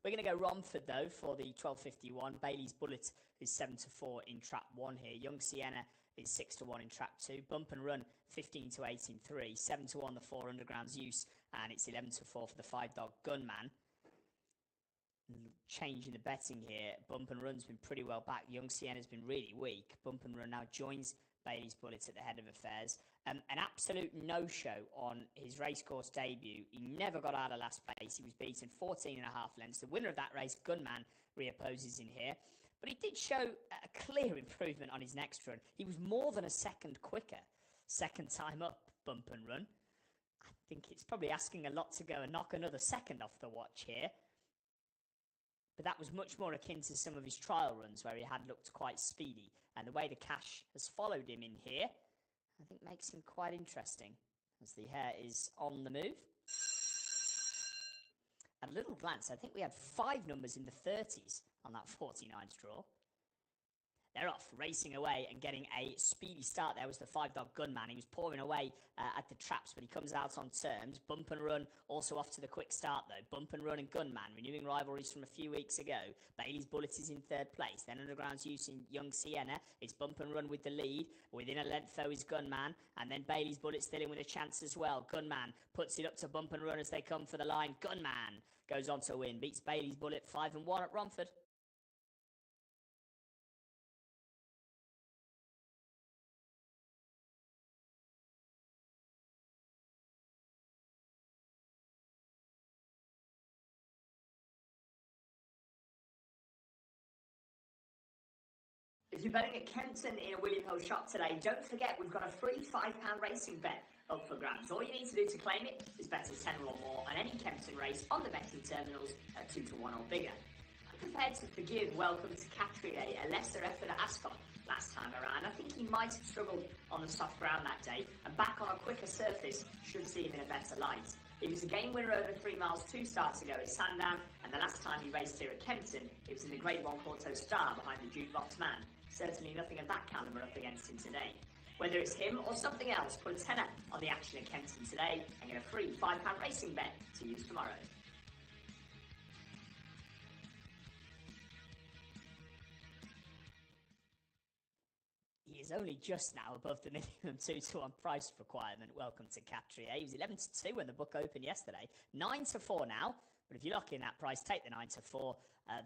We're going to go Romford, though, for the 12.51. Bailey's Bullet is 7-4 in trap 1 here. Young Sienna is 6-1 in trap 2. Bump and Run 15-8 in 3. 7-1 the 4 Underground's Use, and it's 11-4 for the 5 Dog Gunman. Changing the betting here. Bump and Run's been pretty well back. Young Sienna's been really weak. Bump and Run now joins Bailey's Bullets at the head of affairs. An absolute no-show on his racecourse debut. He never got out of last place. He was beaten 14.5 lengths. The winner of that race, Gunman, reopposes in here. But he did show a clear improvement on his next run. He was more than a second quicker. Second time up, Bump and Run. I think it's probably asking a lot to go and knock another second off the watch here. But that was much more akin to some of his trial runs where he had looked quite speedy. And the way the cash has followed him in here, I think makes him quite interesting as the hare is on the move. At a little glance, I think we had 5 numbers in the 30s on that 49's draw. They're off, racing away and getting a speedy start. There was the 5 Dog Gunman. He was pouring away at the traps, but he comes out on terms. Bump and Run also off to the quick start, though. Bump and Run and Gunman, renewing rivalries from a few weeks ago. Bailey's Bullet is in 3rd place. Then Underground's Use in Young Sienna. It's Bump and Run with the lead. Within a length, though, is Gunman. And then Bailey's Bullet still in with a chance as well. Gunman puts it up to Bump and Run as they come for the line. Gunman goes on to win. Beats Bailey's Bullet 5-1 at Romford. If you're betting at Kempton in a William Hill shop today, don't forget we've got a free £5 racing bet up for grabs. All you need to do to claim it is bet a tenner or more on any Kempton race on the betting terminals at 2-1 or bigger. I'm prepared to forgive Welcome to Chappie, a lesser effort at Ascot last time around. I think he might have struggled on the soft ground that day, and back on a quicker surface should see him in a better light. He was a game winner over 3 miles 2 starts ago at Sandown, and the last time he raced here at Kempton, it was in the Grade 1 Quarto Star behind the Jukebox Man. Certainly nothing of that calibre up against him today. Whether it's him or something else, put a tenner on the action at Kempton today and get a free £5 racing bet to use tomorrow. He is only just now above the minimum 2-1 price requirement. Welcome to Catrier. He was 11-2 when the book opened yesterday. 9-4 now. But if you lock in that price, take the 9-4.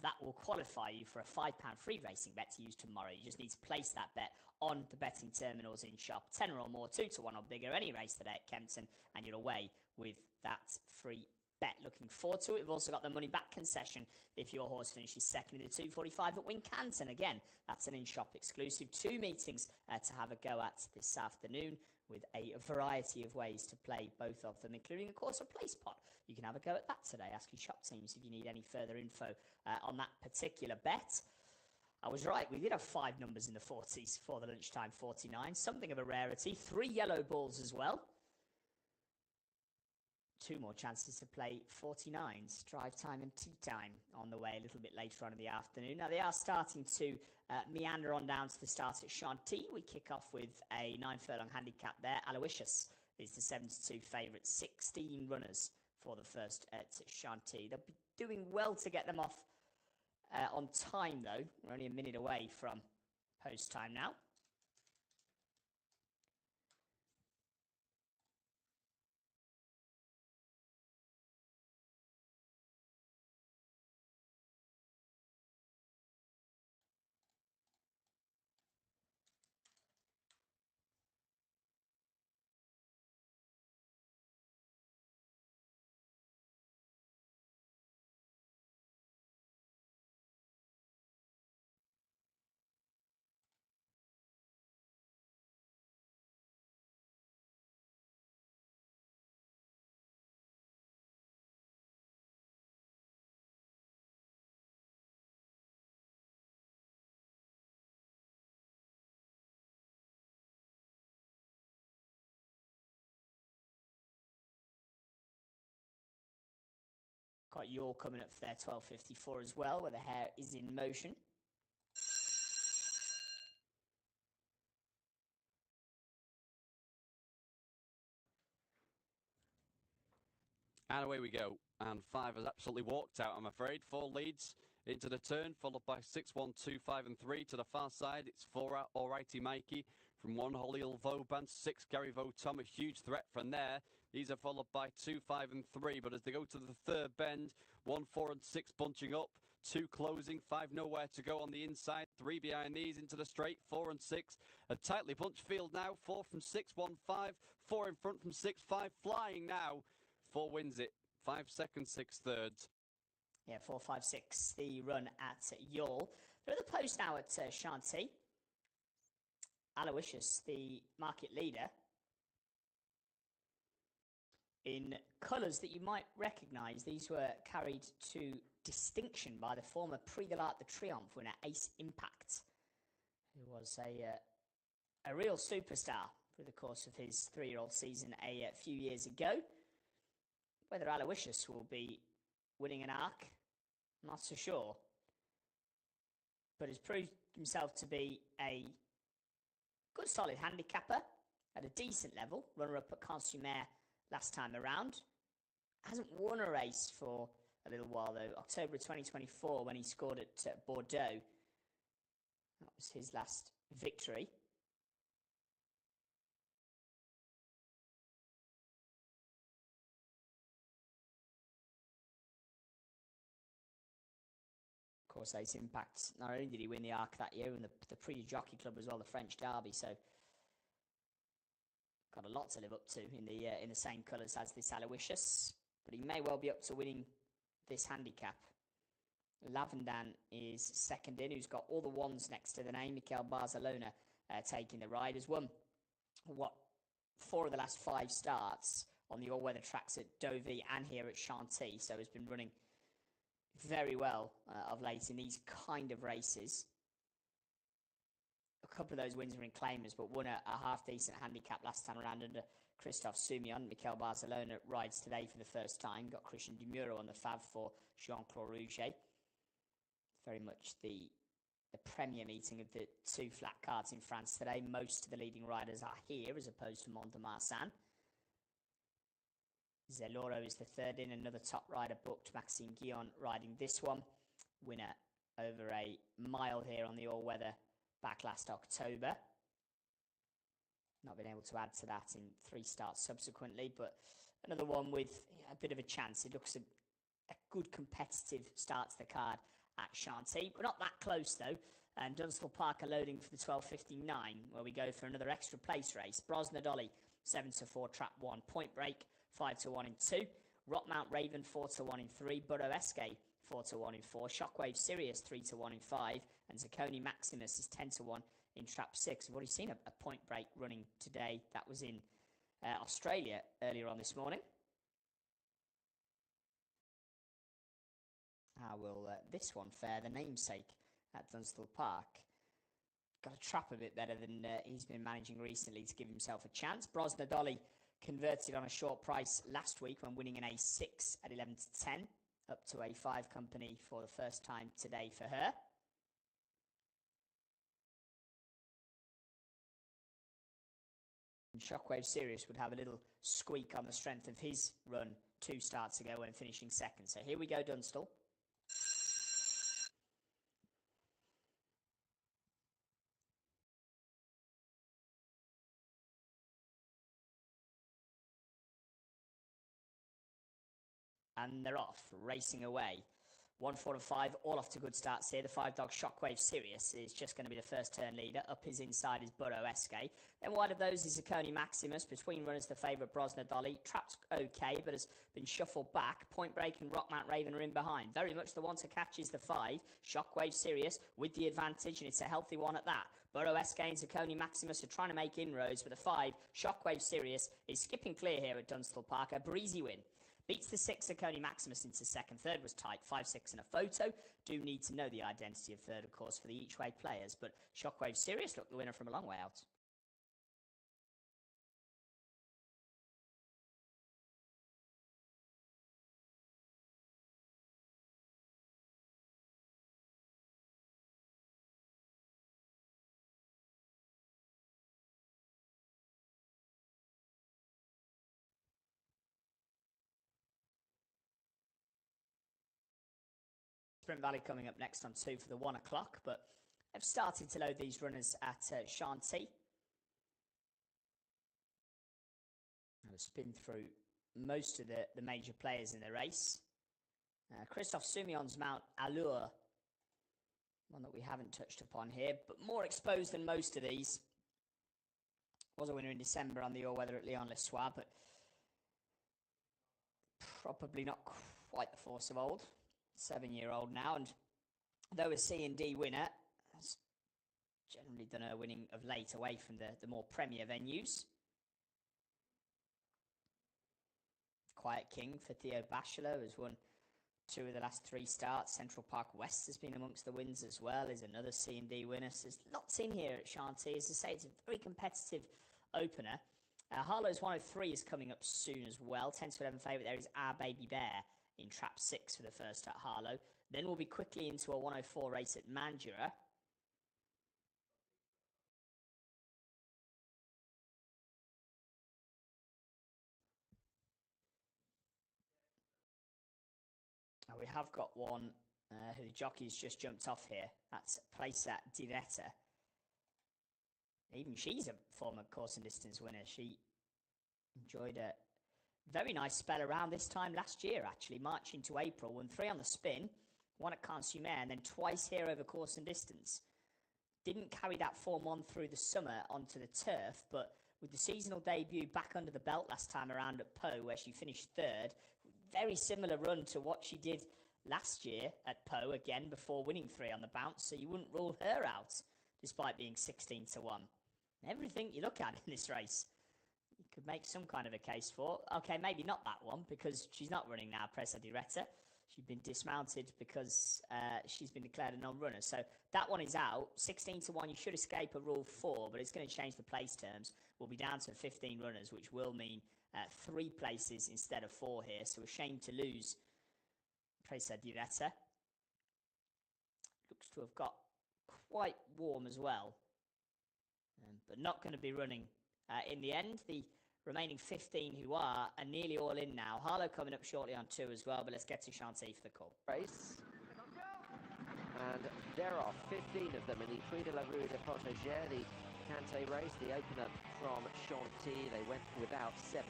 That will qualify you for a £5 free racing bet to use tomorrow. You just need to place that bet on the betting terminals in shop. Tenner or more, 2-1 or bigger, any race today at Kempton, and you're away with that free bet. Looking forward to it. We've also got the money back concession if your horse finishes second in the 2:45 at Wincanton. Again, that's an in-shop exclusive. 2 meetings to have a go at this afternoon, with a variety of ways to play both of them, including, of course, a place pot. You can have a go at that today. Ask your shop teams if you need any further info on that particular bet. I was right. We did have 5 numbers in the 40s for the lunchtime 49. Something of a rarity. 3 yellow balls as well. 2 more chances to play 49s. Drive time and tea time on the way a little bit later on in the afternoon. Now, they are starting to meander on down to the start at Chantilly. We kick off with a 9 furlong handicap there. Aloysius is the 7-2 favourite. 16 runners for the first at Chantilly. They'll be doing well to get them off on time, though. We're only a minute away from post time now. Got York coming up for their 12.54 as well, where the hare is in motion. And away we go. And 5 has absolutely walked out, I'm afraid. 4 leads into the turn, followed by 6, 1, 2, 5 and 3 to the far side. It's 4 out, Alrighty Mikey. From 1, Hollyhill Vauban, 6, Gary Votom, a huge threat from there. These are followed by 2, 5 and 3. But as they go to the third bend, 1, 4 and 6 bunching up. 2 closing, 5 nowhere to go on the inside. 3 behind these into the straight, 4 and 6. A tightly bunched field now. 4 from 6, 1, 5. 4 in front from 6, 5. Flying now. 4 wins it. 5 seconds, 6 thirds. Yeah, 4, 5, 6, the run at Youghal. They're at the post now at Chantilly. Aloysius, the market leader, in colours that you might recognise. These were carried to distinction by the former Prix de l'Arc de Triomphe winner Ace Impact, who was a real superstar through the course of his 3-year-old season a few years ago. Whether Aloysius will be winning an arc, I'm not so sure, but has proved himself to be a good solid handicapper at a decent level, runner-up at Consumer last time around. Hasn't won a race for a little while though. October 2024 when he scored at Bordeaux. That was his last victory. Of course, Ace Impact, not only did he win the Arc that year, and the Prix Jockey Club as well, the French Derby, so got a lot to live up to in the same colours as this Aloysius, but he may well be up to winning this handicap. Lavendan is second in, who's got all the ones next to the name. Mikel Barcelona taking the ride. Has won, 4 of the last 5 starts on the all-weather tracks at Deauville and here at Chantilly, so has been running very well of late in these kind of races. A couple of those wins were in claimers, but won a half-decent handicap last time around under Christophe Soumillon. Mikel Barcelona rides today for the first time. Got Christian Mmore on the fab for Jean-Claude Rouget. Very much the premier meeting of the 2 flat cards in France today. Most of the leading riders are here as opposed to Mont de Marsan. Zeloro is the third in, another top rider booked. Maxime Guillon riding this one. Winner over a mile here on the all-weather back last October. Not been able to add to that in 3 starts subsequently, but another one with a bit of a chance. It looks a good competitive start to the card at Chantilly, but not that close though. And Dunville Park are loading for the 12:59, where we go for another extra place race. Brosna Dolly 7-4, trap 1. Point Break 5-1 in 2. Rockmount Raven 4-1 in 3. Burrow Escape 4-1 in 4. Shockwave Sirius 3-1 in 5. And Zacconi Maximus is 10-1 in trap 6. I've already seen a Point Break running today. That was in Australia earlier on this morning. How will this one fare? The namesake at Dunstall Park. Got to trap a bit better than he's been managing recently to give himself a chance. Brosna Dolly converted on a short price last week when winning an A6 at 11-10. Up to a 5 company for the first time today for her. And Shockwave Sirius would have a little squeak on the strength of his run 2 starts ago when finishing second. So here we go, Dunstall. And they're off, racing away. 1, 4 and 5, all off to good starts here. The 5-dog Shockwave Sirius is just going to be the first turn leader. Up his inside is Burrow Escape. Then wide of those is Zacconi Maximus. Between runners, the favourite Brosna Dolly. Trapped okay, but has been shuffled back. Point Break and Rockmount Raven are in behind. Very much the one to catch is the 5. Shockwave Sirius with the advantage, and it's a healthy one at that. Burrow Escape and Zacconi Maximus are trying to make inroads, but the 5, Shockwave Sirius, is skipping clear here at Dunstall Park. A breezy win. Beats the 6, Zacconi Maximus into second. Third was tight, 5, 6 and a photo. Do need to know the identity of third, of course, for the each-way players. But Shockwave Sirius looked the winner from a long way out. Sprint Valley coming up next on 2 for the 1 o'clock, but I've started to load these runners at Chantilly. I'll spin through most of the major players in the race. Christophe Soumillon's mount Allure, one that we haven't touched upon here, but more exposed than most of these. Was a winner in December on the all-weather at Lyon-le-Soir, but probably not quite the force of old. 7-year-old now, and though a C&D winner, has generally done her winning of late away from the more premier venues. Quiet King for Theo Bachelot has won 2 of the last 3 starts. Central Park West has been amongst the wins as well, is another C&D winner. So there's lots in here at Chantilly. As I say, it's a very competitive opener. Harlow's 103 is coming up soon as well. 10 to 11 favourite there is Our Baby Bear in trap 6 for the first at Harlow. Then we'll be quickly into a 104 race at Mangura. We have got one who the jockey's just jumped off here. That's Placer Diretta. Even she's a former course and distance winner. She enjoyed a very nice spell around this time last year, actually. March into April, won 3 on the spin, 1 at Cansumer, and then twice here over course and distance. Didn't carry that form on through the summer onto the turf, but with the seasonal debut back under the belt last time around at Pau, where she finished 3rd, very similar run to what she did last year at Pau, again before winning 3 on the bounce, so you wouldn't rule her out, despite being 16 to 1. Everything you look at in this race, you could make some kind of a case for. Okay, maybe not that one, because she's not running now, Presa Diretta. She's been dismounted because she's been declared a non-runner. So that one is out. 16 to 1, you should escape a rule 4, but it's going to change the place terms. We'll be down to 15 runners, which will mean 3 places instead of 4 here. So a shame to lose Presa Diretta. Looks to have got quite warm as well, but not going to be running in the end. The remaining 15 who are nearly all in now. Harlow coming up shortly on 2 as well, but let's get to Chantilly for the call. Race. And there are 15 of them in the Prix de la Rue de Protégé, the Canté race, the opener from Chantilly. They went without 7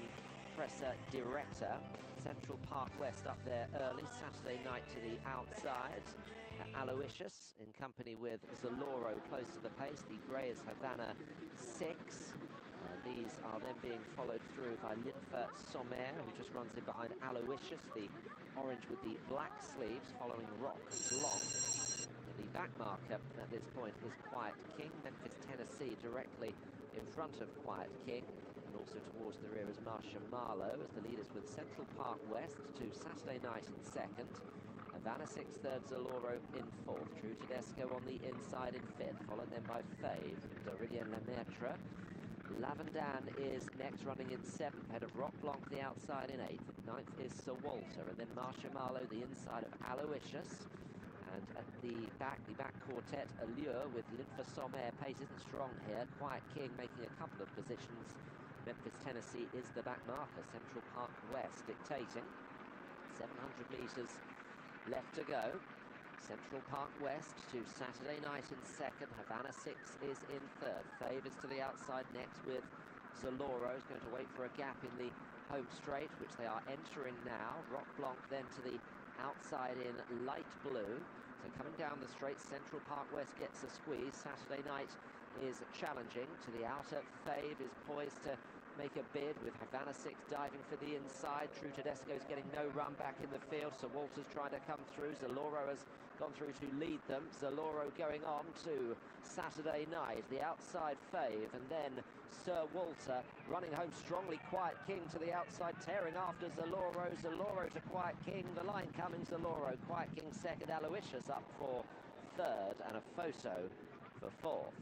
Presa Diretta. Central Park West up there early, Saturday night to the outside. Aloysius in company with Zaloro close to the pace. The grey is Havana 6. These are then being followed through by Lympha Sommer, who just runs in behind Aloysius, the orange with the black sleeves, following Rock Blanc. The back marker at this point is Quiet King. Memphis, Tennessee, directly in front of Quiet King. And also towards the rear is Marcia Marlowe, as the leaders with Central Park West to Saturday night in 2nd. Havana 6th, 3rd, Zaloro in 4th. True Tedesco on the inside in 5th, followed then by Fave, Dorilien Lemaitre. Lavendan is next, running in 7th, ahead of Rock Blanc the outside in 8th. 9th is Sir Walter, and then Marcia Marlowe the inside of Aloysius. And at the back quartet, Allure with Lympha Sommer. Pace isn't strong here. Quiet King making a couple of positions. Memphis, Tennessee is the back marker. Central Park West dictating. 700 metres left to go. Central Park West to Saturday night in 2nd. Havana 6 is in 3rd. Fave is to the outside next with Zaloro. Is going to wait for a gap in the home straight, which they are entering now. Rock Blanc then to the outside in light blue. So coming down the straight, Central Park West gets a squeeze. Saturday night is challenging to the outer. Fave is poised to make a bid with Havana 6 diving for the inside. True Tedesco's getting no run back in the field, so Walter's trying to come through. Zaloro has gone through to lead them. Zaloro going on to Saturday night. The outside Fave, and then Sir Walter running home strongly. Quiet King to the outside, tearing after Zaloro. Zaloro to Quiet King. The line coming, Zaloro. Quiet King 2nd. Aloysius up for 3rd, and a photo for 4th.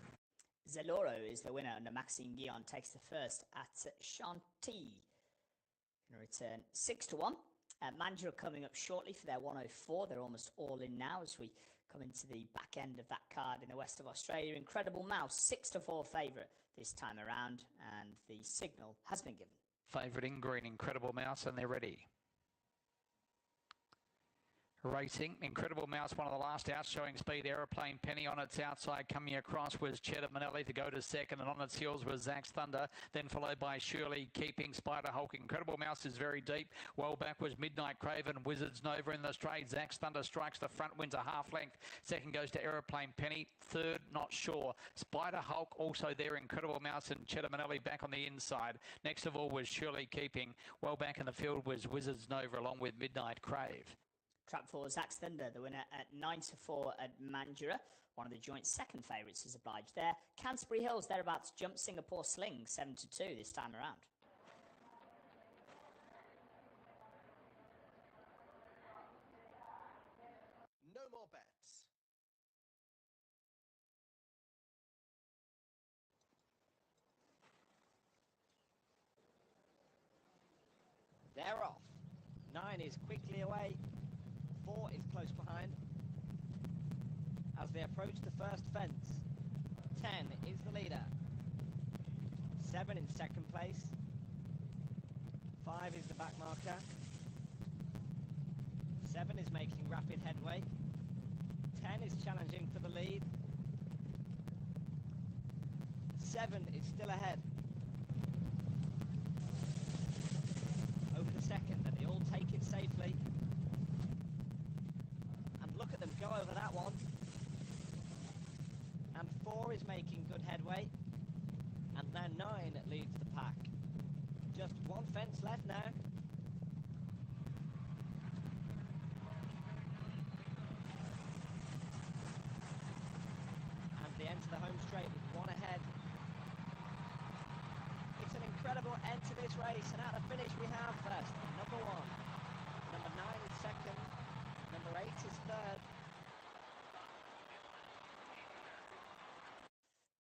Zaloro is the winner, and Maxime Guillon takes the first at Chantilly. Going to return 6 to 1. Mangura coming up shortly for their 104. They're almost all in now as we come into the back end of that card in the west of Australia. Incredible Mouse, 6 to 4 favourite this time around, and the signal has been given. Favourite in green, Incredible Mouse, and they're ready. Racing. Incredible Mouse, one of the last outs, showing speed. Aeroplane Penny on its outside. Coming across was Cheddar Manelli to go to second, and on its heels was Zach's Thunder, then followed by Shirley Keeping, Spider Hulk. Incredible Mouse is very deep. Well back was Midnight Craven, Wizards Nova in the straight. Zach's Thunder strikes the front, wins a half length. Second goes to Aeroplane Penny. Third, not sure. Spider Hulk also there. Incredible Mouse and Cheddar Manelli back on the inside. Next of all was Shirley Keeping. Well back in the field was Wizards Nova along with Midnight Crave. Trap 4, Zach's Thunder, the winner at 9-4 at Mangura. One of the joint second favourites is obliged there. Canary Hills, thereabouts, Jump Singapore Sling, 7-2 this time around. No more bets. They're off. 9 is quickly away. 4 is close behind. As they approach the first fence, 10 is the leader. 7 in second place. 5 is the back marker. 7 is making rapid headway. 10 is challenging for the lead. 7 is still ahead. Over the second, and they all take it safely. And look at them go over that one. And 4 is making good headway. And now 9 leads the pack. Just one fence left now. And they enter the home straight with 1 ahead. It's an incredible end to this race, and at the finish we have first, number 1, number 9 is second, number 8 is third.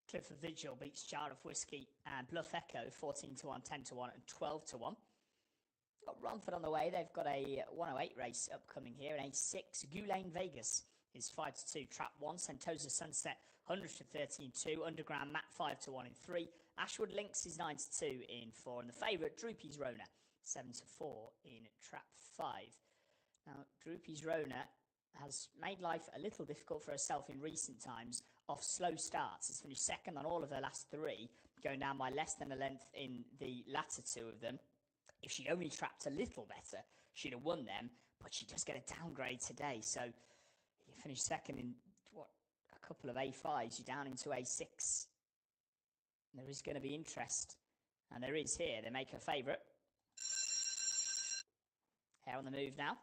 Clifford Vigil beats Jar of Whiskey and Bluff Echo 14-1, 10-1 and 12-1. Got Romford on the way. They've got a 108 race upcoming here, and a 6 Gulane Vegas is 5-2. Trap 1, Sentosa Sunset 100-13-2. Underground Matt 5-1 in 3. Ashwood Links is 9-2 in 4, and the favourite Droopy's Rona 7-4 in Trap 5. Now Droopy's Rona has made life a little difficult for herself in recent times off slow starts. It's finished second on all of her last 3, going down by less than a length in the latter 2 of them. If she'd only trapped a little better, she'd have won them, but she does get a downgrade today. So you finish second in, a couple of A5s, you're down into A6. There is going to be interest, and there is here. They make her favourite. Hair on the move now.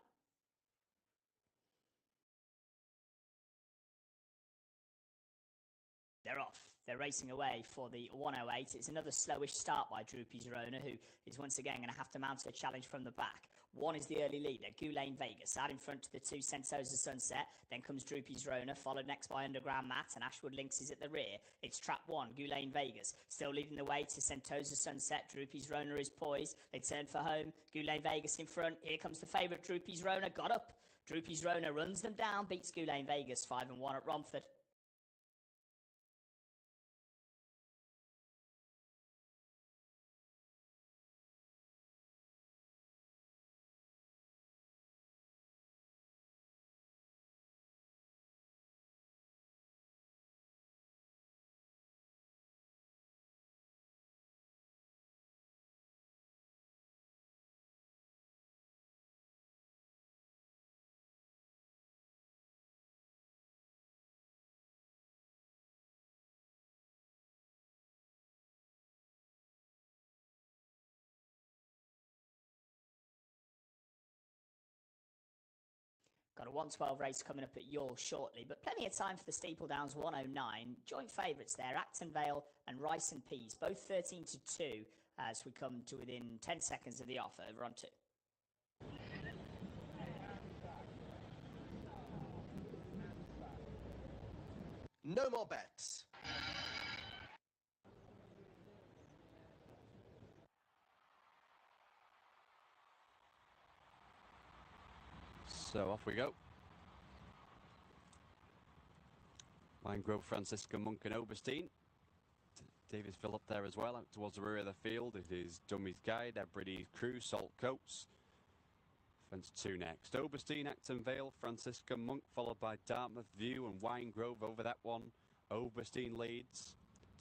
They're off. They're racing away for the 108. It's another slowish start by Droopy's Rona, who is once again going to have to mount a challenge from the back. 1 is the early leader, Gulane Vegas, out in front to the 2 Sentosa Sunset. Then comes Droopy's Rona, followed next by Underground Matt, and Ashwood Links is at the rear. It's Trap 1, Gulane Vegas, still leading the way to Sentosa Sunset. Droopy's Rona is poised. They turn for home. Gulane Vegas in front. Here comes the favourite, Droopy's Rona. Got up. Droopy's Rona runs them down, beats Gulane Vegas 5-1 at Romford. Got a 112 race coming up at Youghal shortly, but plenty of time for the Steeple Downs 109. Joint favourites there, Acton Vale and Rice and Peas, both 13-2 as we come to within 10 seconds of the offer. Over on 2. No more bets. So off we go. Mangrove, Francisca, Monk and Oberstein. Davis Phillip there as well, out towards the rear of the field. It is Dummy's Guide, Hebrides Crew, Salt Coats. Fence 2 next. Oberstein, Acton Vale, Francisco Monk, followed by Dartmouth View and Winegrove over that one. Oberstein leads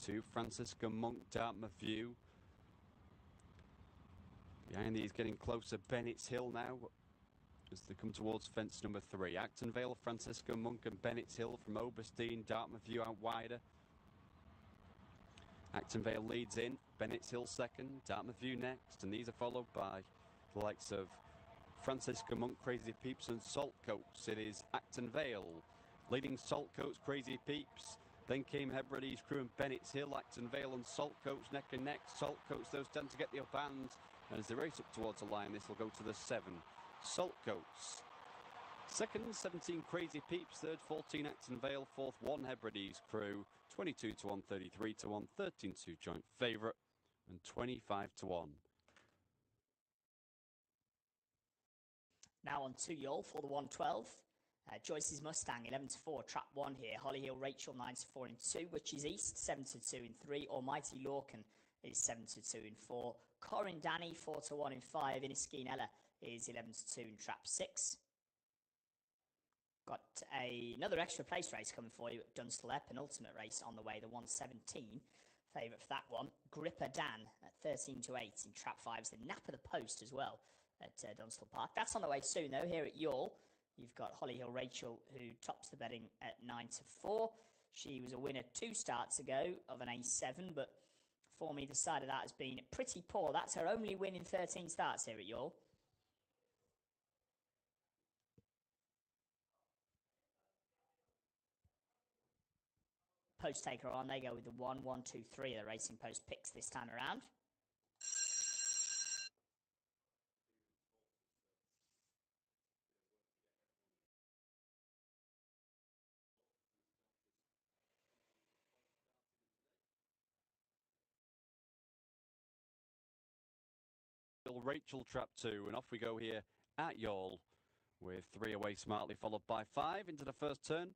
to Francisco Monk, Dartmouth View. Behind these getting closer, Bennett's Hill now as they come towards fence number 3. Acton Vale, Francisco Monk and Bennett's Hill from Oberstein. Dartmouth View out wider. Acton Vale leads in, Bennett's Hill second, Dartmouth View next, and these are followed by the likes of Francisco Monk, Crazy Peeps and Saltcoats. It is Acton Vale leading Saltcoats, Crazy Peeps. Then came Hebrides Crew and Bennett's Hill. Acton Vale and Saltcoats neck and neck. Saltcoats, those tend to get the upper hand. And as they race up towards the line, this will go to the 7. Saltcoats. Second, 17 Crazy Peeps. Third, 14 Acton Vale. Fourth, 1 Hebrides Crew. 22 to 1, 33 to 1, 13 to joint favourite, and 25 to 1. Now on 2 Yall for the 112. Joyce's Mustang 11 to 4, trap 1 here. Hollyhill Rachel 9 to 4 in 2, which is East 7 to 2 in 3. Almighty Lorcan is 7 to 2 in 4. Corin Danny 4 to 1 in 5. Inniskeen Ella is 11 to 2 in trap 6. Got another extra place race coming for you at Dunstall, penultimate race on the way, the 117. Favourite for that one, Gripper Dan at 13 to 8 in trap 5. It's the nap of the post as well at Dunstall Park. That's on the way soon though. Here at Yall, you've got Hollyhill Rachel who tops the betting at 9 to 4. She was a winner 2 starts ago of an A7, but for me the side of that has been pretty poor. That's her only win in 13 starts here at Yall. Post taker on, they go with the 1, 1, 2, 3. The racing post picks this time around. Rachel trap 2, and off we go here at Yall with 3 away smartly, followed by 5 into the first turn.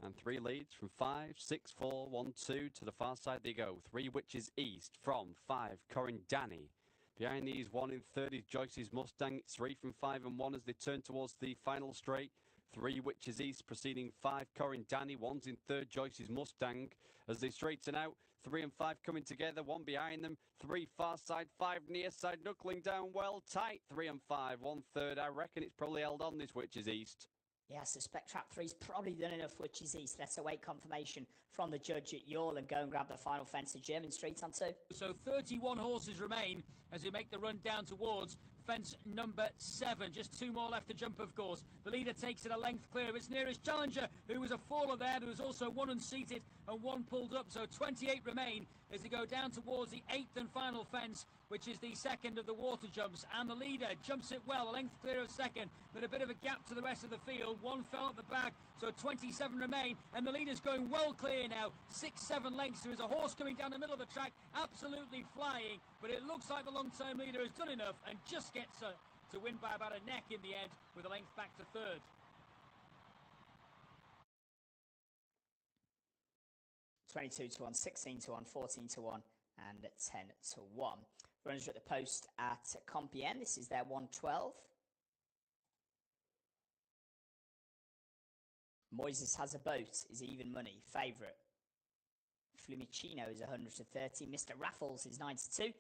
And 3 leads from 5, 6, 4, 1, 2 to the far side they go. 3 Witches East from 5, Corin Danny. Behind these, 1 in 3rd is Joyce's Mustang. It's 3 from 5 and 1 as they turn towards the final straight. 3 Witches East preceding 5, Corin Danny. 1's in 3rd, Joyce's Mustang. As they straighten out, 3 and 5 coming together, 1 behind them. 3 far side, 5 near side, knuckling down well tight. 3 and 5, 1/3. I reckon it's probably held on, this Witches East. Yeah, I suspect trap 3's probably done enough, Witches East. Let's await confirmation from the judge at Yall and go and grab the final fence at German Street on 2. So 31 horses remain as we make the run down towards fence number 7. Just 2 more left to jump, of course. The leader takes it a length clear of its nearest challenger, who was a faller there. There was also 1 unseated and 1 pulled up, so 28 remain as they go down towards the 8th and final fence, which is the second of the water jumps, and the leader jumps it well, a length clear of second, but a bit of a gap to the rest of the field. 1 fell at the back, so 27 remain, and the leader's going well clear now, 6-7 lengths. There is a horse coming down the middle of the track, absolutely flying, but it looks like the long-term leader has done enough and just gets to win by about a neck in the end, with a length back to 3rd. $22 to 1, 16 to 1, 14 to 1, and 10 to 1. Runners are at the post at Compen. This is their 112. Moises Has a Boat is even money, favourite. Flumicino is 100 to 30. Mr. Raffles is 9 to 2.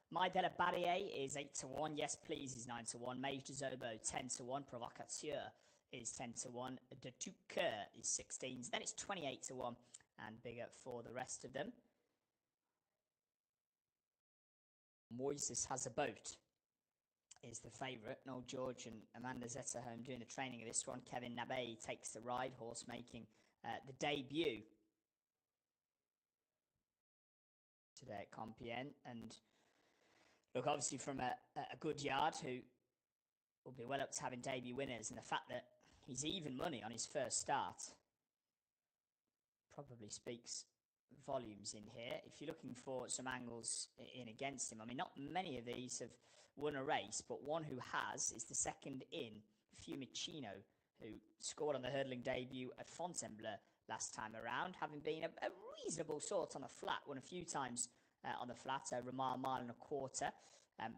My Della Barrier is 8 to 1. Yes, Please is 9 to 1. Mage de Zobo 10 to 1. Provocateur is 10 to 1. De Tout Coeur is 16. Then it's 28 to 1 and bigger for the rest of them. Moises Has a Boat is the favourite. Noel George and Amanda Zetterholm doing the training of this one. Kevin Nabe takes the ride, horse making the debut today at Compen. And look, obviously from a good yard who will be well up to having debut winners, and the fact that he's even money on his first start probably speaks volumes in here. If you're looking for some angles in against him, I mean, not many of these have won a race, but one who has is the second in, Fiumicino, who scored on the hurdling debut at Fontainebleau last time around, having been a reasonable sort on the flat, won a few times on the flat, over a mile and a quarter.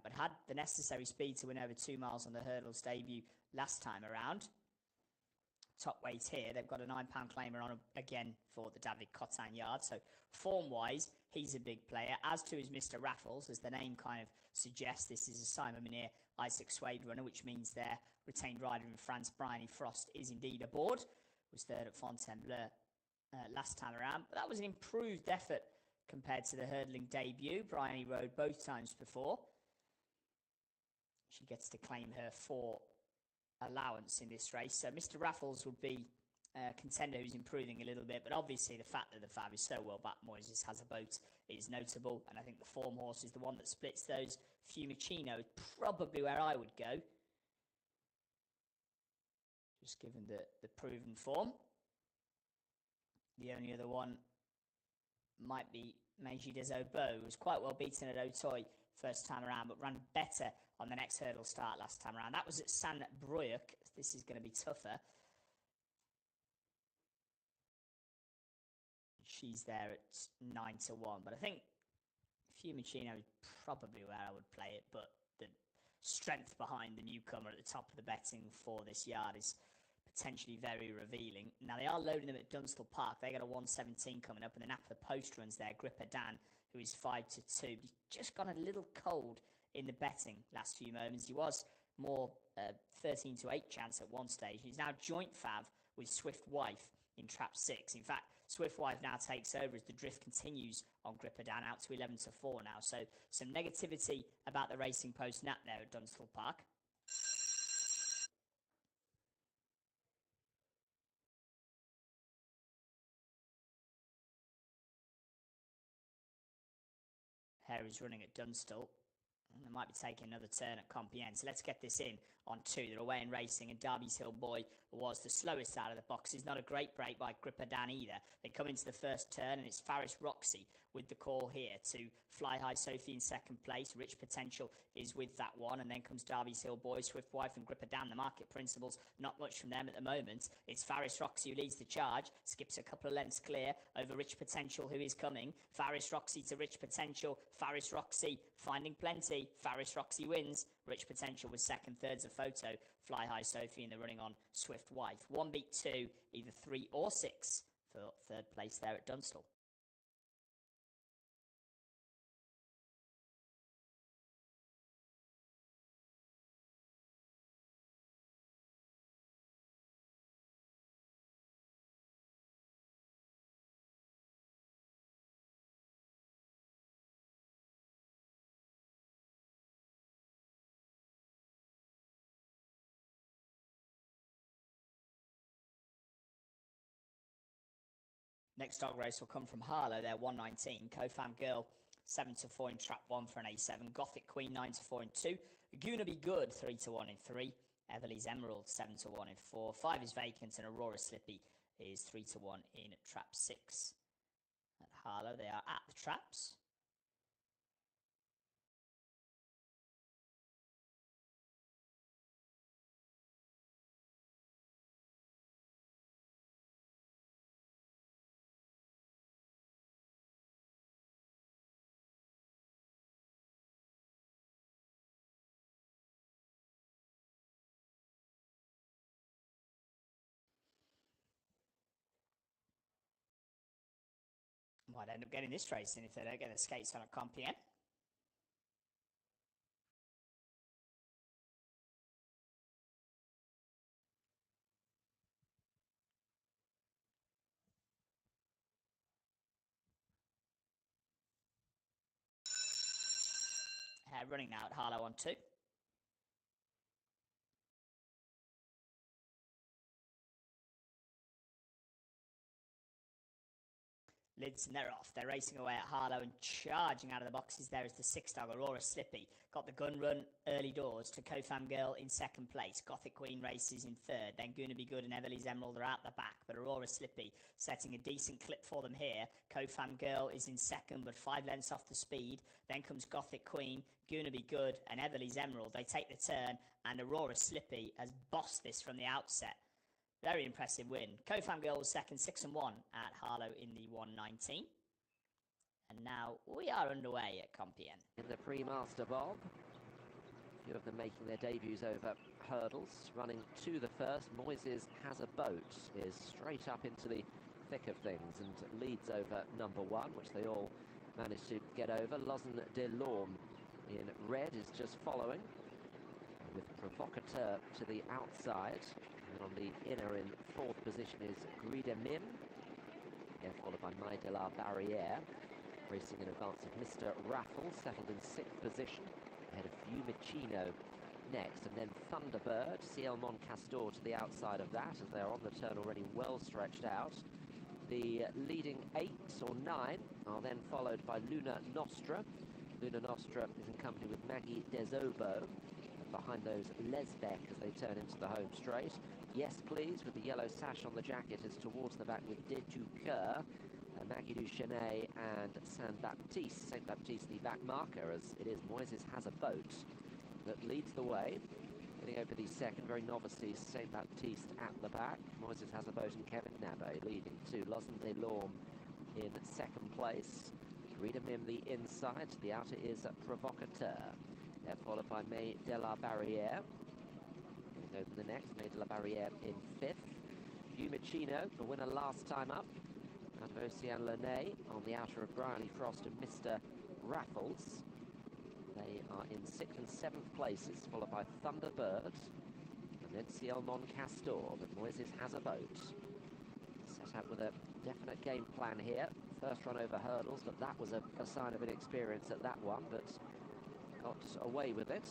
but had the necessary speed to win over 2 miles on the hurdles debut last time around. Top weight here, they've got a £9 claimer on again for the David Cotin yard. So form-wise, he's a big player, as too is Mr. Raffles, as the name kind of suggests. This is a Simon Monour, Isaac Suede runner, which means their retained rider in France, Bryony Frost, is indeed aboard. Was third at Fontainebleau last time around, but that was an improved effort compared to the hurdling debut. Bryony rode both times before. She gets to claim her 4 allowance in this race. So Mr. Raffles would be a contender who's improving a little bit, but obviously the fact that the Fab is so well backed, Moises has a boat, is notable, and I think the form horse is the one that splits those. Fiumicino is probably where I would go, just given the proven form. The only other one might be Meiji des Obeaux, who was quite well beaten at Auteuil first time around, but ran better on the next hurdle start last time around. That was at Saint-Brieuc. This is going to be tougher. She's there at 9-1, but I think Fiumicino is probably where I would play it, but the strength behind the newcomer at the top of the betting for this yard is potentially very revealing. Now, they are loading them at Dunville Park. They got a 117 coming up, and then after the post runs there, Gripper Dan, who is 5-2. He's just gone a little cold in the betting last few moments. He was more 13-8 chance at one stage. He's now joint fav with Swift Wife in trap 6. In fact, Swift Wife now takes over as the drift continues on Gripper Dan out to 11-4 now. So some negativity about the racing post nap there at Dunville Park. Hare is running at Dunstall, and they might be taking another turn at Compen. So let's get this in on 2. They're away in racing, and Derby's Hill Boy was the slowest out of the boxes. Not a great break by Gripper Dan either. They come into the first turn, and it's Faris Roxy with the call here to Fly High Sophie in second place. Rich Potential is with that one, and then comes Derby's Hill Boy, Swift Wife, and Gripper Dan. The market principles, not much from them at the moment. It's Faris Roxy who leads the charge, skips a couple of lengths clear over Rich Potential, who is coming. Faris Roxy to Rich Potential. Faris Roxy finding plenty. Faris Roxy wins. Rich Potential was second. Third's a photo. Fly High Sophie in the running on Swift Wife. 1 beat 2, either 3 or 6 for third place there at Dunstall. Next dog race will come from Harlow, there 119. Co-Fam Girl 7-4 in trap 1 for an A7. Gothic Queen 9-4 in 2. Gonna Be Good 3-1 in 3. Everly's Emerald 7-1 in 4. 5 is vacant, and Aurora Slippy is 3-1 in trap 6. At Harlow, they are at the traps. Might end up getting this race in if they don't get the skates on at Compen. Running now at Harlow on 2. Lids, and they're off. They're racing away at Harlow, and charging out of the boxes there is the 6 dog, Aurora Slippy. Got the gun run early doors to Co-Fam Girl in second place. Gothic Queen races in third. Then Gonna Be Good and Everly's Emerald are out the back, but Aurora Slippy setting a decent clip for them here. Co-Fam Girl is in second, but 5 lengths off the speed. Then comes Gothic Queen, Gonna Be Good and Everly's Emerald. They take the turn, and Aurora Slippy has bossed this from the outset. Very impressive win. Co-Fam Girl was second, 6-1 at Harlow in the 119. And now we are underway at Compen. In the pre-master bob, few of them making their debuts over hurdles. Running to the first, Moises Has a Boat is straight up into the thick of things and leads over number 1, which they all managed to get over. Lausanne de l'Orme in red is just following, with Provocateur to the outside. And on the inner in 4th position is Grille de Mim, followed by My de la Barrière. Racing in advance of Mr. Raffles, settled in 6th position, ahead of Fiumicino next, and then Thunderbird, Ciel Moncastor to the outside of that, as they're on the turn already well stretched out. The leading 8 or 9 are then followed by Luna Nostra. Luna Nostra is in company with Maggie Desobo. And behind those, Lesbeck as they turn into the home straight. Yes Please, with the yellow sash on the jacket, is towards the back with De Touqueur. Maggie Duchenet and Saint-Baptiste. Saint-Baptiste the back marker, as it is Moises Has a Boat that leads the way. Getting over the second, very novice Saint-Baptiste at the back. Moises Has a Boat and Kevin Nabe leading to Lausanne de l'Orme in 2nd place. Grille de Mim the inside, to the outer is Provocateur. They're followed by May de la Barrière. Getting over the next, May de la Barrière in 5th. Fiumicino, the winner last time up. And Ocean Lene on the outer of Briley Frost and Mr. Raffles. They are in 6th and 7th places, followed by Thunderbird and then Ciel Moncastor. But Moises Has a Boat. Set out with a definite game plan here. First run over hurdles, but that was a sign of inexperience at that one, but got away with it.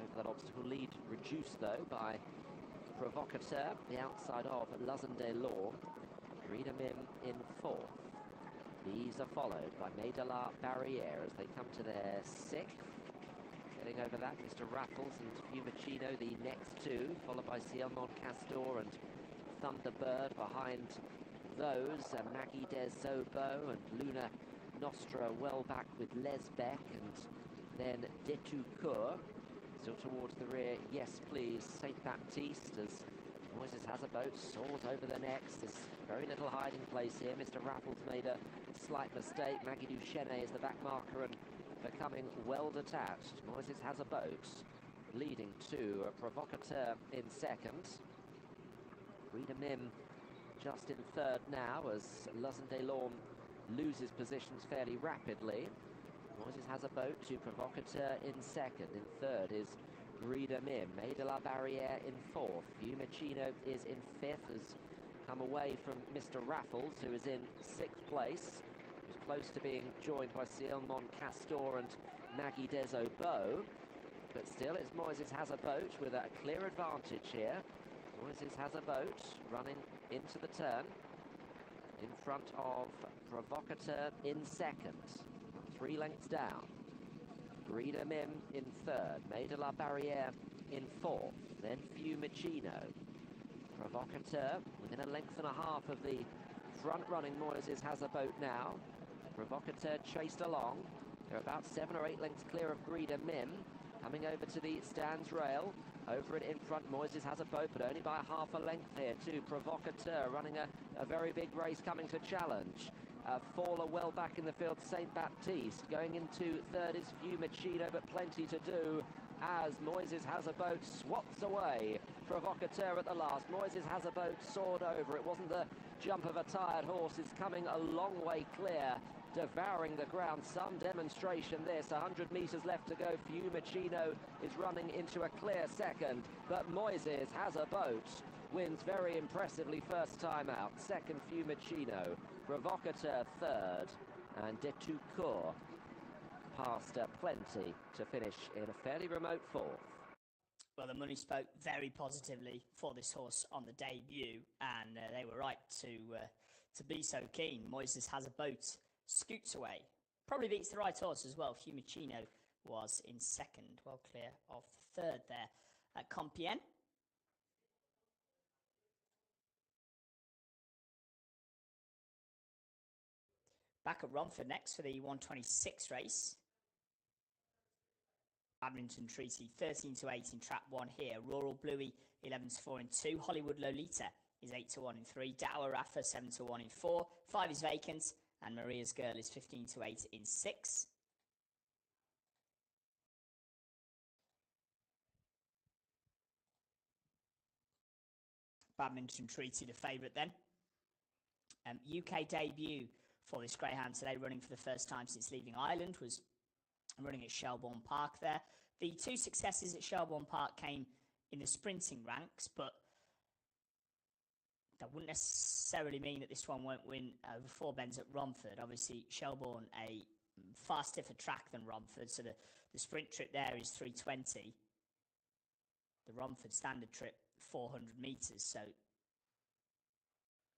Over that obstacle lead reduced, though, by Provocateur, the outside of Lausanne de l'Orme. Grille de Mim in 4th. These are followed by May de la Barrière as they come to their 6th. Getting over that, Mr. Raffles and Fiumicino, the next 2, followed by Ciel Moncastor and Thunderbird behind those. Maggie Desobo and Luna Nostra well back with Lesbeck, and then De Touqueur. Still towards the rear, Yes Please, Saint-Baptiste, as Moises Has a Boat soars over the next. There's very little hiding place here. Mr. Raffles made a slight mistake. Maggie Duchenet is the back marker and becoming well detached. Moises Has a Boat leading to a Provocateur in 2nd. Grille de Mim just in 3rd now, as Lausanne de l'Orme loses positions fairly rapidly. Moises Has a Boat to Provocateur in 2nd. In 3rd is Grille de Mim. May de la Barrière in 4th. Fiumicino is in 5th, has come away from Mr. Raffles, who is in 6th place. He's close to being joined by Ciel Moncastor and Maggie Desobo. But still, it's Moises Has a Boat with a clear advantage here. Moises Has a Boat running into the turn in front of Provocateur in 2nd. 3 lengths down. Grille de Mim in 3rd, May de la Barrière in 4th, then Fiumicino. Provocateur within a length and a half of the front-running Moises Has a Boat now. Provocateur chased along. They're about 7 or 8 lengths clear of Grille de Mim. Coming over to the stands rail. Over it in front, Moises Has a Boat, but only by half a length here too. Provocateur running a very big race, coming to challenge. Faller well back in the field, Saint-Baptiste. Going into 3rd is Fiumicino, but plenty to do as Moises Has a Boat swats away. Provocateur at the last. Moises Has a Boat soared over. It wasn't the jump of a tired horse. It's coming a long way clear, devouring the ground. Some demonstration this. 100 metres left to go. Fiumicino is running into a clear 2nd, but Moises Has a Boat wins very impressively first time out. 2nd Fiumicino, Provocateur 3rd, and De Touqueur past plenty to finish in a fairly remote 4th. Well, the money spoke very positively for this horse on the debut, and they were right to be so keen. Moises Has a Boat scoots away. Probably beats the right horse as well. Fiumicino was in 2nd, well clear of 3rd there at Compen. Back at Romford next for the 126 race. Badminton Treaty 13 to 8 in trap 1 here. Rural Bluey 11 to 4 in 2. Hollywood Lolita is 8 to 1 in 3. Dower Rafa 7 to 1 in 4. 5 is vacant, and Maria's Girl is 15 to 8 in 6. Badminton Treaty, the favourite then. UK debut for this Greyhound today, running for the first time since leaving Ireland, was running at Shelbourne Park there. The 2 successes at Shelbourne Park came in the sprinting ranks, but that wouldn't necessarily mean that this one won't win over 4 bends at Romford. Obviously, Shelbourne, a far stiffer track than Romford, so the sprint trip there is 320. The Romford standard trip, 400 metres, so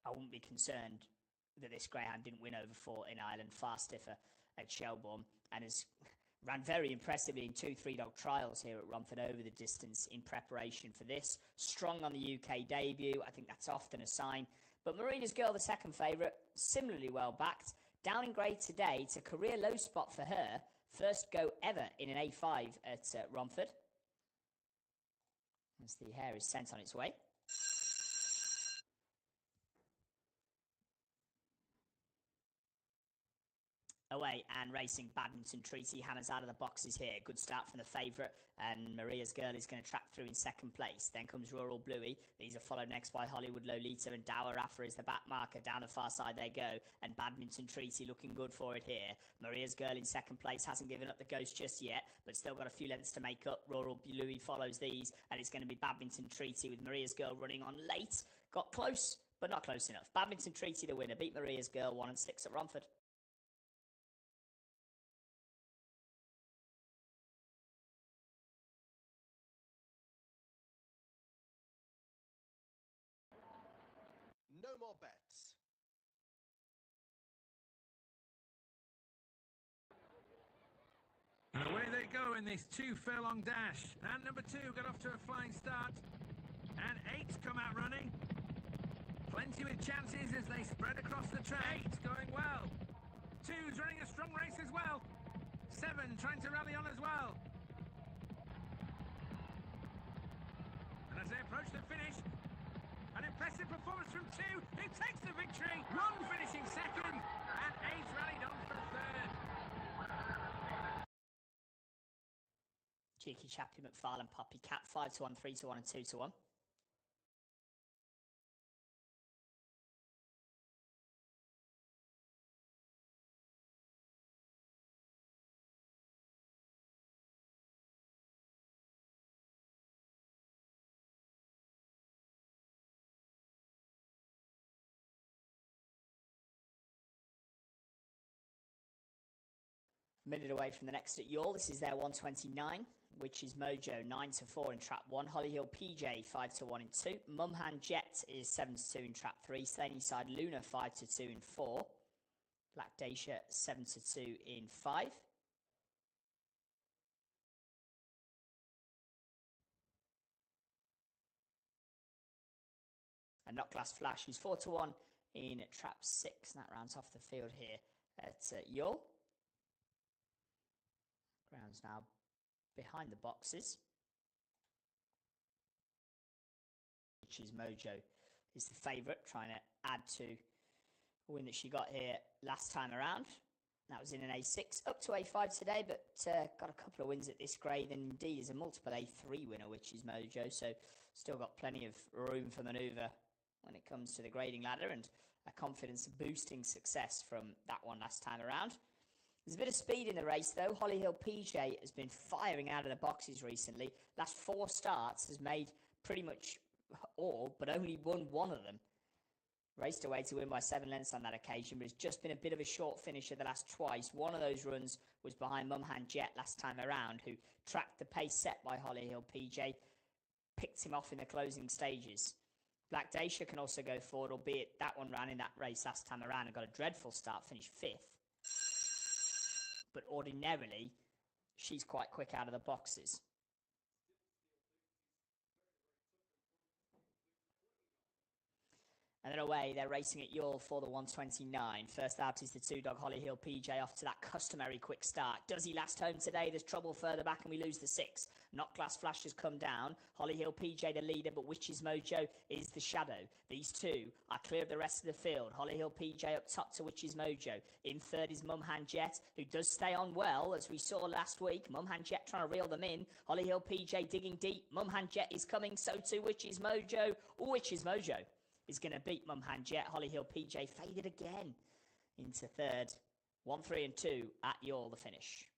I wouldn't be concerned that this Greyhound didn't win over 4 in Ireland, far stiffer at Shelbourne, and has ran very impressively in 2 3-dog trials here at Romford over the distance in preparation for this. Strong on the UK debut, I think that's often a sign. But Marina's Girl, the second favourite, similarly well backed. Down in grade today, it's a career low spot for her. First go ever in an A5 at Romford. As the hare is sent on its way. Away and racing Badminton Treaty. Hannah's out of the boxes here. Good start from the favourite, and Maria's Girl is going to track through in second place. Then comes Rural Bluey. These are followed next by Hollywood Lolita, and Dower Raffer is the back marker. Down the far side they go, and Badminton Treaty looking good for it here. Maria's Girl in second place, hasn't given up the ghost just yet, but still got a few lengths to make up. Rural Bluey follows these, and it's going to be Badminton Treaty with Maria's Girl running on late. Got close, but not close enough. Badminton Treaty the winner. Beat Maria's Girl 1 and 6 at Romford. No more bets. And away they go in this 2 furlong dash. And number 2 got off to a flying start. And 8's come out running. Plenty with chances as they spread across the track. 8's going well. 2's running a strong race as well. 7 trying to rally on as well. And as they approach the finish, an impressive performance from 2, who takes the victory. 1 finishing second, and 8 rallied on for third. Cheeky Chappie, McFarlane, Poppy, Cat 5 to 1, 3 to 1, and 2 to 1. Minute away from the next at Youghal. This is their 129, which is Mojo 9 to 4 in trap 1. Hollyhill PJ 5 to 1 in 2. Mumhan Jet is 7 to 2 in trap 3. Slaney Side Luna 5 to 2 in 4. Black Dacia 7 to 2 in 5. And Not Glass Flash is 4 to 1 in trap 6. And that rounds off the field here at Youghal. Ground's now behind the boxes, which is Mojo is the favourite, trying to add to a win that she got here last time around. That was in an A6, up to A5 today, but got a couple of wins at this grade, and indeed is a multiple A3 winner, which is Mojo, so still got plenty of room for manoeuvre when it comes to the grading ladder, and a confidence-boosting success from that one last time around. There's a bit of speed in the race, though. Hollyhill PJ has been firing out of the boxes recently. Last 4 starts has made pretty much all, but only won 1 of them. Raced away to win by 7 lengths on that occasion, but it's just been a bit of a short finisher the last twice. One of those runs was behind Mumhan Jet last time around, who tracked the pace set by Hollyhill PJ, picked him off in the closing stages. Black Dacia can also go forward, albeit that one ran in that race last time around and got a dreadful start, finished 5th. But ordinarily, she's quite quick out of the boxes. And then away, they're racing at Youghal for the 129. First out is the two-dog Hollyhill PJ off to that customary quick start. Does he last home today? There's trouble further back and we lose the 6. Not Glass Flash has come down. Hollyhill PJ the leader, but Witch's Mojo is the shadow. These two are clear of the rest of the field. Hollyhill PJ up top to Witch's Mojo. In third is Mumhan Jet, who does stay on well, as we saw last week. Mumhan Jet trying to reel them in. Hollyhill PJ digging deep. Mumhan Jet is coming, so too Witch's Mojo. Witch's Mojo is going to beat Mumhan Jet. Hollyhill PJ faded again into third. 1, 3 and 2 at Youghal, the finish.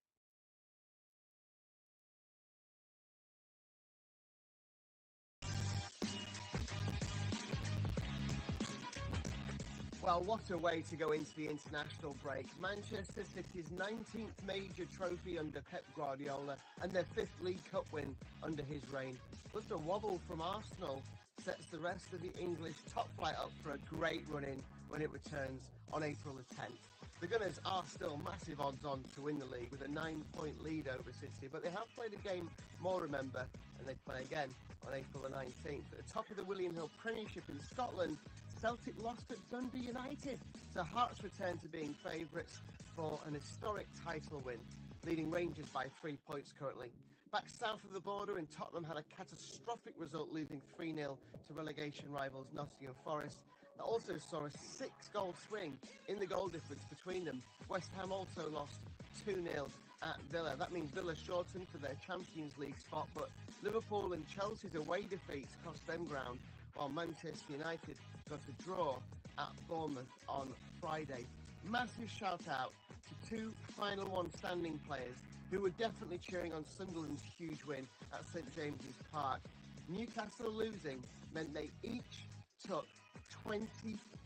Well, what a way to go into the international break. Manchester City's 19th major trophy under Pep Guardiola and their 5th League Cup win under his reign. Just a wobble from Arsenal sets the rest of the English top flight up for a great run-in when it returns on April the 10th. The Gunners are still massive odds on to win the league with a 9-point lead over City, but they have played a game more, remember, and they play again on April the 19th. At the top of the William Hill Premiership in Scotland, Celtic lost at Dundee United, so Hearts return to being favourites for an historic title win, leading Rangers by 3 points currently. Back south of the border, and Tottenham had a catastrophic result, losing 3-0 to relegation rivals Nottingham Forest. That also saw a 6-goal swing in the goal difference between them. West Ham also lost 2-0 at Villa. That means Villa shortened for their Champions League spot, but Liverpool and Chelsea's away defeats cost them ground, while Manchester United got a draw at Bournemouth on Friday. Massive shout out to 2 Final One standing players who were definitely cheering on Sunderland's huge win at St James's Park. Newcastle losing meant they each took £20,000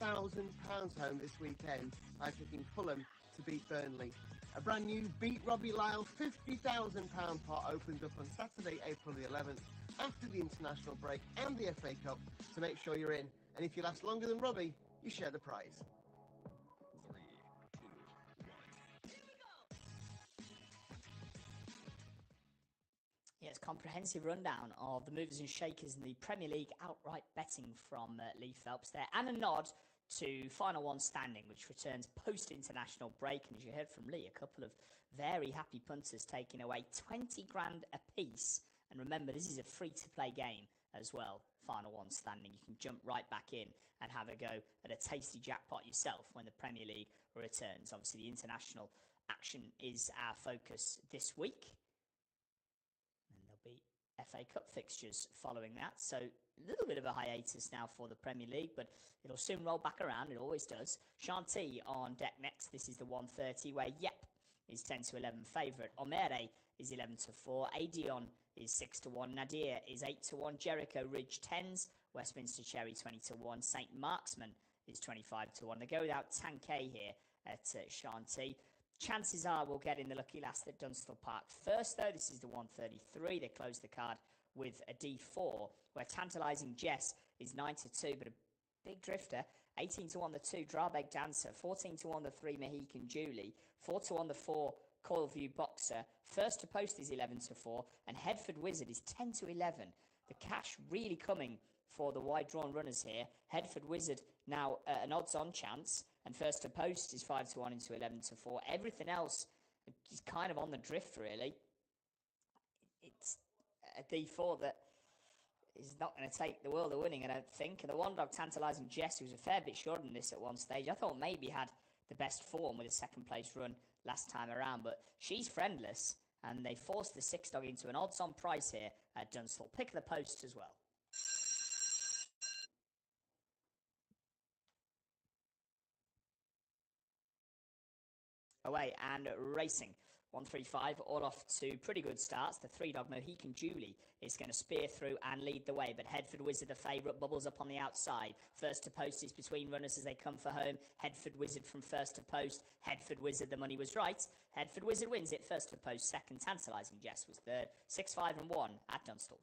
home this weekend by picking Fulham to beat Burnley. A brand new Beat Robbie Lyle £50,000 pot opens up on Saturday, April the 11th, after the international break and the FA Cup, so make sure you're in. And if you last longer than Robbie, you share the prize. 3, 2, 1. Yes, comprehensive rundown of the movers and shakers in the Premier League outright betting from Lee Phelps there, and a nod to Final One standing, which returns post-international break. And as you heard from Lee, a couple of very happy punters taking away 20 grand apiece. And remember, this is a free-to-play game as well, Final One standing. You can jump right back in and have a go at a tasty jackpot yourself when the Premier League returns. Obviously, the international action is our focus this week. And there'll be FA Cup fixtures following that. So a little bit of a hiatus now for the Premier League, but it'll soon roll back around. It always does. Chantilly on deck next. This is the 1:30 where Yep is 10-11 favourite. Mmore is 11-4. Adion is 6-1. Nadir is 8-1. Jericho Ridge 10s. Westminster Cherry 20-1. St Marksman is 25-1. They go without Tankay here at Chantilly. Chances are we'll get in the lucky last at Dunville Park first, though. This is the 1:33. They close the card with a D4, where Tantalising Jess is 9-2, but a big drifter. 18-1 the 2, Drabeg Dancer. 14-1 the 3, Mohican Julie. 4-1 the 4, Coilview Boxer. First to post is 11-4, and Headford Wizard is 10-11. The cash really coming for the wide-drawn runners here. Headford Wizard now an odds-on chance, and first to post is 5-1 into 11-4. Everything else is kind of on the drift, really. It's a D4 that is not going to take the world of winning, I don't think. And the one dog, Tantalising Jess, who was a fair bit shorter than this at one stage, I thought maybe had the best form with a second-place run last time around, but she's friendless, and they forced the 6 dog into an odds-on price here at Dunstall. Pick the post as well. Away and racing. 135, all off to pretty good starts. The 3 dog Mohican Julie is going to spear through and lead the way, but Headford Wizard, the favourite, bubbles up on the outside. First to post is between runners as they come for home. Headford Wizard from first to post. Headford Wizard, the money was right. Headford Wizard wins it first to post. Second, Tantalising Jess was third. 6, 5 and 1 at Dunstall.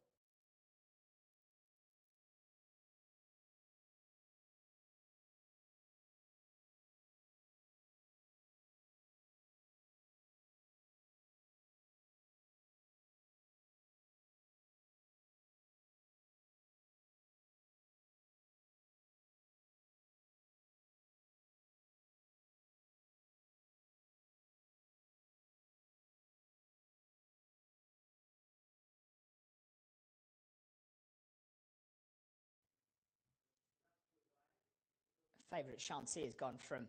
favourite Chantilly has gone from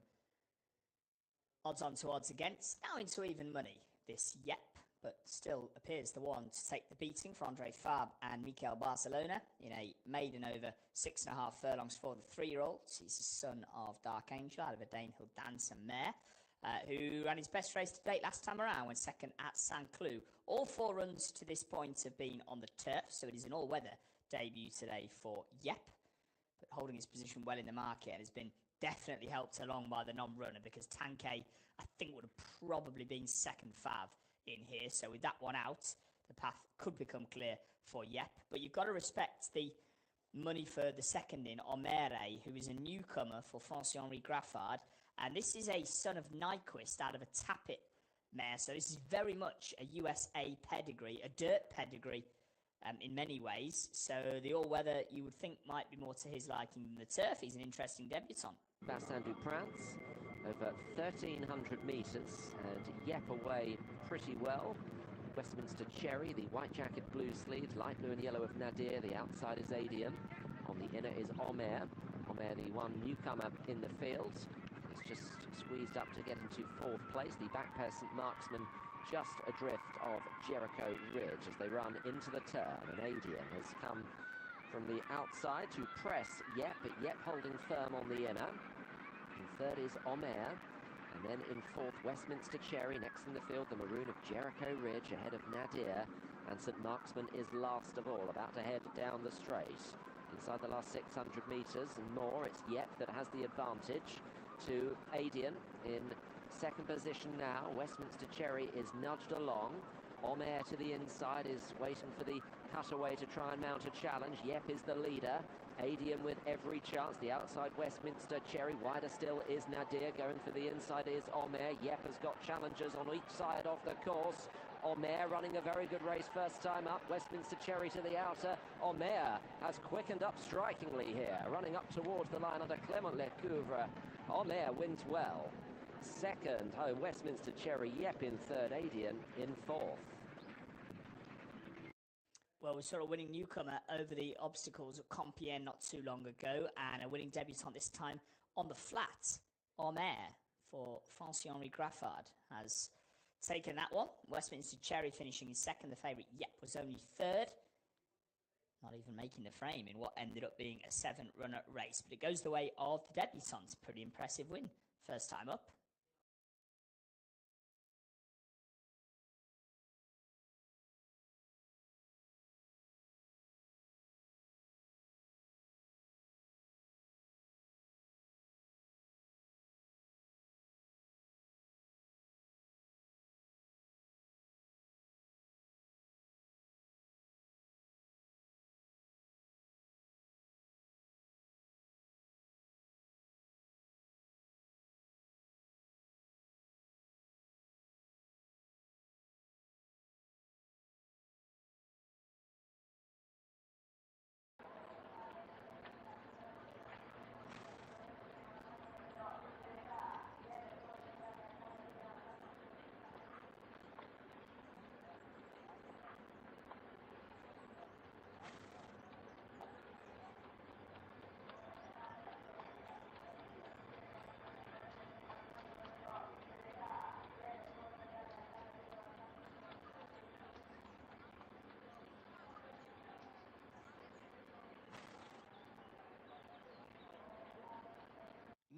odds on to odds against, now into even money. This Yep, but still appears the one to take the beating for Andre Fabre and Mikel Barcelona in a maiden over 6.5 furlongs for the 3-year-old. He's the son of Dark Angel out of a Dane who'll dance and mare, who ran his best race to date last time around, went second at Saint Cloud. All 4 runs to this point have been on the turf, so it is an all-weather debut today for Yep, but holding his position well in the market and has been definitely helped along by the non-runner, because Tankay, I think, would have probably been second fav in here. So with that one out, the path could become clear for Yep. But you've got to respect the money for the second in, Mmore, who is a newcomer for Francis-Henri Graffard. And this is a son of Nyquist out of a Tappet mare. So this is very much a USA pedigree, a dirt pedigree in many ways. So the all-weather, you would think, might be more to his liking than the turf. He's an interesting debutant. Bastin du Prince over 1,300 metres, and Yep away pretty well. Westminster Cherry, the white jacket, blue sleeves, light blue and yellow of Nadir. The outside is Adian. On the inner is Mmore. Mmore, the one newcomer in the field. He's just squeezed up to get into 4th place. The back pair St Marksman just adrift of Jericho Ridge as they run into the turn. And Adian has come from the outside to press Yep, but Yep holding firm on the inner. In 3rd is Mmore, and then in 4th Westminster Cherry. Next in the field, the maroon of Jericho Ridge ahead of Nadir, and St Marksman is last of all, about to head down the straight. Inside the last 600 metres and more, it's Yep that has the advantage to Adian in 2nd position now. Westminster Cherry is nudged along. Mmore to the inside is waiting for the cutaway to try and mount a challenge. Yep is the leader. Adian with every chance. The outside Westminster Cherry. Wider still is Nadir. Going for the inside is Mmore. Yep has got challengers on each side of the course. Mmore running a very good race first time up. Westminster Cherry to the outer. Mmore has quickened up strikingly here. Running up towards the line under Clement Lecouvre. Mmore wins well. 2nd, Westminster Cherry. Yep in 3rd. Adian in 4th. Well, we saw a winning newcomer over the obstacles at Compen not too long ago, and a winning debutant this time on the flat. Mmore for Francis-Henri Graffard has taken that one. Westminster Cherry finishing in 2nd. The favourite Yep was only 3rd. Not even making the frame in what ended up being a 7-runner race. But it goes the way of the debutants. Pretty impressive win. First time up.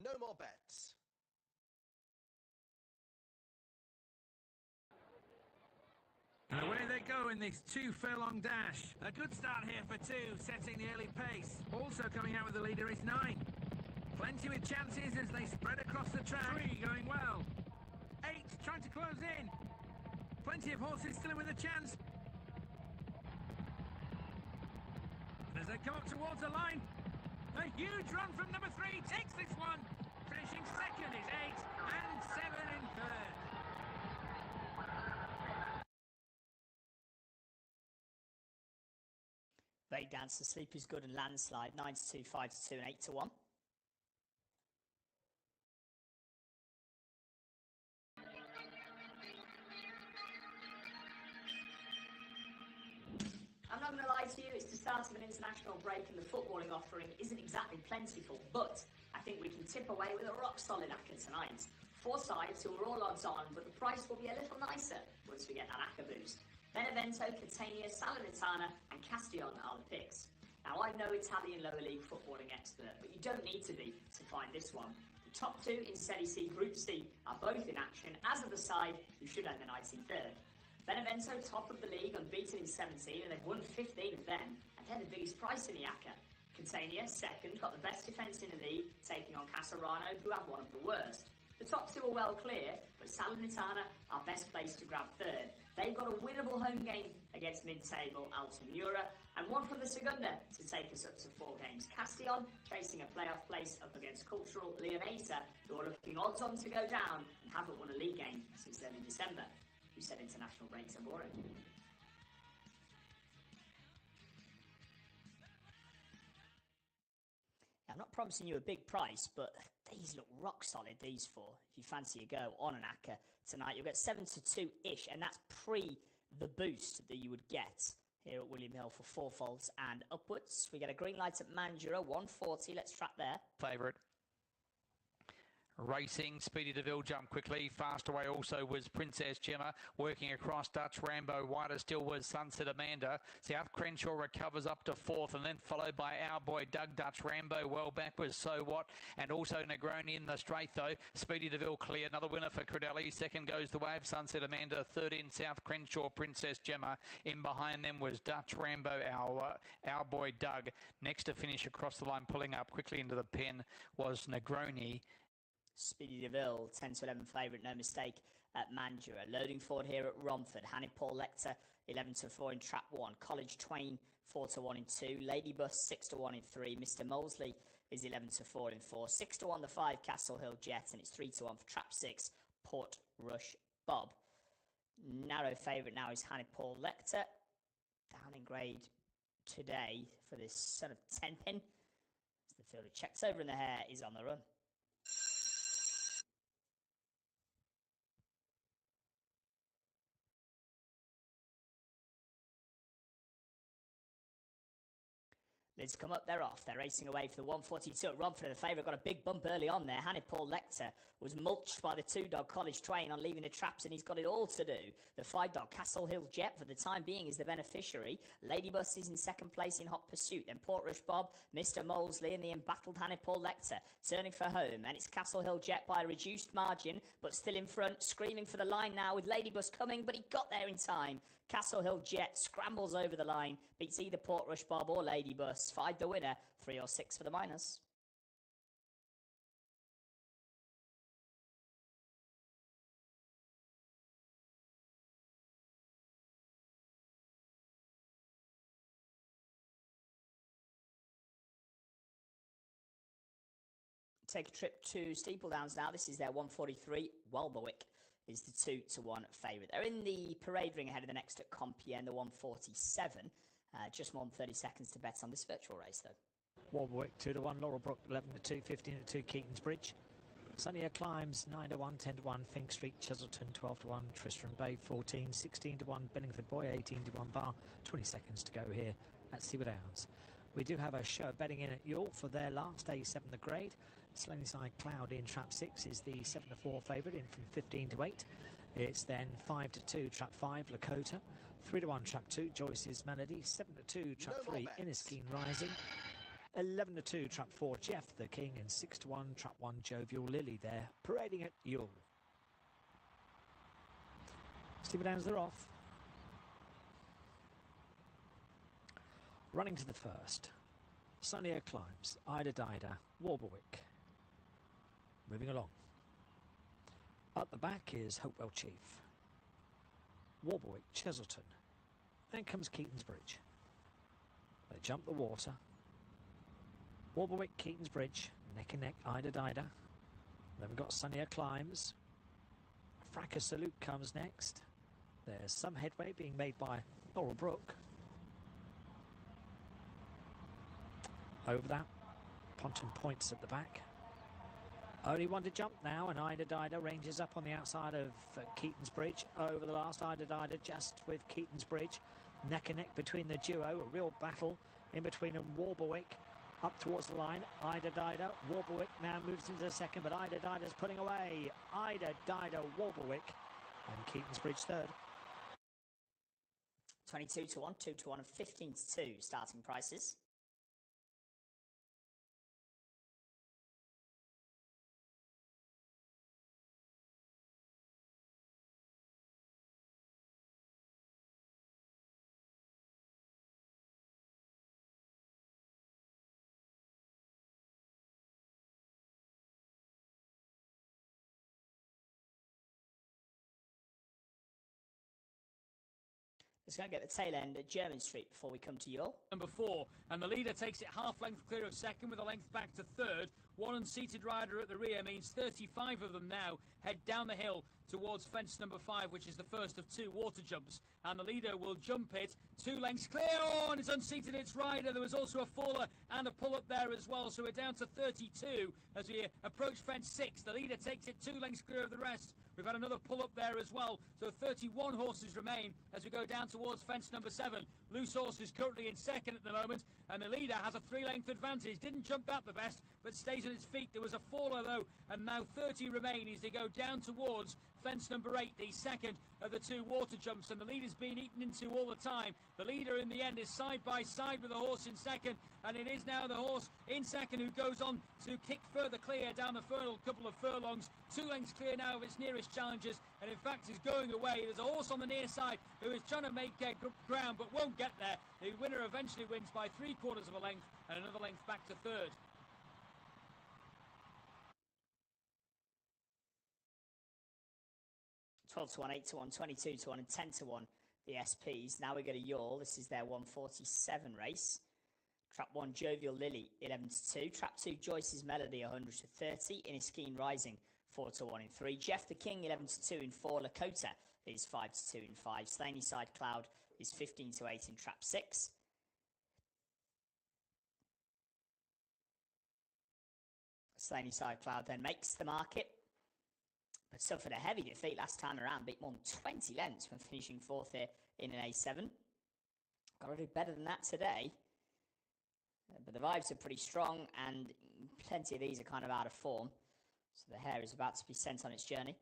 No more bets. And away they go in this 2-furlong dash. A good start here for 2, setting the early pace. Also coming out with the leader is 9. Plenty with chances as they spread across the track. 3 going well. 8 trying to close in. Plenty of horses still with a chance. As they come up towards the line, a huge run from number 3 takes this one. Finishing 2nd is 8 and 7 in 3rd. They dance. The sleep is good and landslide. 9-2, 5-2, and 8-1. I'm not going to lie to you, it's the start of an international break and the footballing offering isn't exactly plentiful, but I think think we can tip away with a rock-solid acca tonight. 4 sides who are all odds on, but the price will be a little nicer once we get that acca boost. Benevento, Catania, Salernitana and Castellon are the picks. Now, I'm no Italian lower league footballing expert, but you don't need to be to find this one. The top 2 in Serie C Group C are both in action, as are the side who should end the night in 3rd. Benevento, top of the league, unbeaten in 17, and they've won 15 of them, and they're the biggest price in the acca. Catania, 2nd, got the best defence in the league, taking on Casarano, who have one of the worst. The top 2 are well clear, but Salernitana are best placed to grab 3rd. They've got a winnable home game against mid-table Mmore, and one from the Segunda to take us up to 4 games. Castellon chasing a playoff place up against Cultural Leonesa, who are looking odds on to go down and haven't won a league game since early December. Who said international breaks are boring? I'm not promising you a big price, but these look rock solid, these 4. If you fancy a go on an acca tonight, you'll get 7 to 2-ish, and that's pre the boost that you would get here at William Hill for 4 faults and upwards. We get a green light at Mangura, 140. Let's track there. Favourite. Racing, Speedy DeVille jumped quickly. Fast away also was Princess Gemma. Working across Dutch Rambo. Wider still was Sunset Amanda. South Crenshaw recovers up to 4th, and then followed by our boy Doug. Dutch Rambo well back was So What, and also Negroni in the straight though. Speedy DeVille clear. Another winner for Credelli. 2nd goes the Wave, Sunset Amanda. 3rd in South Crenshaw, Princess Gemma. In behind them was Dutch Rambo, our boy Doug. Next to finish across the line, pulling up quickly into the pen, was Negroni. Speedy DeVille, 10 to 11 favourite, no mistake at Mangura. Loading forward here at Romford. Paul Lecter, 11 to 4 in trap 1. College Twain, 4 to 1 in 2. Ladybus, 6 to 1 in 3. Mr. Molesley is 11 to 4 in 4. 6 to 1 the 5 Castle Hill Jet, and it's 3 to 1 for trap 6 Port Rush Bob. Narrow favourite now is Paul Lecter, down in grade today for this sort of 10 pin. As the fielder checks over and the hare is on the run. Lids come up, they're off. They're racing away for the 142 at Romford. The favourite got a big bump early on there. Paul Lecter was mulched by the 2-dog College Twain on leaving the traps, and he's got it all to do. The 5-dog Castle Hill Jet, for the time being, is the beneficiary. Ladybus is in 2nd place in hot pursuit. Then Port Rush Bob, Mr. Molesley, and the embattled Paul Lecter turning for home. And it's Castle Hill Jet by a reduced margin, but still in front, screaming for the line now with Ladybus coming, but he got there in time. Castle Hill Jet scrambles over the line, beats either Port Rush Bob or Ladybus. 5 the winner, 3 or 6 for the minors. Take a trip to Steeple Downs now. This is their 143. Welberwick is the 2 to 1 favourite. They're in the parade ring ahead of the next at Compen, the 147. Just more than 30 seconds to bet on this virtual race, though. Warwick 2 to 1, Laurelbrook 11 to 2, 15 to 2, Keaton's Bridge. Sunnier Climbs 9 to 1, 10 to 1, Fink Street, Cheselton 12 to 1, Tristram Bay 14, 16 to 1, Benningford Boy 18 to 1 bar. 20 seconds to go here at Steeple Downs. We do have a show betting in at York for their last A7 the grade. Slenside Cloud in trap 6 is the 7 to 4 favourite in from 15 to 8. It's then 5 to 2 trap 5 Lakota, 3 to 1 trap 2 Joyce's Melody, 7 to 2 trap 3 Inniskeen Rising, 11 to 2 trap 4 Jeff the King, and 6 to 1 trap 1 Jovial Lily there parading at Yule. Steeple Downs, they're off. Running to the first, Sunnier Climbs, Ida Dida, Warberwick. Moving along. Up the back is Hopewell Chief, Warberwick, Cheselton. Then comes Keaton's Bridge. They jump the water. Warberwick, Keaton's Bridge, neck and neck, Ida Dida. Then we've got Sunnier Climbs. Fracas Salute comes next. There's some headway being made by Laurelbrook. Over that, Ponton Points at the back. Only one to jump now, and Ida Dida ranges up on the outside of Keaton's Bridge. Over the last, Ida Dida just with Keaton's Bridge. Neck and neck between the duo, a real battle in between them. Warberwick Up towards the line, Ida Dida, Warburwick now moves into the second, but Ida Dida's pulling away. Ida Dida, Warburwick, and Keatonsbridge third. 22 to 1, 2 to 1, and 15 to 2 starting prices. Let's go and get the tail end at Jermyn Street before we come to York. Number 4, and the leader takes it half length clear of second with a length back to third. One unseated rider at the rear means 35 of them now head down the hill towards fence number 5, which is the first of 2 water jumps. And the leader will jump it 2 lengths clear. Oh, and it's unseated its rider. There was also a faller and a pull-up there as well. So we're down to 32 as we approach fence 6. The leader takes it 2 lengths clear of the rest. We've had another pull-up there as well. So 31 horses remain as we go down towards fence number 7. Loose Horse is currently in second at the moment, and the leader has a 3-length advantage. Didn't jump out the best, but stays on its feet. There was a faller, though, and now 30 remain as they go down towards fence number 8, the second of the 2 water jumps, and the leader's been eaten into all the time. The leader in the end is side by side with the horse in second, and it is now the horse in second who goes on to kick further clear down the final couple of furlongs. 2 lengths clear now of its nearest challengers, and in fact is going away. There's a horse on the near side who is trying to make ground but won't get there. The winner eventually wins by 3/4 of a length and another length back to third. 12 to 1, 8 to 1, 22 to 1, and 10 to 1. The SPs. Now we go to Yall. This is their 147 race. Trap 1, Jovial Lily, 11 to 2. Trap 2, Joyce's Melody, 100 to 30. Inniskeen Rising, 4 to 1 in 3. Jeff the King, 11 to 2 in 4. Lakota is 5 to 2 in 5. Slaney Side Cloud is 15 to 8 in trap 6. Slaney Side Cloud then makes the market, but suffered a heavy defeat last time around. Beat more than 20 lengths when finishing 4th here in an A7. Got to do better than that today. But the vibes are pretty strong, and plenty of these are kind of out of form. So the hare is about to be sent on its journey.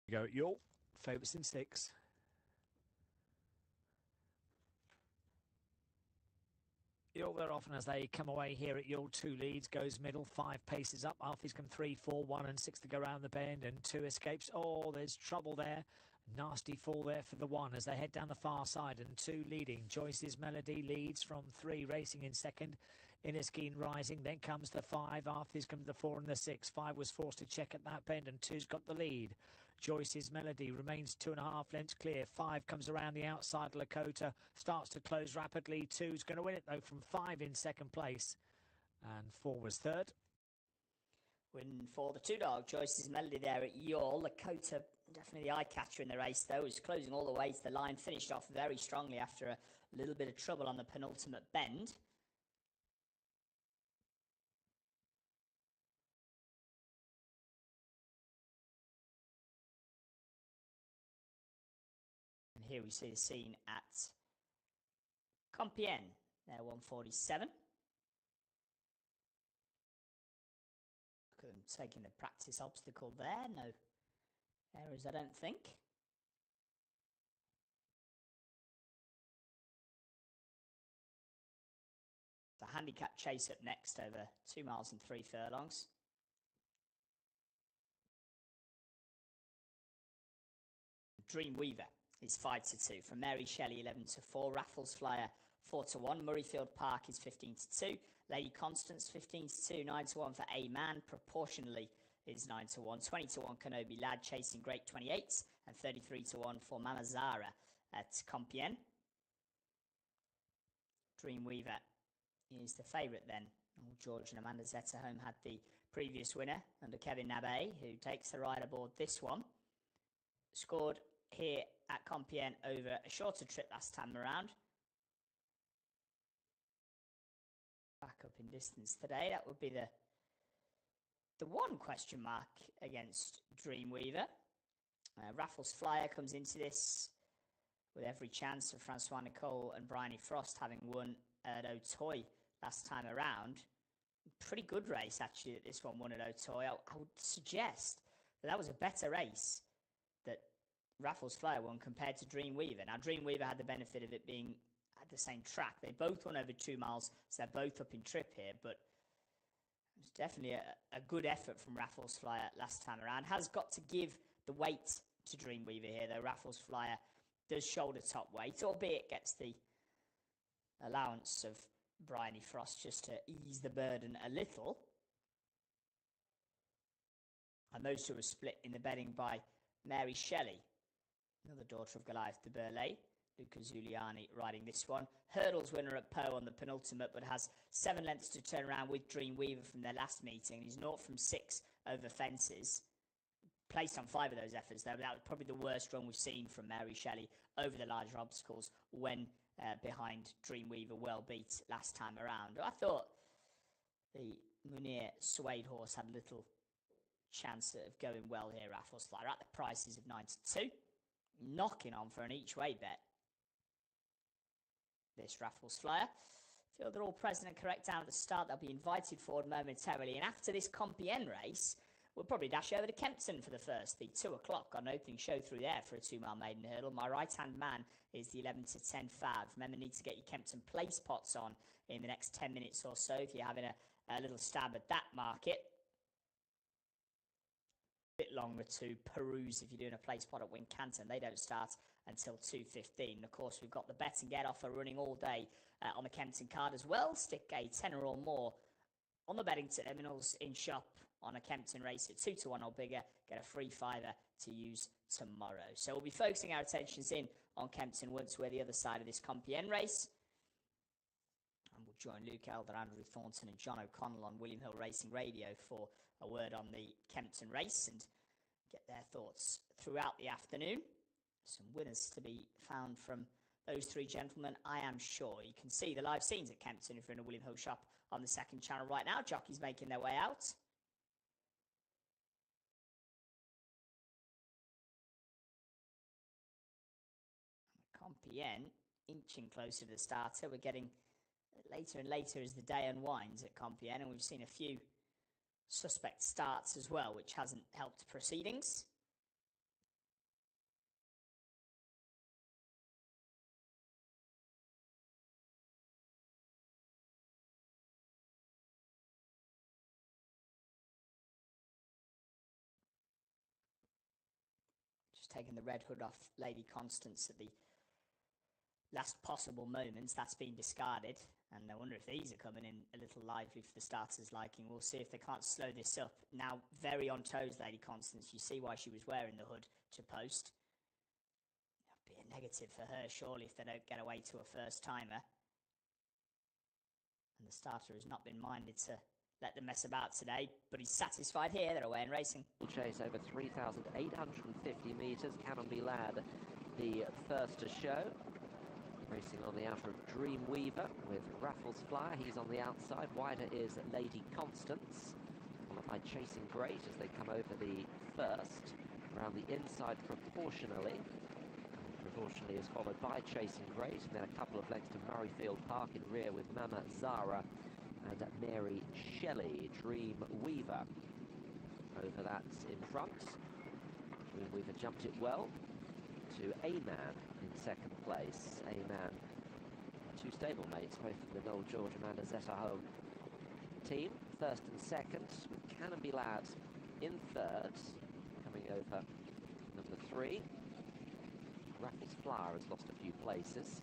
Go at York. Favourites in 6. York, they're often as they come away here at York. 2 leads, goes middle, 5 paces up. Alfie's come 3, 4, 1 and 6 to go round the bend, and 2 escapes. Oh, there's trouble there. Nasty fall there for the 1 as they head down the far side, and 2 leading. Joyce's Melody leads from 3, racing in second. Inniskeen Rising, then comes the 5. Arthur's come to the 4 and the 6. 5 was forced to check at that bend, and 2's got the lead. Joyce's Melody remains 2.5 lengths clear. 5 comes around the outside. Lakota starts to close rapidly. 2's going to win it, though, from 5 in second place. And 4 was third. Win for the 2 dog. Joyce's Melody there at Yall. Lakota, definitely the eye catcher in the race, though, is closing all the way to the line. Finished off very strongly after a little bit of trouble on the penultimate bend. Here we see the scene at Compen, they're 147. Look at them taking the practice obstacle there. No errors, I don't think. The handicap chase up next over 2 miles and 3 furlongs. Dreamweaver is 5 to 2. From Mary Shelley, 11 to 4. Raffles Flyer, 4 to 1. Murrayfield Park is 15 to 2. Lady Constance, 15 to 2. 9 to 1 for A Man. Proportionally is 9 to 1. 20 to 1 Kenobi Lad chasing Great 28s. And 33 to 1 for Mama Zara at Compen. Dreamweaver is the favourite then. Oh, George and Amanda Zetterholm had the previous winner under Kevin Nabe, who takes the ride aboard this one. Scored here at Compen over a shorter trip last time around. Back up in distance today. That would be the the one question mark against Dreamweaver. Raffles Flyer comes into this with every chance of Francois Nicole and Bryony Frost having won at Auteuil last time around. Pretty good race, actually, that this one won at Auteuil. I would suggest that was a better race that Raffles Flyer won compared to Dreamweaver. Now, Dreamweaver had the benefit of it being at the same track. They both won over 2 miles, so they're both up in trip here, but it was definitely a good effort from Raffles Flyer last time around. Has got to give the weight to Dreamweaver here, though. Raffles Flyer does shoulder top weight, albeit gets the allowance of Bryony Frost just to ease the burden a little. And those two are split in the betting by Mary Shelley, another daughter of Goliath de Burley. Luca Zuliani riding this one. Hurdles winner at Poe on the penultimate, but has 7 lengths to turn around with Dreamweaver from their last meeting. He's 0 from 6 over fences. Placed on 5 of those efforts, though. That was probably the worst run we've seen from Mary Shelley over the larger obstacles when behind Dreamweaver, well beat last time around. I thought the Monour Suede horse had a little chance of going well here, Raffles Flyer, at the prices of 9 to 2. Knocking on for an each way bet. This Raffles Flyer. Feel they're all present and correct down at the start. They'll be invited forward momentarily. And after this Compen race, we'll probably dash over to Kempton for the first. The 2 o'clock on opening show through there for a 2-mile maiden hurdle. My right-hand man is the 11 to 10 fab. Remember, need to get your Kempton place pots on in the next 10 minutes or so if you're having a little stab at that market. Bit longer to peruse if you're doing a place pot at Wincanton. They don't start until 2:15. Of course, we've got the bet and get offer running all day on the Kempton card as well. Stick a tenner or more on the betting terminals in shop on a Kempton race at 2 to 1 or bigger. Get a free fiver to use tomorrow. So we'll be focusing our attentions in on Kempton once we're the other side of this Compen race. And we'll join Luke Elder, Andrew Thornton and John O'Connell on William Hill Racing Radio for a word on the Kempton race and get their thoughts throughout the afternoon. Some winners to be found from those 3 gentlemen, I am sure. You can see the live scenes at Kempton if you're in a William Hill shop on the second channel right now. Jockeys making their way out. Compen inching closer to the starter. We're getting later and later as the day unwinds at Compen, and we've seen a few suspect starts as well, which hasn't helped proceedings. Just taking the red hood off Lady Constance at the last possible moments. That's been discarded, and I wonder if these are coming in a little lively for the starters' liking. We'll see if they can't slow this up. Now very on toes, Lady Constance. You see why she was wearing the hood to post. That'd be a negative for her, surely, if they don't get away to a first timer. And the starter has not been minded to let them mess about today, but he's satisfied here. They're away and racing. Chase over 3,850 metres. Cannonby Lad, the first to show. Racing on the outer of Dreamweaver with Raffles Flyer. He's on the outside. Wider is Lady Constance, followed by Chasing Great as they come over the first. Around the inside proportionally. Proportionally is followed by Chasing Great, and then a couple of lengths to Murrayfield Park in rear with Mama Zara and Mary Shelley. Dreamweaver over that in front. Dreamweaver jumped it well to A-Man in second place. A-Man, 2 stablemates, both from the Noel George Amanda Zeta home team. First and second, with Cannonby Lad in third. Coming over number 3. Raffles Flyer has lost a few places.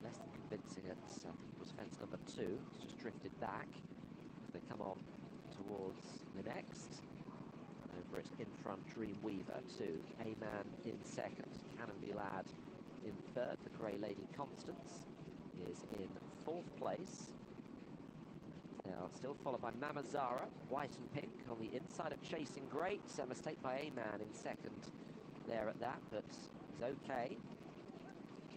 Less than convincing at, I think it was fence number 2. It's just drifted back as they come on towards the next. Over it in front, Dreamweaver to A-Man in second. Cannonby Lad in third. The Grey Lady Constance is in 4th place. They are still followed by Mama Zara, white and pink on the inside of Chasing Great. A mistake by A-Man in second there at that, but he's okay.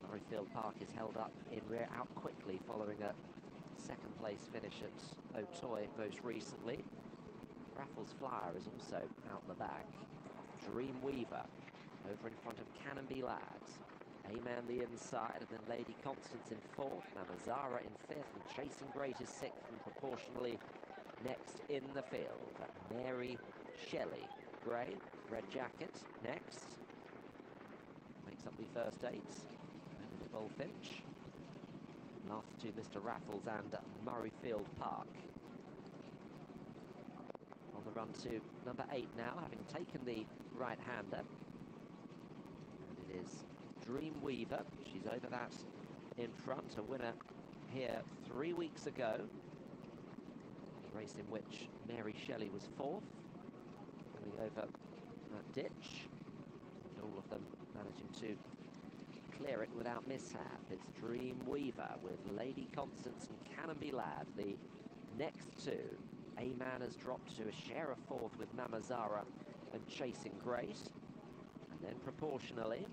Murrayfield Park is held up in rear out quickly following a second place finish at Auteuil most recently. Raffles Flyer is also out the back. Dreamweaver over in front of Canonby Lads. A-Man the inside, and then Lady Constance in fourth, Mamazara in fifth, and Chasing Great is sixth, and proportionally next in the field. Mary Shelley, grey, red jacket, next. Makes up the first eight. And the Bullfinch. Last two, Mr. Raffles and Murrayfield Park. On the run to number 8 now, having taken the right-hander. And it is Dreamweaver. She's over that in front. A winner here 3 weeks ago. A race in which Mary Shelley was fourth. Coming over that ditch. And all of them managing to clear it without mishap. It's Dreamweaver with Lady Constance and Canonby Lad. The next two. A-Man has dropped to a share of fourth with Mamazara and Chasing Great. And then proportionally,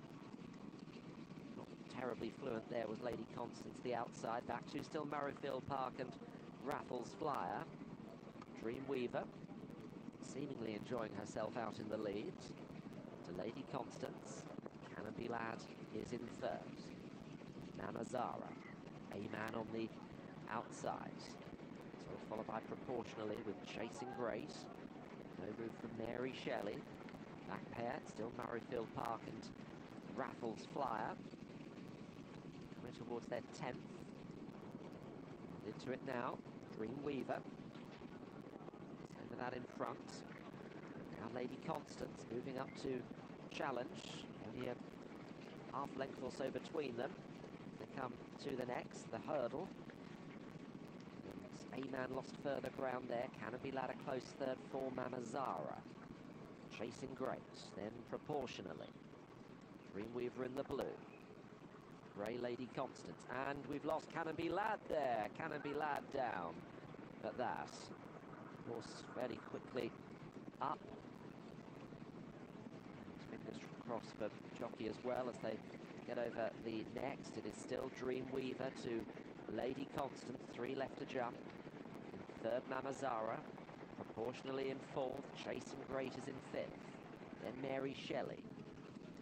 not terribly fluent there was Lady Constance, the outside. Back to still Murrayfield Park and Raffles Flyer. Dreamweaver seemingly enjoying herself out in the lead. To Lady Constance. Canonby Lad is in third. Mamazara. A-Man on the outside. Followed by proportionally with Chasing Great. No move from Mary Shelley. Back pair, still Murrayfield Park and Raffles Flyer. Coming towards their 10th. Into it now, Dreamweaver. Over that in front. Now Lady Constance moving up to challenge. Only a half length or so between them. They come to the next, the hurdle. A-Man lost further ground there. Canonby Lad a close third for Mamazara. Chasing Great, then proportionally. Dreamweaver in the blue. Grey Lady Constance. And we've lost Canonby Lad there. Canonby Lad down. But that, of course, fairly quickly up. Fingers crossed for jockey as well as they get over the next. It is still Dreamweaver to Lady Constance. 3 left to jump. Third, Mamazara, proportionally in fourth. Chasing Great is in fifth. Then Mary Shelley.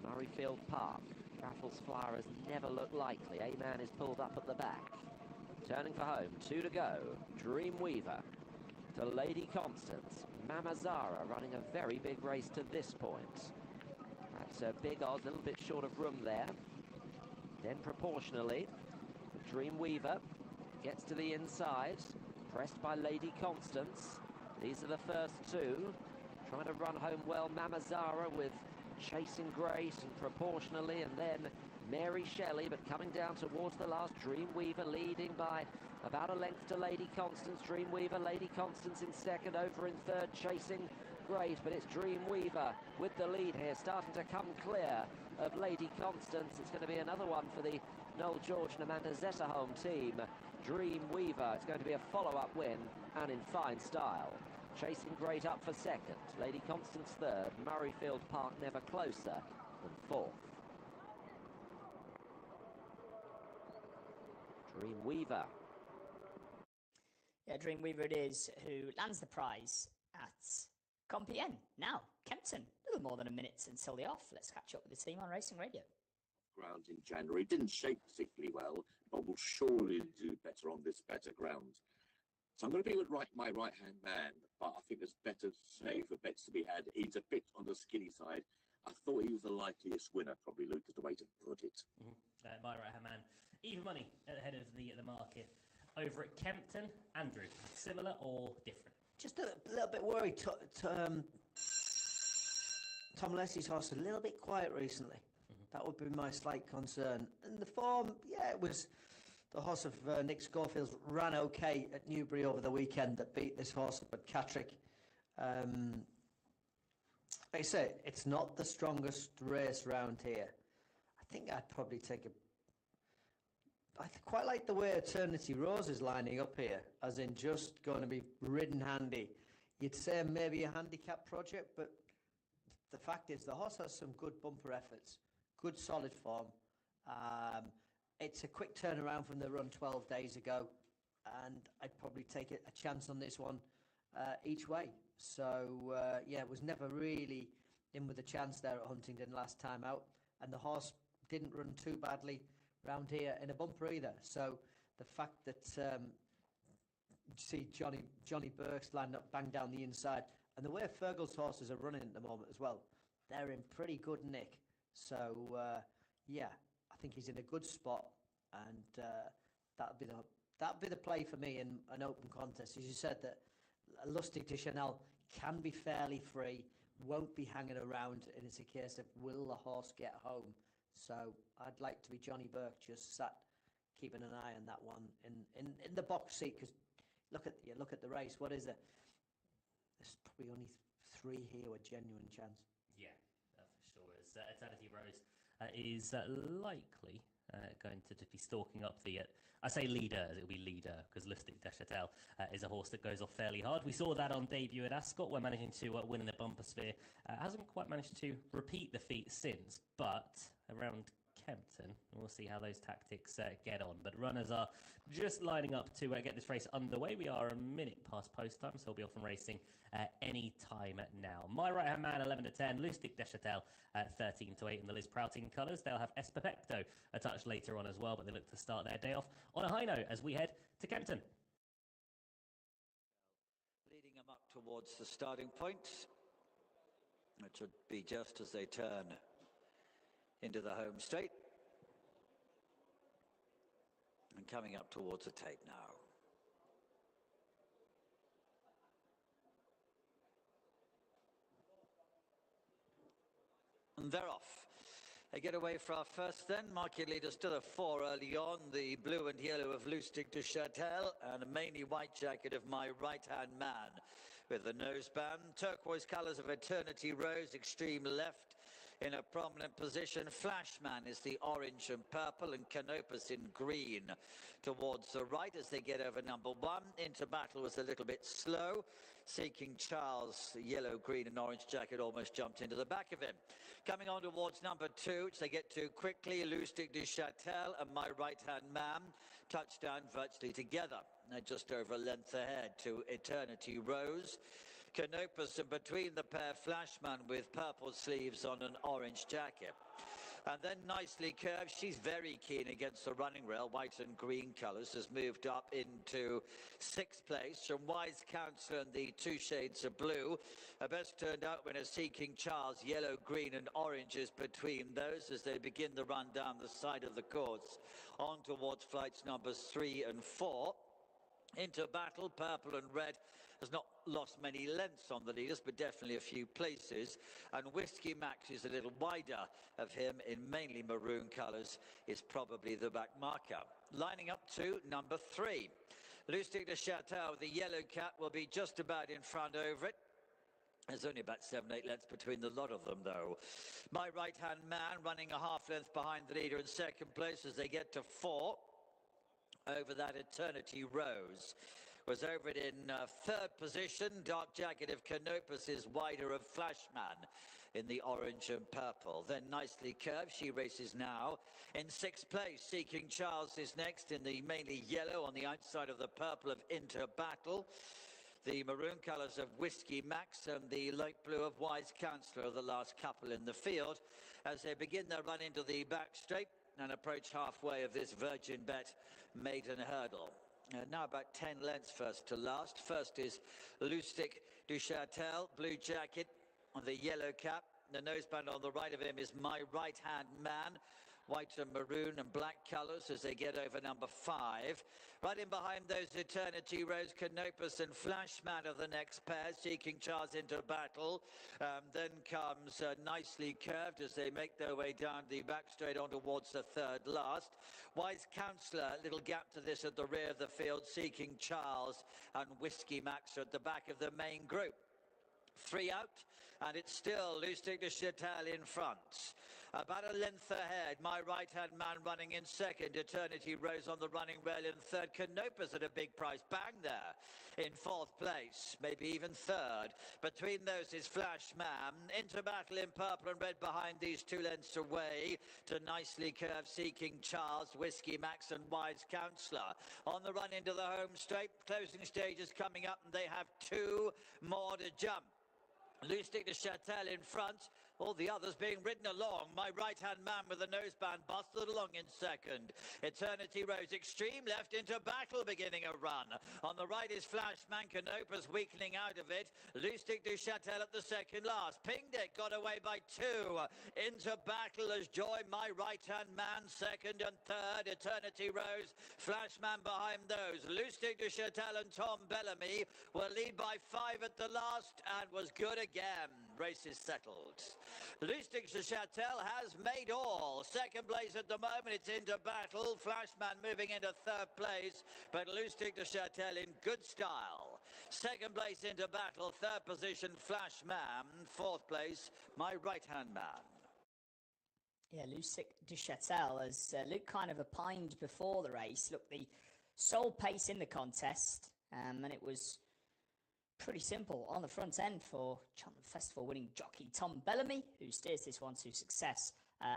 Murrayfield Park. Raffles Flyer has never looked likely. A-Man is pulled up at the back. Turning for home, 2 to go. Dreamweaver to Lady Constance. Mamazara running a very big race to this point. That's a big odds, a little bit short of room there. Then proportionally, Dreamweaver gets to the inside. Pressed by Lady Constance. These are the first two. Trying to run home well, Mamazara with Chasing Great and proportionally, and then Mary Shelley, but coming down towards the last. Dreamweaver leading by about a length to Lady Constance. Dreamweaver, Lady Constance in second, over in third, Chasing Great, but it's Dreamweaver with the lead here, starting to come clear of Lady Constance. It's going to be another one for the Noel George and Amanda Zetterholm team. Dreamweaver, it's going to be a follow-up win, and in fine style. Chasing Great up for second. Lady Constance third. Murrayfield Park never closer than fourth. Dreamweaver. Yeah, Dreamweaver it is, who lands the prize at Compen. Now, Kempton, a little more than a minute until the off. Let's catch up with the team on Racing Radio. Ground in January. Didn't shape particularly well, but will surely do better on this better ground. So I'm going to be with my right-hand man, but I think there's better safer bets to be had. He's a bit on the skinny side. I thought he was the likeliest winner, probably, Luke, is the way to put it. My right-hand man. Even money at the head of the market. Over at Kempton, Andrew, similar or different? Just a little bit worried. Tom Leslie's horse a little bit quiet recently. That would be my slight concern. And the form, yeah, it was the horse of Nick Schofield's ran okay at Newbury over the weekend that beat this horse up at Catterick. Like I say, it's not the strongest race round here. I think I'd probably take I quite like the way Eternity Rose is lining up here, as in just going to be ridden handy. You'd say maybe a handicap project, but the fact is the horse has some good bumper efforts. Good solid form. It's a quick turnaround from the run 12 days ago, and I'd probably take a chance on this one. each way. So, yeah, it was never really in with a chance there at Huntingdon last time out. And the horse didn't run too badly round here in a bumper either. So the fact that you see Johnny Burke's lined up bang down the inside, and the way Fergal's horses are running at the moment as well, they're in pretty good nick. So yeah, I think he's in a good spot, and that'd be the play for me in an open contest. As you said, that Lustig de Chanel can be fairly free, won't be hanging around, and it's a case of will the horse get home. So I'd like to be Johnny Burke, just sat keeping an eye on that one in the box seat, because look at the race. What is it? There's probably only 3 here with genuine chance. Yeah, for sure. Eternity Rose is likely going to be stalking up the. I say leader, as it'll be leader, because Lustig de Chanel is a horse that goes off fairly hard. We saw that on debut at Ascot, where managing to win in the bumper sphere. Hasn't quite managed to repeat the feat since, but around Kempton, we'll see how those tactics get on. But runners are just lining up to get this race underway. We are a minute past post time, so we'll be off and racing any time now. My right hand man 11 to 10, Lustig de Chanel 13 to 8 in the Liz Prouting colours. They'll have Espepecto a touch later on as well, but they look to start their day off on a high note as we head to Kempton. Leading them up towards the starting point, it should be just as they turn into the home straight, and coming up towards the tape now. And they're off. They get away for our first then. Market leader still at 4 early on. The blue and yellow of Lustig de Chanel, and a mainly white jacket of my right-hand man with the noseband. Turquoise colours of Eternity Rose, extreme left. In a prominent position, Flashman is the orange and purple, and Canopus in green towards the right as they get over number 1. Into battle was a little bit slow. Seeking Charles, yellow, green and orange jacket, almost jumped into the back of him. Coming on towards number 2, which they get to quickly, Lustig de Chanel and my right-hand man. Touchdown virtually together. They're just over a length ahead to Eternity Rose. Canopus in between the pair, Flashman with purple sleeves on an orange jacket. And then nicely curved, she's very keen against the running rail, white and green colours, has moved up into 6th place. From Wise Counsellor and the 2 shades of blue. Her best turned out winner, Seeking Charles, yellow, green and orange is between those as they begin the run down the side of the course. On towards flights numbers 3 and 4. Into battle, purple and red has not lost many lengths on the leaders, but definitely a few places. And Whiskey Max is a little wider of him in mainly maroon colours, is probably the back marker. Lining up to number 3. Lustig de Chanel with the yellow cap will be just about in front over it. There's only about 7-8 lengths between the lot of them, though. My right-hand man running a half length behind the leader in 2nd place as they get to 4. Over that Eternity Rose was over it in 3rd position. Dark jacket of Canopus is wider of Flashman in the orange and purple. Then nicely curved, she races now in 6th place. Seeking Charles is next in the mainly yellow on the outside of the purple of Inter Battle. The maroon colours of Whiskey Max and the light blue of Wise Counsellor are the last couple in the field as they begin their run into the back straight and approach halfway of this Virgin Bet maiden hurdle. Now about 10 lengths first to last. First is Lustig de Chanel, blue jacket on the yellow cap. The noseband on the right of him is my right-hand man. White and maroon and black colours as they get over number 5. Right in behind those Eternity Rose, Canopus and Flashman are the next pair, Seeking Charles into battle. Then comes Nicely Curved as they make their way down the back straight on towards the 3rd last. Wise Counsellor, little gap to this at the rear of the field, Seeking Charles and Whiskey Max are at the back of the main group. 3 out, and it's still Lustig de Chanel in front. About a length ahead, my right-hand man running in second. Eternity Rose on the running rail in third. Canopus at a big price. Bang there in fourth place, maybe even third. Between those is Flash Man. Into battle in purple and red behind these 2 lengths away to nicely curved Seeking Charles, Whiskey Max and Wise Counsellor. On the run into the home straight. Closing stage is coming up and they have 2 more to jump. Lustig de Chatel in front, all the others being ridden along. My right-hand man with the noseband bustled along in second. Eternity Rose extreme left into battle, beginning a run. On the right is Flashman, Canopus weakening out of it. Lustig de Chatel at the second last. Pinged it, got away by 2. Into battle as Joy, my right-hand man, second and third. Eternity Rose, Flashman behind those. Lustig de Chatel and Tom Bellamy were lead by 5 at the last and was good again. Race is settled. Lustig de Chatel has made all. Second place at the moment, it's into battle. Flashman moving into third place, but Lustig de Chatel in good style. Second place into battle, third position Flashman, fourth place my right-hand man. Yeah, Lustig de Chatel, as Luke kind of opined before the race, look, the sole pace in the contest, and it was pretty simple on the front end for Cheltenham Festival winning jockey Tom Bellamy, who steers this one to success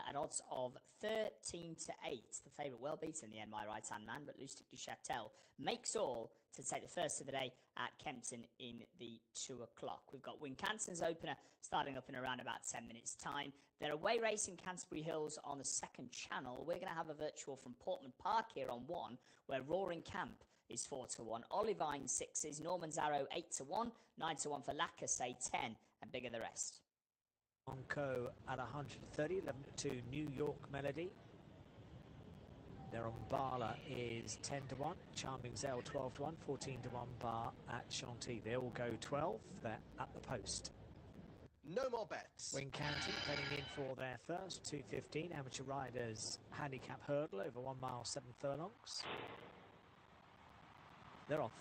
at odds of 13 to 8. The favourite well beaten in the end, my right-hand man, but Lustig de Chatel makes all to take the first of the day at Kempton in the 2 o'clock. We've got Wincanton's opener starting up in around about 10 minutes' time. They're away racing Canterbury Hills on the second channel. We're going to have a virtual from Portman Park here on 1, where Roaring Camp is 4 to 1. Olivine 6s, Norman's Arrow 8 to 1, 9 to 1 for Lacasse 10, and bigger the rest. Onco at 130, 11 to 2 New York Melody. Their on Bala is 10 to 1, Charming Zell 12 to 1, 14 to 1 Bar at Chantilly. They all go 12, they're at the post. No more bets. Wincanton heading in for their first 2:15 amateur riders handicap hurdle over 1 mile 7 furlongs. They're off.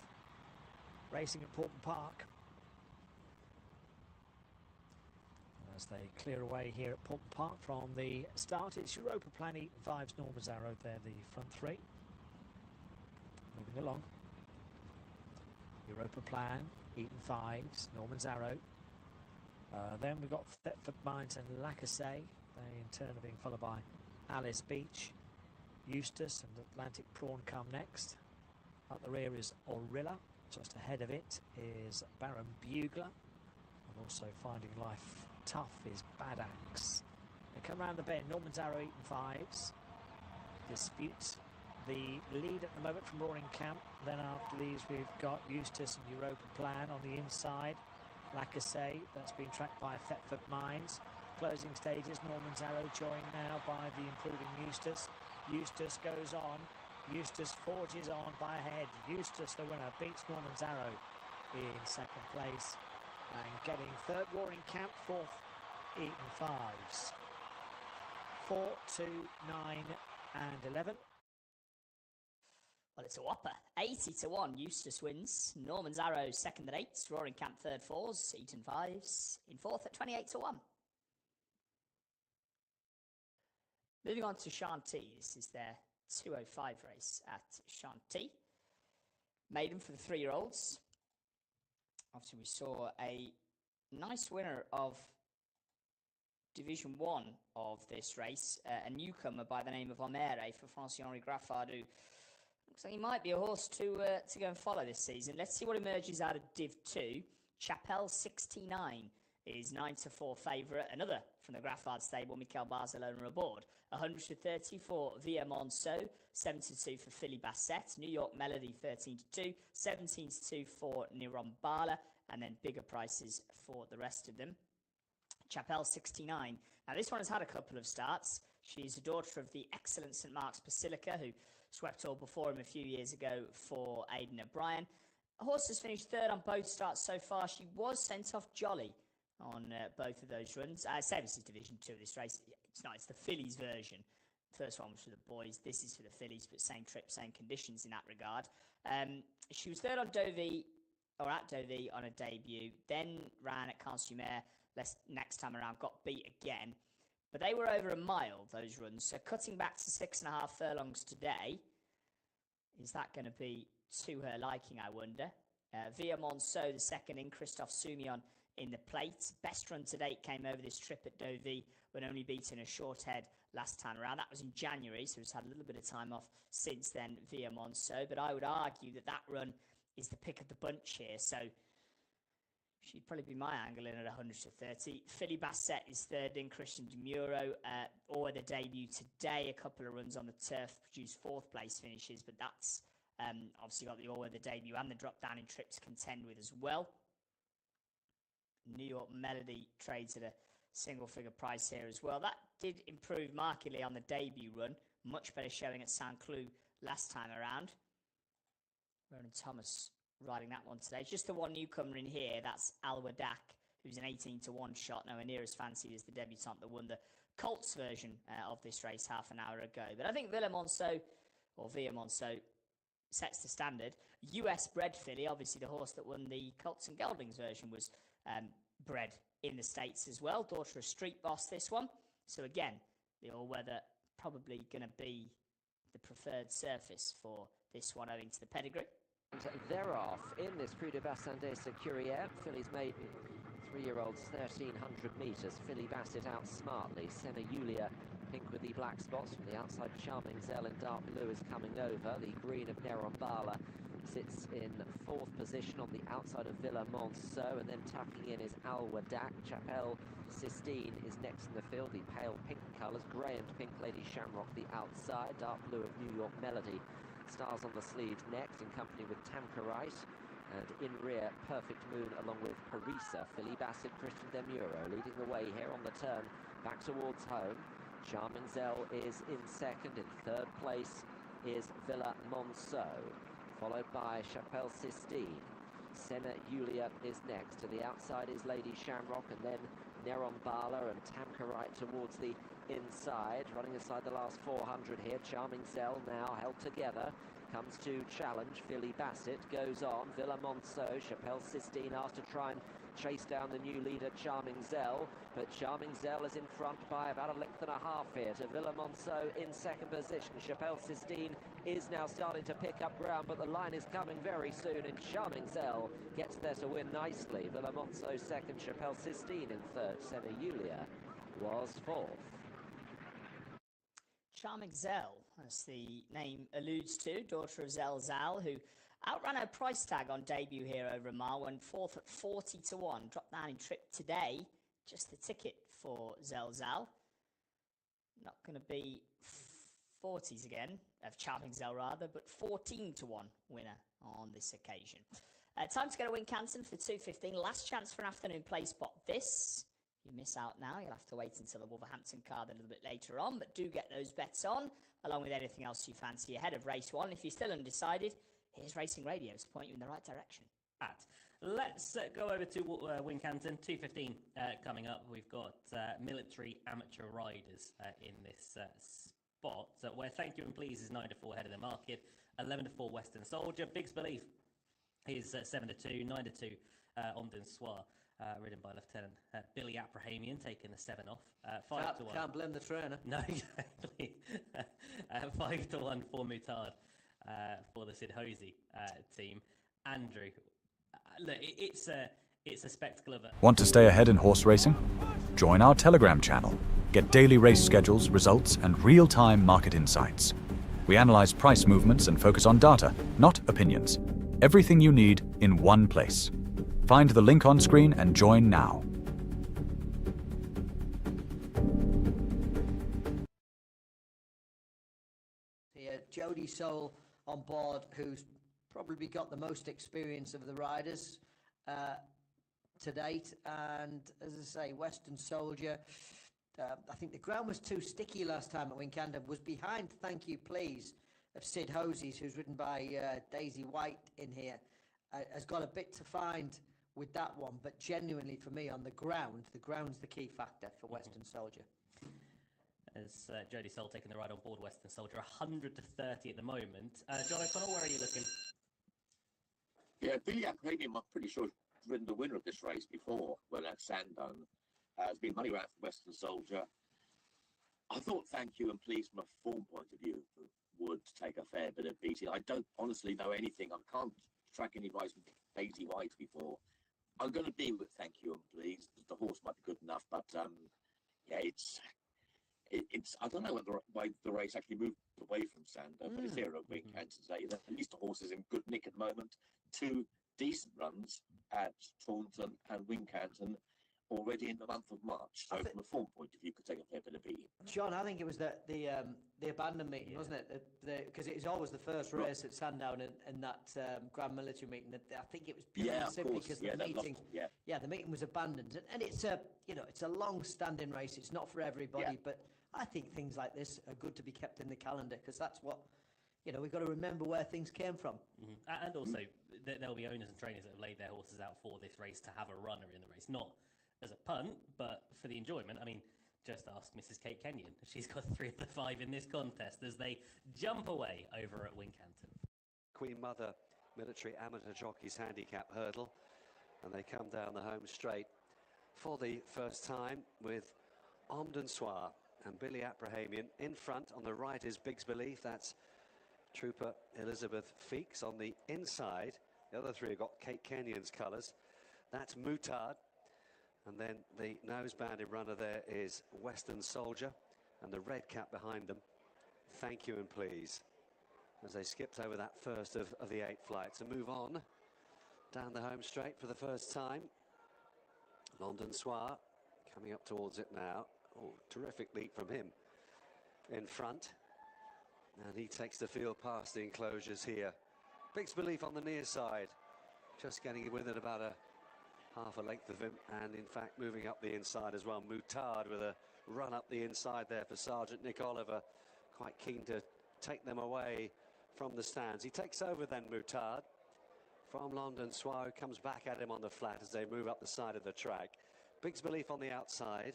Racing at Portman Park. As they clear away here at Portman Park from the start, it's Europa Plan, Eaton 5's Norman's Arrow. They're the front 3. Moving along. Europa Plan, Eaton 5's, Norman's Arrow. Then we've got Thetford Mines and Lacasse. They in turn are being followed by Alice Beach, Eustace and Atlantic Prawn come next. Up the rear is Orilla. Just ahead of it is Baron Bugler. And also finding life tough is Bad Axe. They come round the bend. Norman's Arrow, Eaton 5's. Disputes the lead at the moment from Roaring Camp. Then after these we've got Eustace and Europa Plan on the inside. Lacasse, that's been tracked by Thetford Mines. Closing stages, Norman's Arrow joined now by the improving Eustace. Eustace goes on. Eustace forges on by a head. Eustace, the winner, beats Norman's Arrow in second place. And getting third, Roaring Camp, fourth, Eaton 5's. 4, 2, 9 and 11. Well, it's a whopper. 80 to 1, Eustace wins. Norman's Arrow second at 8. Roaring Camp third 4s. Eaton 5's in fourth at 28 to 1. Moving on to Chantilly. This is their 2:05 race at Chantilly. Maiden for the 3-year-olds. Obviously, we saw a nice winner of Division 1 of this race, a newcomer by the name of Mmore for Francis-Henri Graffard, who looks like he might be a horse to go and follow this season. Let's see what emerges out of Div 2. Chapelle 69 is 9 to 4 favourite. Another from the Graffard stable, Michael Barcelona aboard. 130 for Via Monceau, 7 to 2 for Philly Bassett. New York Melody 13 to 2, 17 to 2 for Nirombala, and then bigger prices for the rest of them. Chapelle 69. Now this one has had a couple of starts. She's a daughter of the excellent St Mark's Basilica, who swept all before him a few years ago for Aidan O'Brien. The horse has finished third on both starts so far. She was sent off jolly on both of those runs. Say this is Division 2 of this race. It's not, it's the fillies version. First one was for the boys. This is for the fillies, but same trip, same conditions in that regard. She was third on Deauville, or at Deauville on a debut, then ran at Consumer next time around, got beat again. but they were over a mile, those runs. So cutting back to 6.5 furlongs today, is that going to be to her liking, I wonder? Via Monceau, the second in, Christophe Soumillon in the plate. Best run to date came over this trip at Deauville when only beaten a short head last time around. That was in January, so it's had a little bit of time off since then, Via Monceau. But I would argue that that run is the pick of the bunch here. So she'd probably be my angle in at 100 to 30. Philly Basset is third in, Christian de Muro, or the debut today. A couple of runs on the turf produced fourth place finishes, but that's obviously got the all-weather debut and the drop down in trip to contend with as well. New York Melody trades at a single figure price here as well. That did improve markedly on the debut run. Much better showing at Saint Cloud last time around. Ronan Thomas riding that one today. Just the one newcomer in here, that's Al Wadak, who's an 18 to 1 shot, nowhere near as fancied as the debutant that won the Colts version of this race half an hour ago. But I think Via Monceau sets the standard. US bred filly, obviously the horse that won the Colts and Geldings version was bred in the States as well. Daughter of Street Boss, this one. So again, the all-weather probably going to be the preferred surface for this one owing to the pedigree. And they're off in this Prix de Bassin des Securières. Filly's maiden, 3-year-olds, 1,300 metres. Philly Basset out smartly. Senna Julia, pink with the black spots from the outside. Charming Zell in dark blue is coming over. The green of Nerombala sits in 4th position on the outside of Villa Monceau, and then tucking in is Al Wadak. Chapelle Sistine is next in the field, the pale pink colours. Grey and pink Lady Shamrock the outside. Dark blue of New York Melody. Stars on the sleeves next, in company with Tamcarite. And in rear, Perfect Moon along with Parisa. Philly Basset, Christian de Muro leading the way here on the turn back towards home. Charming Zell is in second. In third place is Villa Monceau, followed by Chapelle Sistine. Senna Julia is next. To the outside is Lady Shamrock, and then Nerombala and Tamcarite towards the inside. Running aside the last 400 here. Charming Zell now held together. Comes to challenge. Philly Basset goes on. Villa Monceau. Chapelle Sistine asked to try and chase down the new leader, Charming Zell, but Charming Zell is in front by about a length and a half here to Villa Monceau in second position. Chapelle Sistine is now starting to pick up ground, but the line is coming very soon, and Charming Zell gets there to win nicely. Villa Monceau second, Chapelle Sistine in third. Senna Julia was fourth. Charming Zell, as the name alludes to, daughter of Zell Zal, who outran her price tag on debut here over a mile, went fourth at 40 to 1. Dropped down in trip today. Just the ticket for Zell Zal. Not going to be 40s again, of Charming Zell rather, but 14 to 1 winner on this occasion. Time to go to Wincanton for 2:15. Last chance for an afternoon play spot this. If you miss out now, you'll have to wait until the Wolverhampton card a little bit later on, but do get those bets on, along with anything else you fancy ahead of race 1. If you're still undecided, here's Racing Radio to point you in the right direction. Let's go over to Wincanton. 2:15 coming up. We've got military amateur riders in this spot, where Thank You and Please is 9 to 4 head of the market. 11 to 4 Western Soldier. Big's Belief is 7 to 2. 9 to 2 Omden Soir, ridden by Lieutenant Billy Aprahamian, taking the 7 off. 5 to 1. Can't blame the trainer. No, exactly. 5 to 1 for Mutard. For the Sid Hosey team. Andrew, look, it's a spectacle of a... Want to stay ahead in horse racing? Join our Telegram channel. Get daily race schedules, results, and real-time market insights. We analyze price movements and focus on data, not opinions. Everything you need in one place. Find the link on screen and join now. Here, Jody Soul on board, who's probably got the most experience of the riders to date. And as I say, Western Soldier, I think the ground was too sticky last time at Wincanton, was behind Thank You Please of Sid Hosey's, who's ridden by Daisy White in here. Has got a bit to find with that one, but genuinely for me on the ground's the key factor for Western Soldier. As Jody Soul taking the ride on board Western Soldier, 100 to 30 at the moment. John O'Connell, where are you looking? Yeah, Billy Aprahamian, I'm pretty sure, has ridden the winner of this race before, well, at Sandown. Has been money round for Western Soldier. I thought Thank You and Please from a form point of view would take a fair bit of beating. I don't honestly know anything. I can't track any rides with Daisy White before. I'm going to be with Thank You and Please. The horse might be good enough, but yeah, it's. I don't know why the race actually moved away from Sander, but it's here at Wincanton today. At least the horse is in good nick at the moment. 2 decent runs at Taunton and Wincanton already in the month of March. So from a form point of view, could take a fair bit of beating. Sean, I think it was the abandon meeting, wasn't it? Because it was always the first race at Sandown in that Grand Military meeting. I think it was purely simply because the meeting. The meeting was abandoned, and it's a it's a long-standing race. It's not for everybody, but I think things like this are good to be kept in the calendar because that's what. We've got to remember where things came from. And also, there'll be owners and trainers that have laid their horses out for this race to have a runner in the race, not as a punt, but for the enjoyment. I mean, just ask Mrs. Kate Kenyon. She's got 3 of the 5 in this contest as they jump away over at Wincanton. Queen Mother Military Amateur Jockeys Handicap Hurdle, and they come down the home straight for the first time with Omden Soir and Billy Abrahamian in front. On the right is Big's Belief. That's Trooper Elizabeth Feeks. On the inside, the other 3 have got Kate Kenyon's colours. That's Moutard. And then the nose-banded runner there is Western Soldier, and the red cap behind them, Thank You and Please, as they skipped over that first of the 8 flights and move on down the home straight for the first time. London Soir coming up towards it now. Oh, terrific leap from him in front, and he takes the field past the enclosures here. Big's Belief on the near side, just getting within about half a length of him, and in fact moving up the inside as well. Moutard with a run up the inside there for Sergeant Nick Oliver, quite keen to take them away from the stands. He takes over then, Moutard, from London Soir, who comes back at him on the flat as they move up the side of the track. Big's Belief on the outside,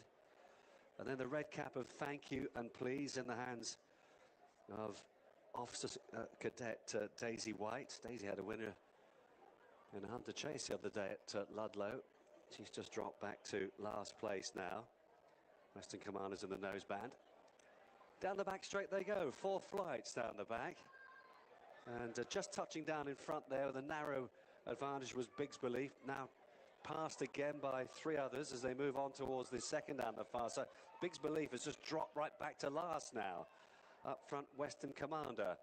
and then the red cap of Thank You and Please in the hands of Officer Cadet Daisy White. Daisy had a winner in a Hunter Chase the other day at Ludlow. She's just dropped back to last place now. Western Commanders in the noseband. Down the back straight they go. 4 flights down the back. And just touching down in front there with a narrow advantage was Big's Belief. Now passed again by 3 others as they move on towards the second down the far. So Big's Belief has just dropped right back to last now. Up front, Western Commander.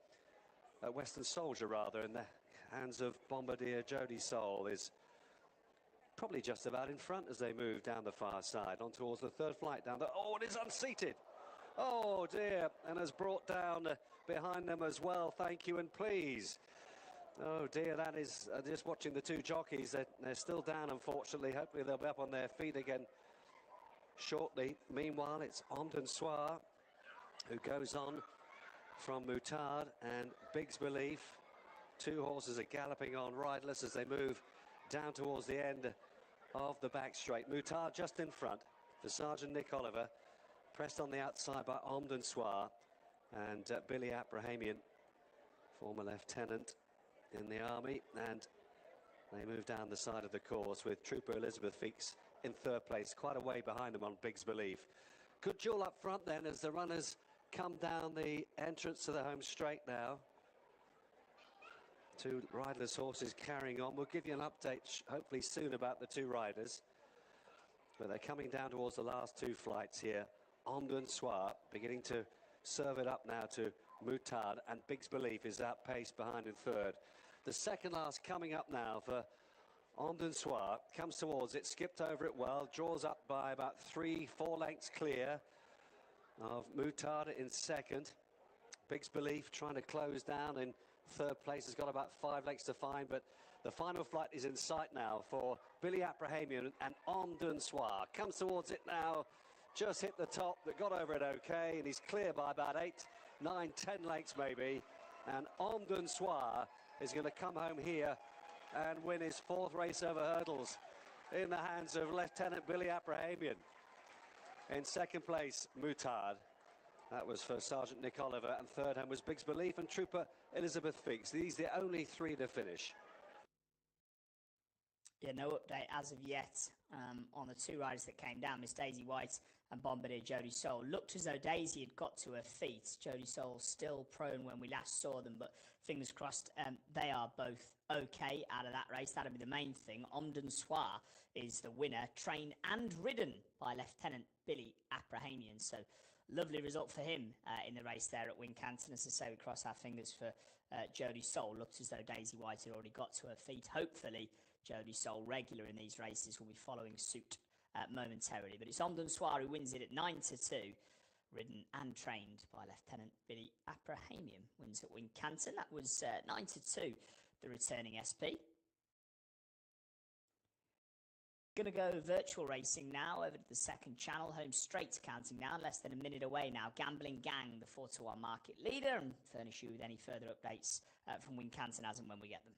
Western Soldier, rather, in the hands of Bombardier Jody Soul is probably just about in front as they move down the far side on towards the 3rd flight down the. Oh, it is unseated. Oh dear, and has brought down behind them as well. Thank You and Please. Oh dear, that is just watching the 2 jockeys. They're still down, unfortunately. Hopefully they'll be up on their feet again shortly. Meanwhile, it's Omden Soir who goes on from Moutard and Big's Belief. 2 horses are galloping on riderless as they move down towards the end of the back straight. Moutard just in front for Sergeant Nick Oliver, pressed on the outside by Omden Soir and Billy Abrahamian, former lieutenant in the army, and they move down the side of the course with Trooper Elizabeth Feeks in 3rd place, quite a way behind them on Big's Belief. Good duel up front then as the runners come down the entrance to the home straight now. 2 riderless horses carrying on. We'll give you an update hopefully soon about the 2 riders, but they're coming down towards the last 2 flights here. Omden Soir beginning to serve it up now to Moutard, and Big's Belief is outpaced behind in 3rd. The second last coming up now for Omden Soir, comes towards it, skipped over it well, draws up by about 3-4 lengths clear of Moutard in 2nd. Big's Belief trying to close down in 3rd place, has got about 5 lengths to find, but the final flight is in sight now for Billy Abrahamian and Omden Soir. Comes towards it now, just hit the top, but got over it okay, and he's clear by about 8, 9, 10 lengths maybe, and Omden Soir is going to come home here and win his 4th race over hurdles in the hands of Lieutenant Billy Abrahamian. In 2nd place, Moutard. That was for Sergeant Nick Oliver, and 3rd home was Big's Belief and Trooper Elizabeth Feeks. These are the only 3 to finish. Yeah, no update as of yet on the 2 riders that came down. Miss Daisy White and Bombardier Jodie Soul. Looked as though Daisy had got to her feet. Jodie Soul still prone when we last saw them, but fingers crossed they are both okay out of that race. That'll be the main thing. Omden Soir is the winner, trained and ridden by Lieutenant Billy Abrahamian. So lovely result for him in the race there at Wincanton. As I say, we cross our fingers for Jodie Soul. Looked as though Daisy White had already got to her feet. Hopefully, Jodie Soul, regular in these races, will be following suit momentarily. But it's Omden Soir who wins it at 9-2. Ridden and trained by Lieutenant Billy Abrahamian. Wins at Wincanton. That was 9-2, the returning SP. Going to go virtual racing now, over to the second channel, home straight to Canton now, less than a minute away now. Gambling Gang, the 4-1 market leader, and furnish you with any further updates from Wincanton as and when we get them.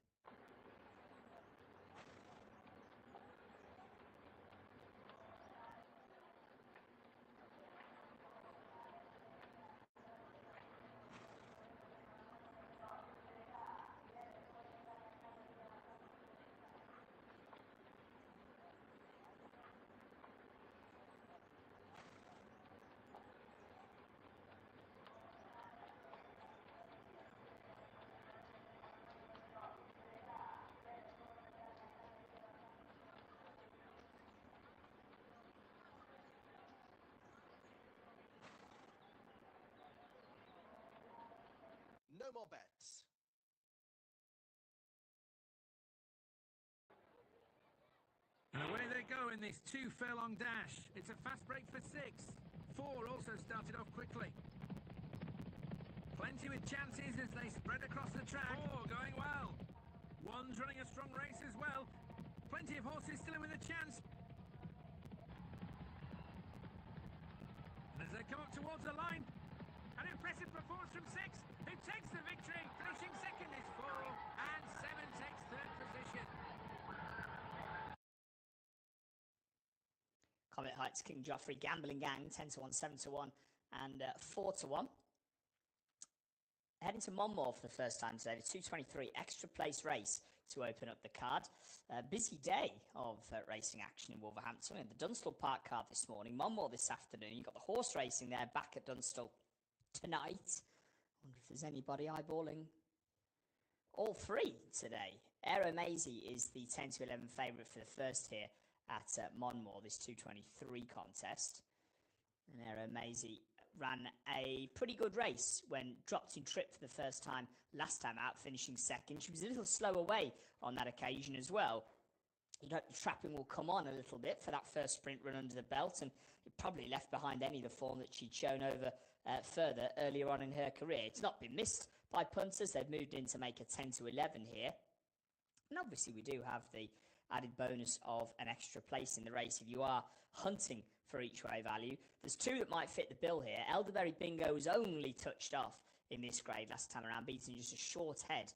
No more bets. And away they go in this 2 furlong dash. It's a fast break for 6. 4 also started off quickly. Plenty with chances as they spread across the track. 4 going well. 1's running a strong race as well. Plenty of horses still in with a chance. And as they come up towards the line, an impressive performance from 6, who takes the victory. Finishing second is 4, and 7 takes third position. Comet Heights, King Joffrey, Gambling Gang, 10-1, 7-1, and 4-1. Heading to Mmore for the first time today, the 2:23 extra place race to open up the card. Busy day of racing action in Wolverhampton. And the Dunstall Park card this morning, Mmore this afternoon. You've got the horse racing there back at Dunstall tonight. I wonder if there's anybody eyeballing all 3 today. Aero Maisie is the 10-11 favourite for the first here at Mmore, this 2:23 contest. And Aero Maisie ran a pretty good race when dropped in trip for the first time last time out, finishing second. She was a little slow away on that occasion as well. You'd hope the trapping will come on a little bit for that first sprint run under the belt, and it probably left behind any of the form that she'd shown over further earlier on in her career. It's not been missed by punters. They've moved in to make a 10-11 here. And obviously we do have the added bonus of an extra place in the race if you are hunting for each way value. There's 2 that might fit the bill here. Elderberry Bingo was only touched off in this grade last time around, beating just a short head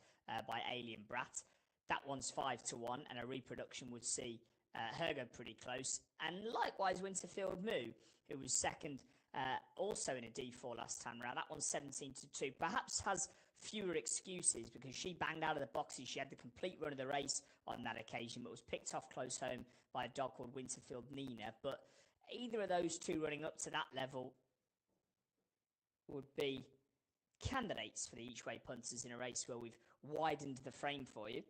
by Alien Brat. That one's 5-1, and a reproduction would see her go pretty close. And likewise, Winterfield Moo, who was second also in a D4 last time around. That one's 17-2. Perhaps has fewer excuses because she banged out of the boxes. She had the complete run of the race on that occasion, but was picked off close home by a dog called Winterfield Nina. But either of those 2 running up to that level would be candidates for the each-way punters in a race where we've widened the frame for you.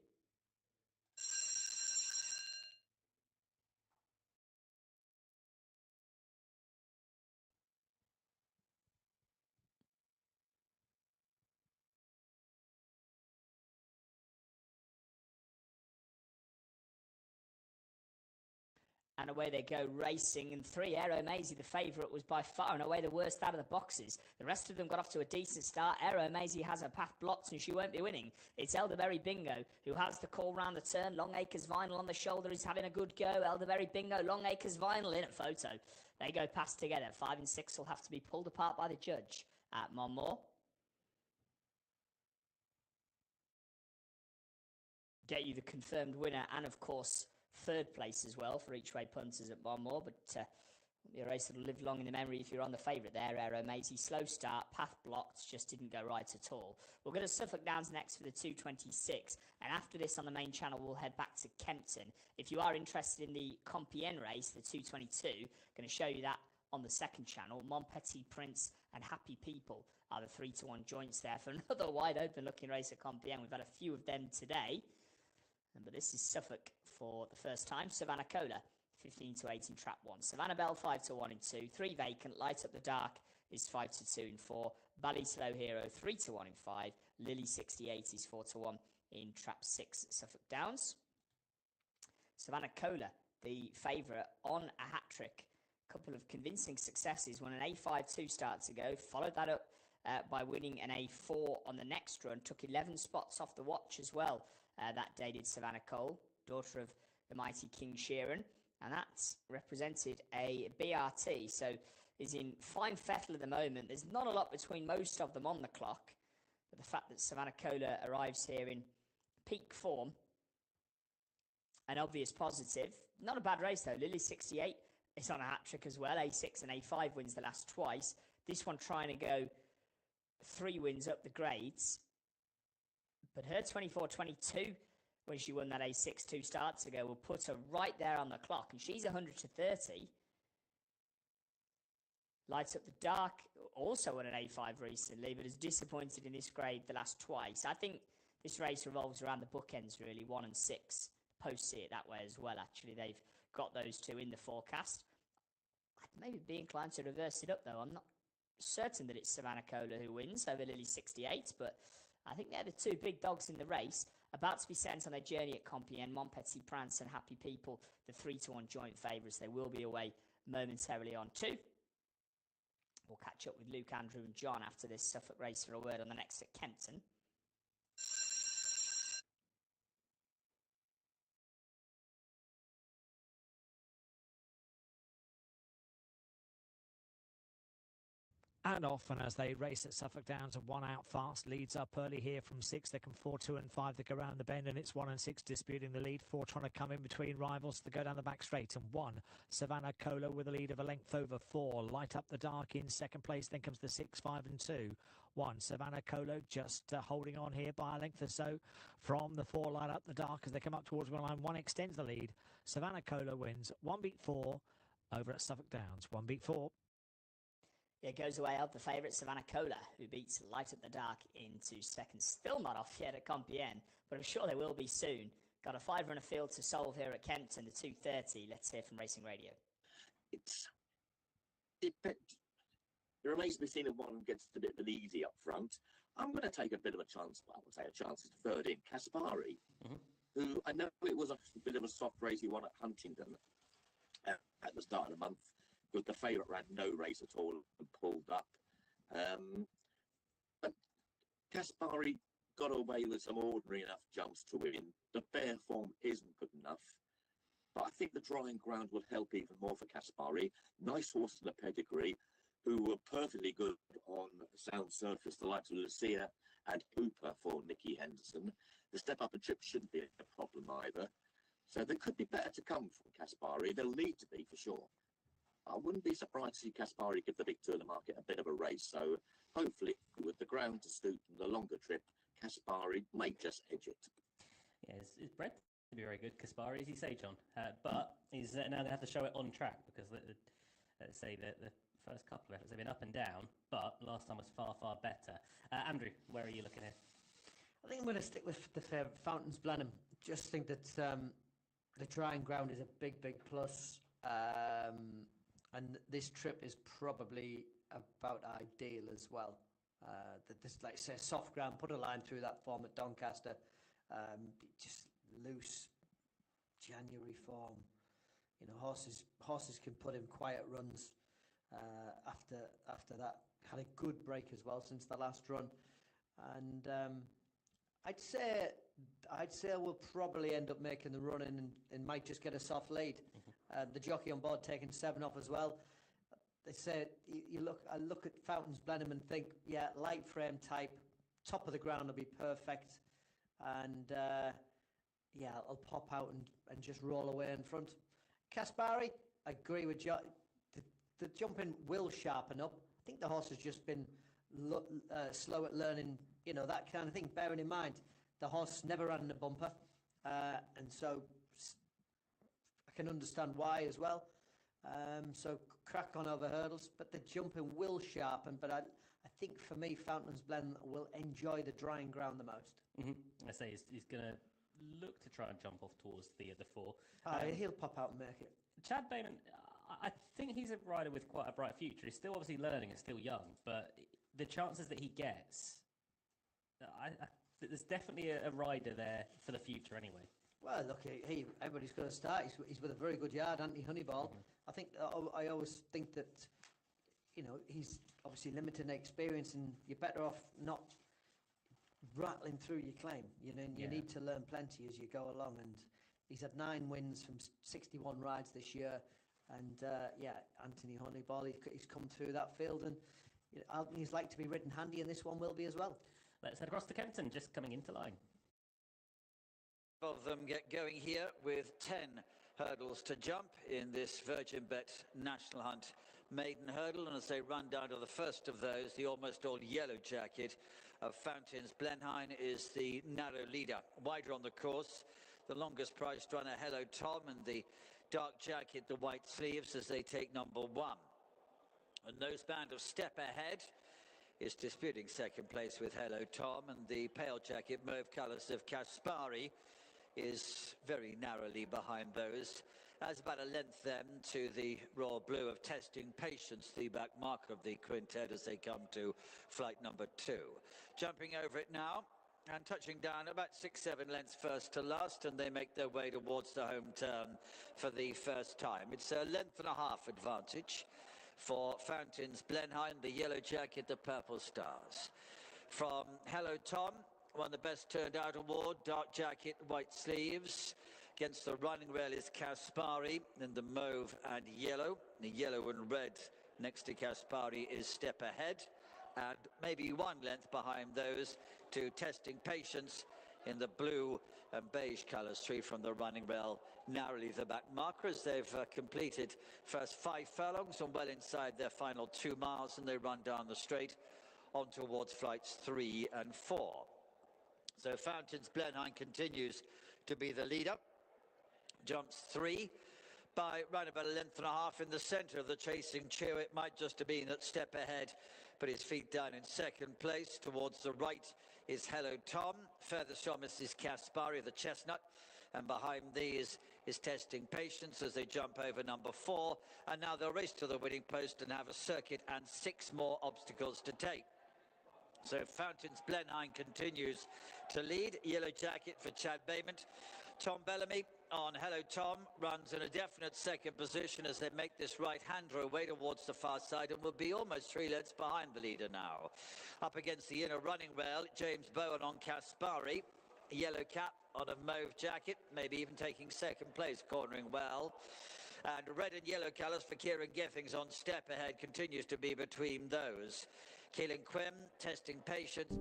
And away they go racing. And 3, Aero Maisie, the favourite, was by far and away the worst out of the boxes. The rest of them got off to a decent start. Aero Maisie has her path blocked and she won't be winning. It's Elderberry Bingo who has the call round the turn. Longacres Vinyl on the shoulder is having a good go. Elderberry Bingo, Longacres Vinyl in at photo. They go past together. 5 and 6 will have to be pulled apart by the judge at Mmore. Get you the confirmed winner and, of course, third place as well for each way punters at Mmore, but the race will live long in the memory if you're on the favourite there. Aero Maisie, slow start, path blocked, just didn't go right at all. We'll go to Suffuk Downs next for the 2:26, and after this on the main channel we'll head back to Kempton. If you are interested in the Compen race, the 2:22, going to show you that on the second channel. Mon Petit Prince and Happy People are the 3-1 joints there for another wide open looking race at Compen. We've had a few of them today. But this is Suffuk for the first time. Savannah Cola, 15-8 in trap 1. Savannah Bell, 5-1 in 2. 3 vacant. Light Up the Dark is 5-2 in 4. Bally Slow Hero, 3-1 in 5. Lily 68 is 4-1 in trap 6 at Suffuk Downs. Savannah Cola, the favourite, on a hat-trick. Couple of convincing successes. Won an A5 2 starts ago. Followed that up by winning an A4 on the next run. Took 11 spots off the watch as well. That day did Savannah Cole, daughter of the mighty King Sheeran. And that's represented a BRT. So is in fine fettle at the moment. There's not a lot between most of them on the clock. But the fact that Savannah Cola arrives here in peak form, an obvious positive. Not a bad race though. Lily 68 is on a hat-trick as well. A6 and A5 wins the last twice. This one trying to go 3 wins up the grades. But her 24-22, when she won that A6 2 starts ago, will put her right there on the clock. And she's 100-30. Lights Up the Dark also won an A5 recently, but is disappointed in this grade the last twice. I think this race revolves around the bookends, really, 1 and 6. Posts see it that way as well, actually. They've got those two in the forecast. I'd maybe be inclined to reverse it up, though. I'm not certain that it's Savannah Cola who wins over Lily 68, but I think they're the two big dogs in the race. About to be sent on their journey at Compen, Mon Petit Prince and Happy People, the 3-1 joint favourites. They will be away momentarily on 2. We'll catch up with Luke, Andrew and John after this Suffuk race for a word on the next at Kempton. And often as they race at Suffuk Downs, and 1 out fast leads up early here from 6. They can 4, 2 and 5. They go round the bend and it's 1 and 6 disputing the lead. 4 trying to come in between rivals. They go down the back straight and 1. Savannah Cola with a lead of a length over 4. Light Up the Dark in second place. Then comes the 6, 5 and 2. 1. Savannah Cola just holding on here by a length or so from the 4. Light Up the Dark as they come up towards 1 line. 1 extends the lead. Savannah Cola wins. 1 beat 4 over at Suffuk Downs. 1 beat 4. It goes away of the favourite Savannah Cola, who beats Light Up the Dark into second. Still not off yet at Compen, but I'm sure they will be soon. Got a 5-runner field to solve here at Kempton, the 2:30. Let's hear from Racing Radio. It remains to be seen if one gets a bit of an easy up front. I'm going to take a bit of a chance. I would say a chance is third in Caspari, who I know it was a bit of a soft race he won at Huntingdon at the start of the month. Because the favourite ran no race at all and pulled up. But Caspari got away with some ordinary enough jumps to win. The bare form isn't good enough. But I think the drying ground will help even more for Caspari. Nice horse in the pedigree, who were perfectly good on sound surface, the likes of Lucia and Hooper for Nicky Henderson. The step up and trip shouldn't be a problem either. So there could be better to come from Caspari. There'll need to be for sure. I wouldn't be surprised to see Caspari give the big tour of the market a bit of a race. So hopefully, with the ground to suit and the longer trip, Caspari may just edge it. Yeah, it's bred to be very good, Caspari, as you say, John. But he's now they have to show it on track because let's say the first couple of efforts have been up and down, but last time was far, far better. Andrew, where are you looking here? I think I'm going to stick with the favourite, Fountains Blenheim. Just think that the drying ground is a big, big plus. And this trip is probably about ideal as well. That this, like say, soft ground, put a line through that form at Doncaster, just loose January form. You know, horses can put in quiet runs after that. Had a good break as well since the last run, and I'd say we'll probably end up making the run in and might just get a soft lead. The jockey on board taking 7 off as well. They say I look at Fountains Blenheim and think, yeah, light frame type, top of the ground will be perfect, and yeah, I'll pop out and just roll away in front. Caspari, I agree with you. The jumping will sharpen up. I think the horse has just been slow at learning, you know, that kind of thing. Bearing in mind, the horse never ran in a bumper, and so I can understand why as well. So crack on over hurdles, but the jumping will sharpen. But I think for me, Fountains Blend will enjoy the drying ground the most. I say he's going to look to try and jump off towards the 4. He'll pop out and make it. Chad Bayman, I think he's a rider with quite a bright future. He's still obviously learning and still young, but the chances that he gets, there's definitely a rider there for the future anyway. Well, look, everybody's going to start. He's with a very good yard, Honeyball. I think I always think that, he's obviously limited in experience, and you're better off not rattling through your claim. You need to learn plenty as you go along. And he's had 9 wins from 61 rides this year. And Anthony Honeyball, he's come through that field, and he's like to be ridden handy, and this one will be as well. Let's head across to Kempton, just coming into line. Of them get going here with 10 hurdles to jump in this Virgin Bet National Hunt maiden hurdle. And as they run down to the first of those, the almost all yellow jacket of Fountains Blenheim is the narrow leader. Wider on the course, the longest priced runner, Hello Tom, and the dark jacket, the white sleeves, as they take number 1. A noseband of Step Ahead is disputing second place with Hello Tom, and the pale jacket mauve colours of Kaspari is very narrowly behind those. As about a length then to the royal blue of Testing Patience, the back marker of the quintet, as they come to flight number 2. Jumping over it now and touching down about 6-7 lengths first to last, and they make their way towards the home turn for the first time. It's a length and a half advantage for Fountains Blenheim, the yellow jacket, the purple stars. From Hello Tom, won the best turned out award, dark jacket, white sleeves. Against the running rail is Kaspari in the mauve and yellow. The yellow and red next to Kaspari is Step Ahead, and maybe 1 length behind those to Testing Patience in the blue and beige colours, 3 from the running rail, narrowly the back markers. They've completed first 5 furlongs and well inside their final 2 miles, and they run down the straight on towards flights 3 and 4. So Fountains Blenheim continues to be the leader. Jumps 3 by round about a length and a half in the centre of the chasing cheer. It might just have been that Step Ahead put his feet down in second place. Towards the right is Hello Tom. Furthest from us is Kaspari, the chestnut. And behind these is Testing Patience as they jump over number 4. And now they'll race to the winning post and have a circuit and 6 more obstacles to take. So Fountains Blenheim continues to lead. Yellow jacket for Chad Bayman. Tom Bellamy on Hello Tom runs in a definite second position as they make this right-hander away towards the far side, and will be almost 3 lengths behind the leader now. Up against the inner running rail, James Bowen on Kaspari. Yellow cap on a mauve jacket, maybe even taking second place, cornering well. And red and yellow colours for Kieran Geffings on Step Ahead continues to be between those. Keelan Quinn, Testing Patience.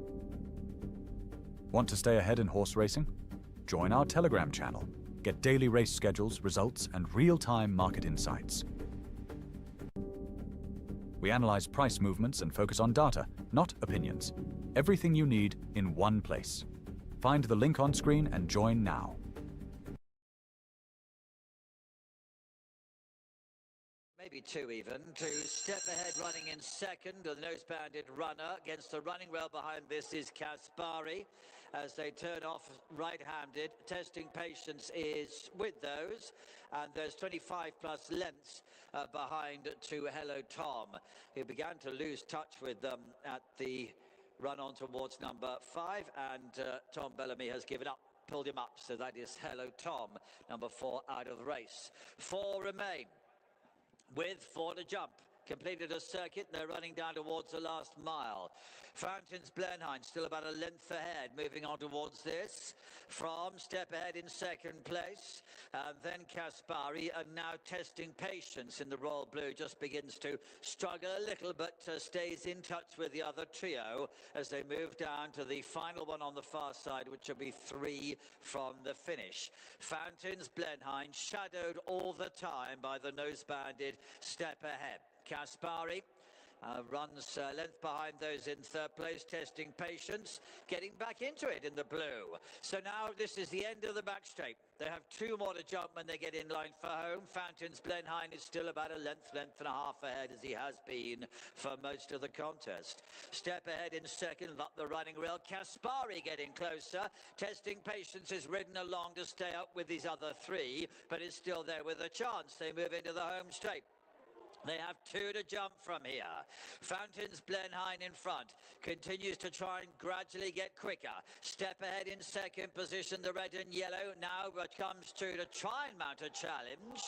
Want to stay ahead in horse racing? Join our Telegram channel. Get daily race schedules, results, and real-time market insights. We analyze price movements and focus on data, not opinions. Everything you need in one place. Find the link on screen and join now. Maybe 2 even, to Step Ahead running in second, the nose-banded runner. Against the running rail behind this is Kaspari as they turn off right-handed. Testing Patience is with those, and there's 25 plus lengths behind to Hello Tom, who began to lose touch with them at the run on towards number 5, and Tom Bellamy has given up, pulled him up, so that is Hello Tom, number 4 out of the race. 4 remain, with 4 to jump. Completed a circuit, they're running down towards the last mile. Fountains Blenheim still about a length ahead, moving on towards this. From Step Ahead in second place, and then Kaspari, and now Testing Patience in the royal blue just begins to struggle a little, but stays in touch with the other trio as they move down to the final one on the far side, which will be 3 from the finish. Fountains Blenheim shadowed all the time by the nose-banded Step Ahead. Kaspari Runs length behind those in third place, testing patience, getting back into it in the blue. So now this is the end of the back straight. They have 2 more to jump when they get in line for home. Fountains Blenheim is still about a length and a half ahead, as he has been for most of the contest. Step ahead in second, up the running rail. Caspari getting closer. Testing patience is ridden along to stay up with these other 3, but is still there with a chance. They move into the home straight. They have 2 to jump from here. Fountains Blenheim in front. Continues to try and gradually get quicker. Step ahead in second position, the red and yellow. Now comes 2 to try and mount a challenge.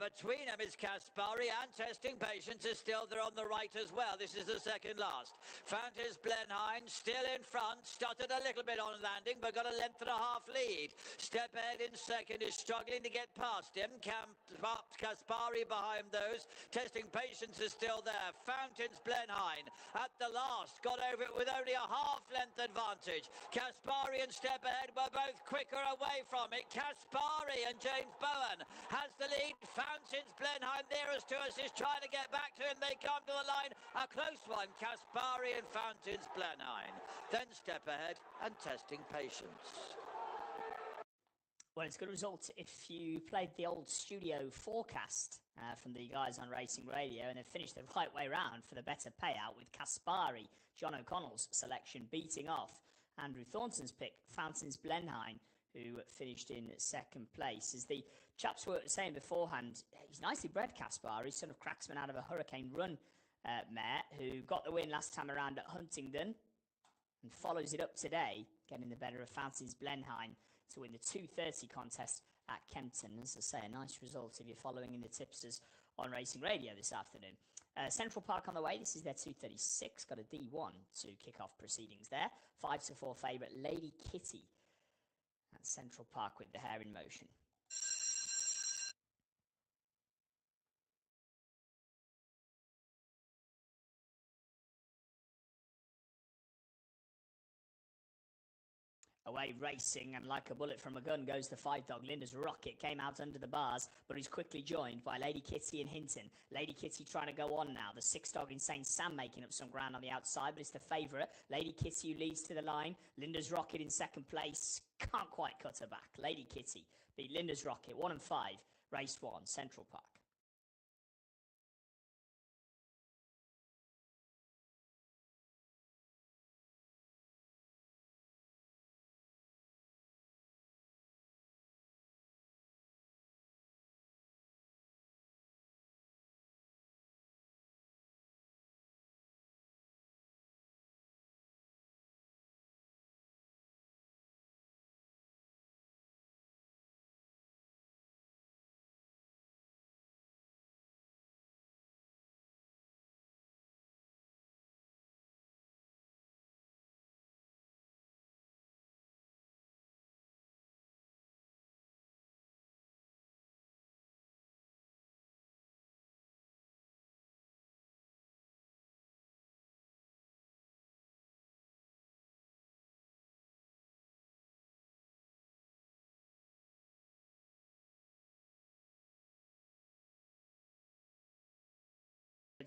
Between them is Caspari, and testing patience is still there on the right as well. This is the second last. Fountains Blenheim still in front. Stuttered a little bit on landing, but got a length and a half lead. Step ahead in second is struggling to get past him. Caspari behind those. Testing patience is still there. Fountains Blenheim at the last got over it with only a half length advantage. Caspari and Step Ahead were both quicker away from it. Caspari and James Bowen has the lead. Fountains Blenheim nearest to us is trying to get back to him. They come to the line. A close one. Caspari and Fountains Blenheim. Then Step Ahead and Testing Patience. Well, it's a good result if you played the old studio forecast from the guys on Racing Radio, and they've finished the right way round for the better payout, with Caspari, John O'Connell's selection, beating off Andrew Thornton's pick, Fountains Blenheim, who finished in second place. As the chaps were saying beforehand, he's nicely bred, Caspari, son of Cracksman out of a Hurricane Run mare, who got the win last time around at Huntingdon and follows it up today, getting the better of Fountains Blenheim to win the 2:30 contest at Kempton. As I say, a nice result if you're following in the tipsters on Racing Radio this afternoon. Central Park on the way. This is their 2:36. Got a D1 to kick off proceedings there. 5-4 favourite Lady Kitty at Central Park with the hair in motion. Away racing, and like a bullet from a gun goes the 5-dog. Linda's Rocket came out under the bars, but is quickly joined by Lady Kitty and Hinton. Lady Kitty trying to go on now. The 6-dog Insane Sam making up some ground on the outside, but it's the favourite. Lady Kitty who leads to the line. Linda's Rocket in second place. Can't quite cut her back. Lady Kitty beat Linda's Rocket 1 and 5. Race 1, Central Park.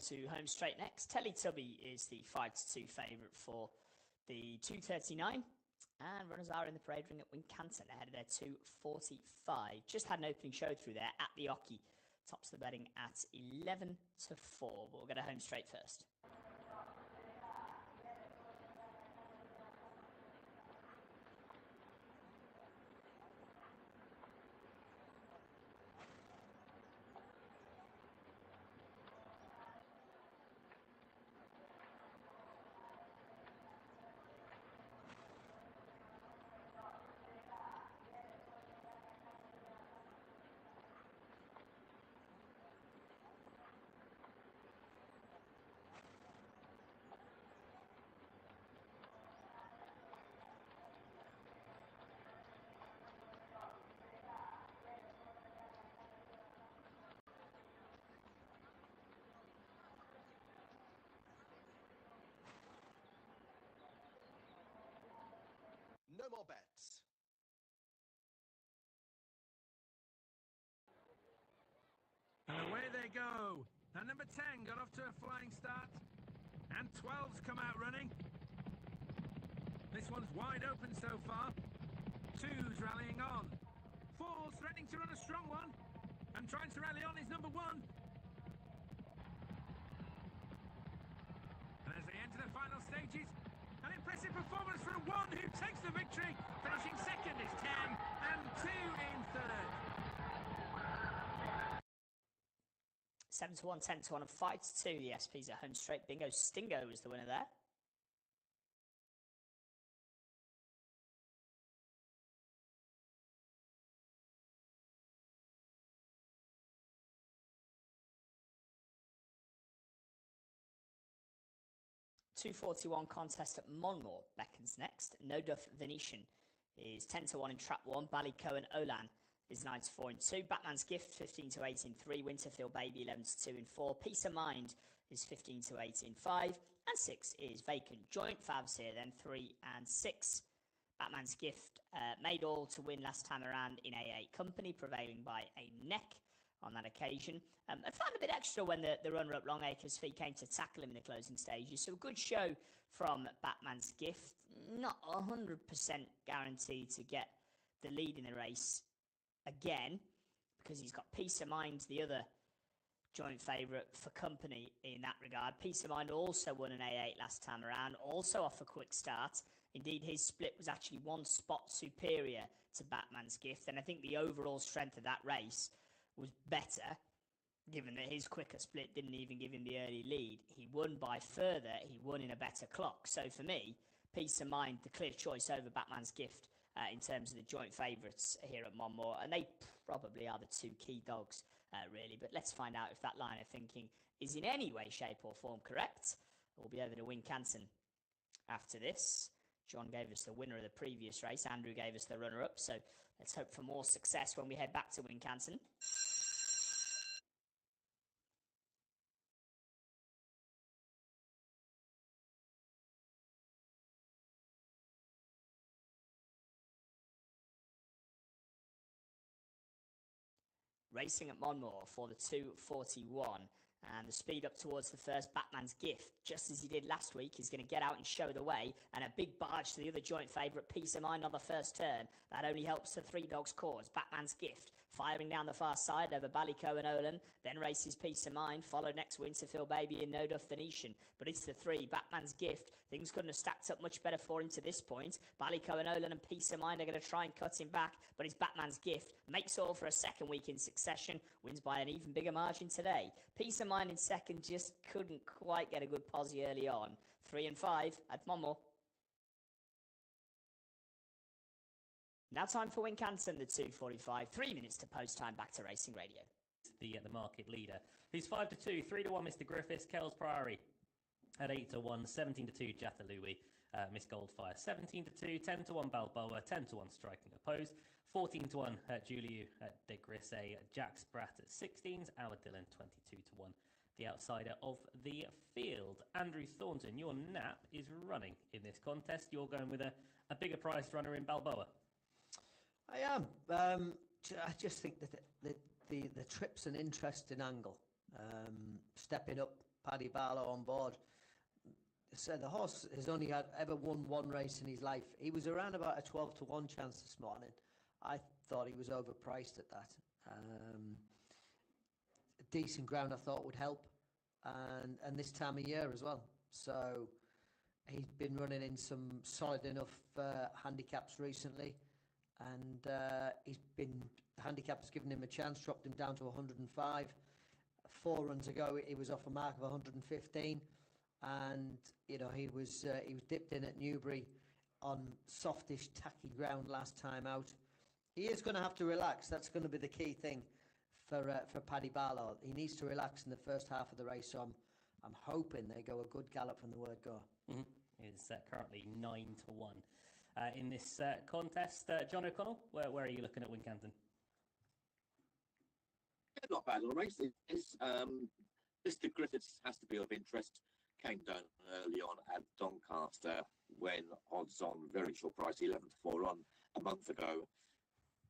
To home straight next. Teletubby is the 5-2 favourite for the 2:39, and runners are in the parade ring at Wincanton ahead of their 2:45. Just had an opening show through there at the Ocky. Tops the betting at 11-4, but we'll get a home straight first. No more bets. And away they go. And number 10 got off to a flying start. And 12's come out running. This one's wide open so far. 2's rallying on. 4's threatening to run a strong one. And trying to rally on is number 1. And as they enter the final stages, an impressive performance from 1 who takes the victory. Finishing second is 10 and 2 in third. 7 to 1, 10 to 1, and 5 to 2. The SPs at home straight. Bingo Stingo was the winner there. $2.41 contest at Monour beckons next. No Duff Venetian is 10 to 1 in trap 1. Ballycohen Olan is 9 to 4 in 2. Batman's Gift 15 to 8 in 3. Winterfield Baby 11 to 2 in 4. Peace of Mind is 15 to 8 in 5. And 6 is Vacant. Joint Fabs here then 3 and 6. Batman's Gift made all to win last time around in A8 company, prevailing by a neck on that occasion. I found a bit extra when the runner-up Longacre's Fee came to tackle him in the closing stages. So a good show from Batman's Gift. Not 100% guaranteed to get the lead in the race again, because he's got Peace of Mind, the other joint favourite for company in that regard. Peace of Mind also won an A8 last time around, also off a quick start. Indeed, his split was actually 1 spot superior to Batman's Gift, and I think the overall strength of that race was better, given that his quicker split didn't even give him the early lead. He won by further, he won in a better clock. So for me, Peace of Mind, the clear choice over Batman's Gift in terms of the joint favourites here at Mmore, and they probably are the 2 key dogs, really. But let's find out if that line of thinking is in any way, shape or form correct. We'll be over to Wincanton after this. John gave us the winner of the previous race. Andrew gave us the runner-up. So let's hope for more success when we head back to Wincanton. Racing at Monour for the 2.41, and the speed up towards the first, Batman's Gift, just as he did last week. He's going to get out and show the way, and a big barge to the other joint favourite, Peace of Mind, on the first turn. That only helps the 3 dogs' cause. Batman's Gift firing down the far side over Ballycohen Olan, then races Peace of Mind, followed next Winterfield Baby and No Duff Venetian. But it's the 3, Batman's Gift. Things couldn't have stacked up much better for him to this point. Ballycohen Olan and Peace of Mind are going to try and cut him back, but it's Batman's Gift. Makes all for a second week in succession, wins by an even bigger margin today. Peace of Mind in second, just couldn't quite get a good posse early on. 3 and 5 at Mmore. Now time for Wincanton, the 2.45. 3 minutes to post time, back to Racing Radio. The market leader, who's 5 to 2, 3 to 1, Mr. Griffiths, Kells Priory at 8 to 1, 17 to 2, Jathalui, Miss Goldfire, 17 to 2, 10 to 1, Balboa, 10 to 1, Striking Opposed, 14 to 1, Juliu at De Grisse, Jack Spratt at 16s, Our Dillon, 22 to 1. The outsider of the field, Andrew Thornton, your nap is running in this contest. You're going with a bigger priced runner in Balboa. I am. I just think that the trip's an interesting angle. Stepping up, Paddy Barlow on board. So the horse has only ever won 1 race in his life. He was around about a 12 to 1 chance this morning. I thought he was overpriced at that. Decent ground I thought would help, and this time of year as well. So he's been running in some solid enough handicaps recently, and the handicap has given him a chance, dropped him down to 105. 4 runs ago he was off a mark of 115, and he was dipped in at Newbury on softish, tacky ground last time out. He is going to have to relax. That's going to be the key thing for Paddy Barlow. He needs to relax in the first half of the race, so I'm hoping they go a good gallop from the word go. Mm-hmm. It's currently 9 to 1 in this contest. John O'Connell, where are you looking at Wincanton? Not bad little race. Mr. Griffiths has to be of interest. Came down early on at Doncaster when odds on very short price, 11 to 4 on a month ago.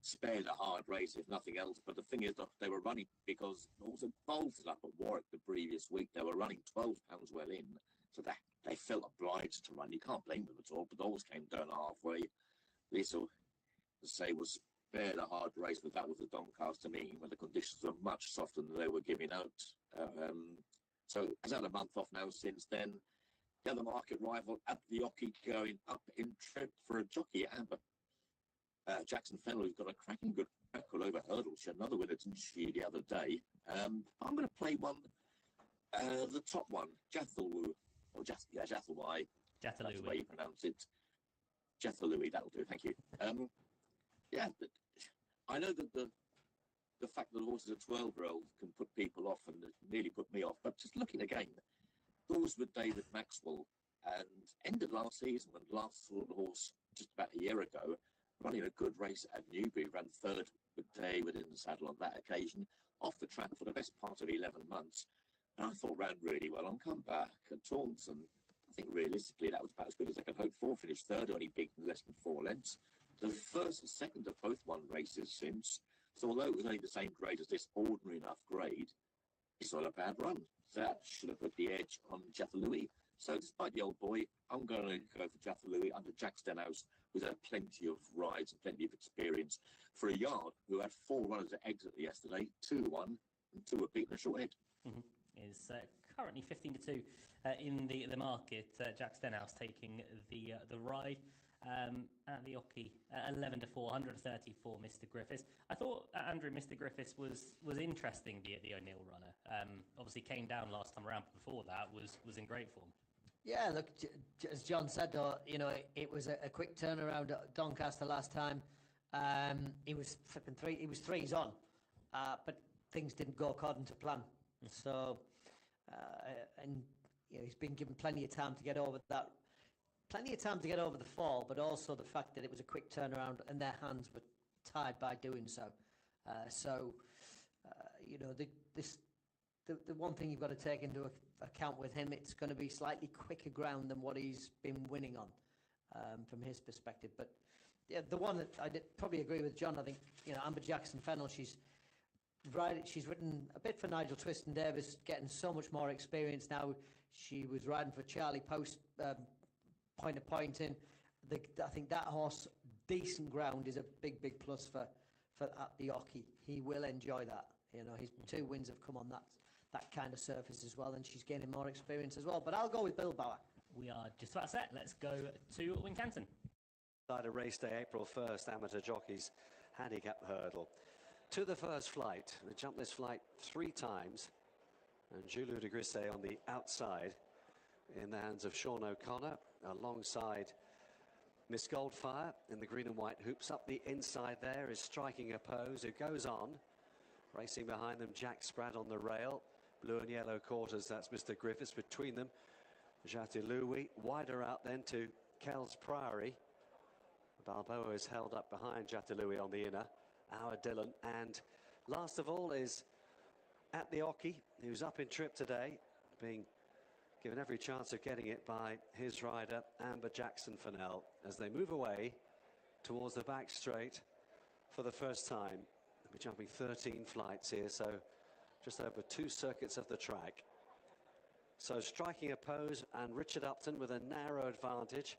Spared a hard race, if nothing else. But the thing is that they were running, because also bolted up at Warwick the previous week. They were running £12 well in, So they felt obliged to run. You can't blame them at all, but always came down halfway. This, to say, was spared a hard race, but that was the Doncaster meeting where the conditions were much softer than they were giving out. So it's had a month off now since then. The other market rival at the Ocky going up in trip for a jockey at Amber. Jackson Fennell, who's got a cracking good record over hurdles. She had another winner, didn't she, the other day? I'm going to play one, the top one, Jathelwoo, or Jathelwai. That's the way you pronounce it. Jathelwoo, that'll do, thank you. Yeah, but I know that the fact that the horse is a 12-year-old can put people off and nearly put me off, but just looking again, those with David Maxwell, and ended last season when last saw the horse just about a year ago, running a good race at Newbury, ran third with David in the saddle on that occasion, off the track for the best part of 11 months. And I thought ran really well on comeback at Taunton. I think realistically that was about as good as I could hope for. Finished third, only beaten less than 4 lengths. The first and second have both won races since. So although it was only the same grade as this ordinary enough grade, it's not a bad run. That should have put the edge on Jathelwoo. So despite the old boy, I'm going to go for Jathelwoo under Jack Stenhouse, who's had plenty of rides and plenty of experience. For a yard, who had 4 runners at exit yesterday, 2 won, and 2 were beaten a short head. Is currently 15-2 in the market. Jack Stenhouse taking the ride. At the Ocky, 11-4, 130 for Mr. Griffiths. I thought Andrew, Mr. Griffiths was interesting, the O'Neill runner. Obviously came down last time around, but before that was in great form. Yeah, look, as John said, you know, it was a quick turnaround at Doncaster last time. He was flipping 3. He was 3s on, but things didn't go according to plan. So, and you know, he's been given plenty of time to get over that. Plenty of time to get over the fall, but also the fact that it was a quick turnaround and their hands were tied by doing so. You know, the one thing you've got to take into account with him, it's going to be slightly quicker ground than what he's been winning on, from his perspective. But yeah, the one that I did probably agree with John. I think, you know, Amber Jackson Fennell, she's ridden a bit for Nigel Twiston Davis, getting so much more experience now. She was riding for Charlie Post. Point of pointing, I think that horse, decent ground, is a big plus for at the Ocky. He will enjoy that. You know, his 2 wins have come on that kind of surface as well, and she's gaining more experience as well. But I'll go with Bill Bauer. We are just about set. Let's go to Wincanton. Side of race day, April 1st, amateur jockeys handicap hurdle. To the first flight, they jumped this flight 3 times, and Jules de Grisset on the outside in the hands of Sean O'Connor, alongside Miss Goldfire in the green and white hoops. Up the inside there is Striking a Pose, who goes on. Racing behind them, Jack Spratt on the rail. Blue and yellow quarters, that's Mr. Griffiths. Between them, Jathelwoo. Wider out then to Kells Priory. Balboa is held up behind Jathelwoo on the inner. Our Dillon. And last of all is at the Ocky, who's up in trip today, being given every chance of getting it by his rider, Amber Jackson Fennell, as they move away towards the back straight for the first time. They'll be jumping 13 flights here, so just over 2 circuits of the track. So Striking a Pose and Richard Upton with a narrow advantage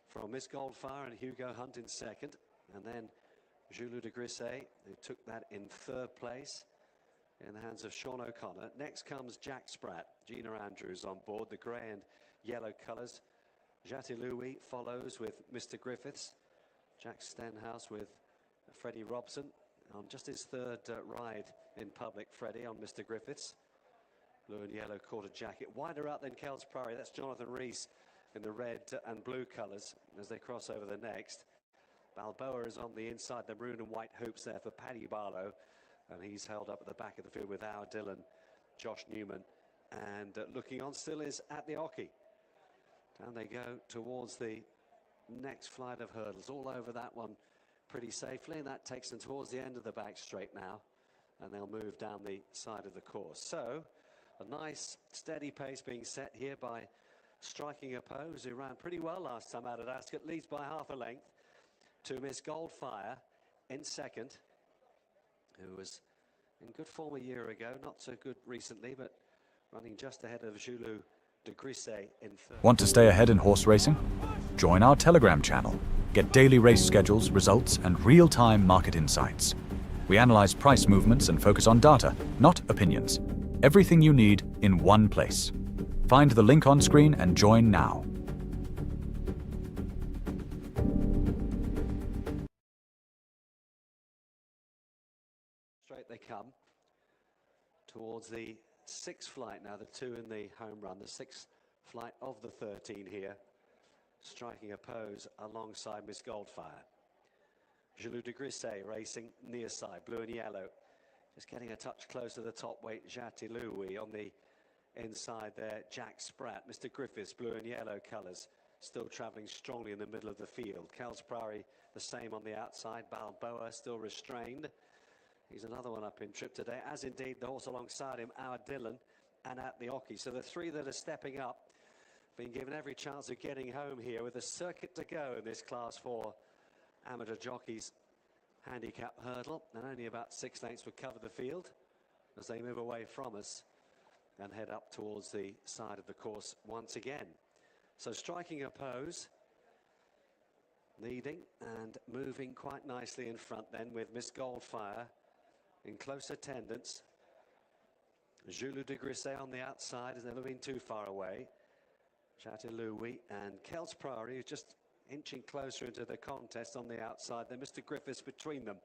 from Miss Goldfire and Hugo Hunt in second. And then Jules de Grisset, who took that in 3rd place, in the hands of Sean O'Connor. Next comes Jack Spratt. Gina Andrews on board, the grey and yellow colours. Jathelwoo follows with Mr. Griffiths. Jack Stenhouse with Freddie Robson on just his 3rd ride in public. Freddie on Mr. Griffiths. Blue and yellow quarter jacket. Wider out than Kells Priory. That's Jonathan Rees in the red and blue colours as they cross over the next. Balboa is on the inside, the maroon and white hoops there for Paddy Barlow. And he's held up at the back of the field with our Dillon, Josh Newman. And looking on still is at the Ocky. Down they go towards the next flight of hurdles. All over that one pretty safely. And that takes them towards the end of the back straight now. And they'll move down the side of the course. So a nice steady pace being set here by Striking a Pose, who ran pretty well last time out at Ascot. Leads by half a length to Miss Goldfire in second, who was in good form a year ago, not so good recently, but running just ahead of Jules de Grisset in third. Want to stay ahead in horse racing? Join our Telegram channel. Get daily race schedules, results, and real-time market insights. We analyze price movements and focus on data, not opinions. Everything you need in one place. Find the link on screen and join now. Straight they come towards the sixth flight now, the two in the home run, the sixth flight of the 13 here, striking a pose alongside Miss Goldfire. Jaloux de Grisset racing near side, blue and yellow, just getting a touch close to the top weight. Chantilly on the inside there, Jack Spratt. Mr. Griffiths, blue and yellow colours, still travelling strongly in the middle of the field. Kells Priory the same on the outside. Balboa still restrained. He's another one up in trip today, as indeed the horse alongside him, Our Dillon and At the Ocky. So the three that are stepping up, being given every chance of getting home here with a circuit to go in this Class 4 amateur jockeys handicap hurdle, and only about 6 lengths would cover the field as they move away from us and head up towards the side of the course once again. So striking a pose, leading and moving quite nicely in front then, with Miss Goldfire in close attendance. Jaloux de Grisset on the outside has never been too far away. Chantilly and Kells Priory, who's just inching closer into the contest on the outside. Then Mr. Griffiths between them.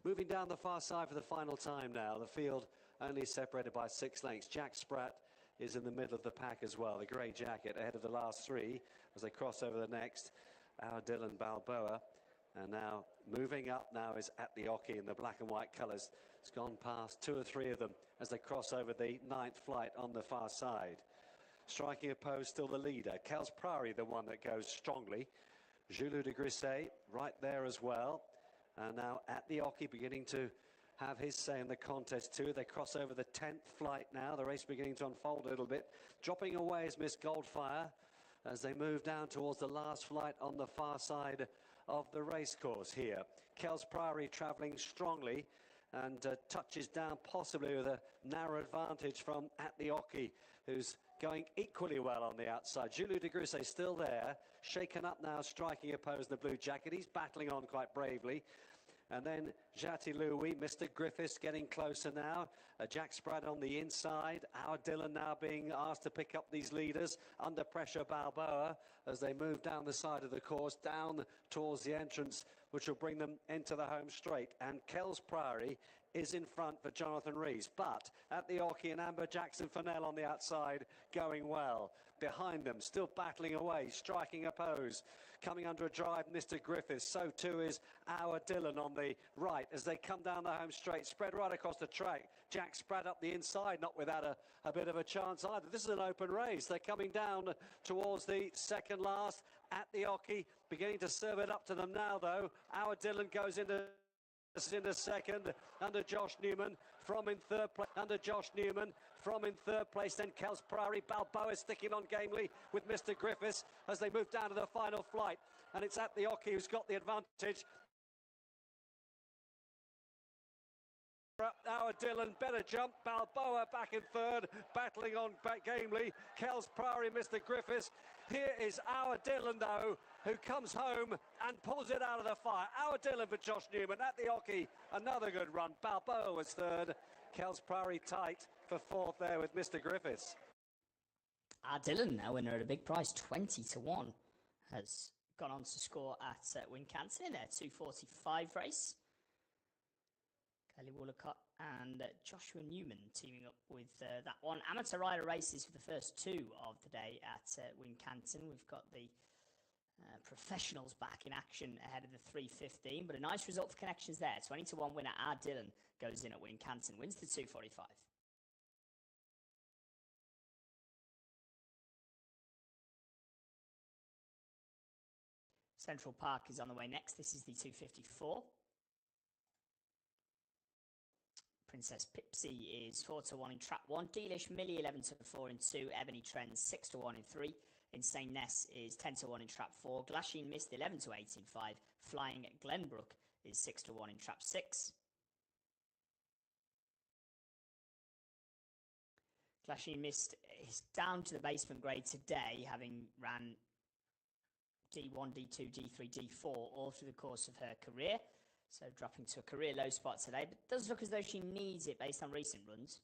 Moving down the far side for the final time now. The field only separated by 6 lengths. Jack Spratt is in the middle of the pack as well. The grey jacket ahead of the last three as they cross over the next. Our Dillon, Balboa. And now moving up now is At the Ocky in the black and white colours. It's gone past 2 or 3 of them as they cross over the 9th flight on the far side. Striking a pose, still the leader. Kells Priory, the one that goes strongly. Jaloux de Grisset right there as well. And now At the Ocky beginning to have his say in the contest too. They cross over the 10th flight now. The race beginning to unfold a little bit. Dropping away is Miss Goldfire as they move down towards the last flight on the far side of the racecourse here. Kells Priory travelling strongly and touches down possibly with a narrow advantage from At the Ocky, who's going equally well on the outside. Jaloux de Grisset still there, shaken up now, striking a pose in the blue jacket. He's battling on quite bravely. And then Chantilly, Mr. Griffiths getting closer now. Jack Spratt on the inside. Our Dillon now being asked to pick up these leaders. Under pressure, Balboa, as they move down the side of the course, down towards the entrance, which will bring them into the home straight. And Kells Priory is in front for Jonathan Rees. But At the Ocky and Amber Jackson Fennell on the outside going well. Behind them, still battling away, striking a pose. Coming under a drive, Mr. Griffiths. So too is Our Dillon on the right as they come down the home straight, spread right across the track. Jack Spratt up the inside, not without a bit of a chance either. This is an open race. They're coming down towards the second last. At the Ocky beginning to serve it up to them now, though. Our Dillon goes into second under Josh Newman. From in third place under Josh Newman. From in third place then Kells Priory. Balboa sticking on gamely with Mr. Griffiths as they move down to the final flight. And it's At the Ocky who's got the advantage. Our Dillon, better jump. Balboa back in third, battling on gamely. Kells Priory, Mr. Griffiths. Here is Our Dillon, though, who comes home and pulls it out of the fire. Our Dillon for Josh Newman. At the Ocky, another good run. Balboa was third. Kells Priory tight for fourth there with Mr. Griffiths. Our Dillon, now winner at a big price, 20-1, has gone on to score at Wincanton in their 2:45 race. Kelly Walcott and Joshua Newman teaming up with that one. Amateur rider races for the first 2 of the day at Wincanton. We've got the professionals back in action ahead of the 3:15, but a nice result for Connections there. 20-1 winner, Our Dillon, goes in at Wincanton, wins the 2:45. Central Park is on the way next. This is the 2:54. Princess Pipsy is 4-1 in trap 1. Dealish Millie 11-4 in 2. Ebony Trends 6-1 in 3. Insane Ness is 10-1 in trap 4. Glasheen Mist 11-8 in 5. Flying Glenbrook is 6-1 in trap 6. Glasheen Mist is down to the basement grade today, having ran D1, D2, D3, D4 all through the course of her career. So dropping to a career low spot today, but it does look as though she needs it based on recent runs.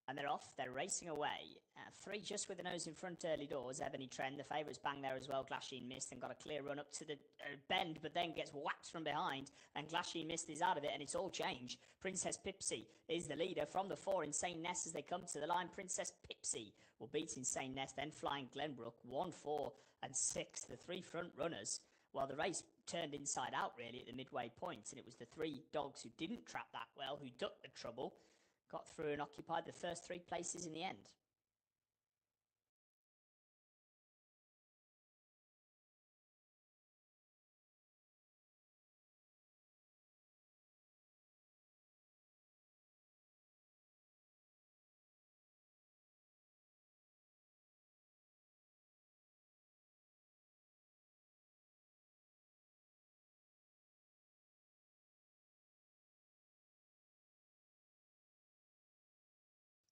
And they're off. They're racing away. 3 just with the nose in front early doors. Ebony Trend, the favourites bang there as well. Glasheen Mist and got a clear run up to the bend, but then gets whacked from behind. And Glasheen Mist is out of it, and it's all changed. Princess Pipsy is the leader from the 4. Insane Nest as they come to the line. Princess Pipsy will beat Insane Nest, then Flying Glenbrook. 1, 4, and 6, the 3 front runners. Well, the race turned inside out really at the midway point, and it was the 3 dogs who didn't trap that well, who ducked the trouble, got through and occupied the first 3 places in the end.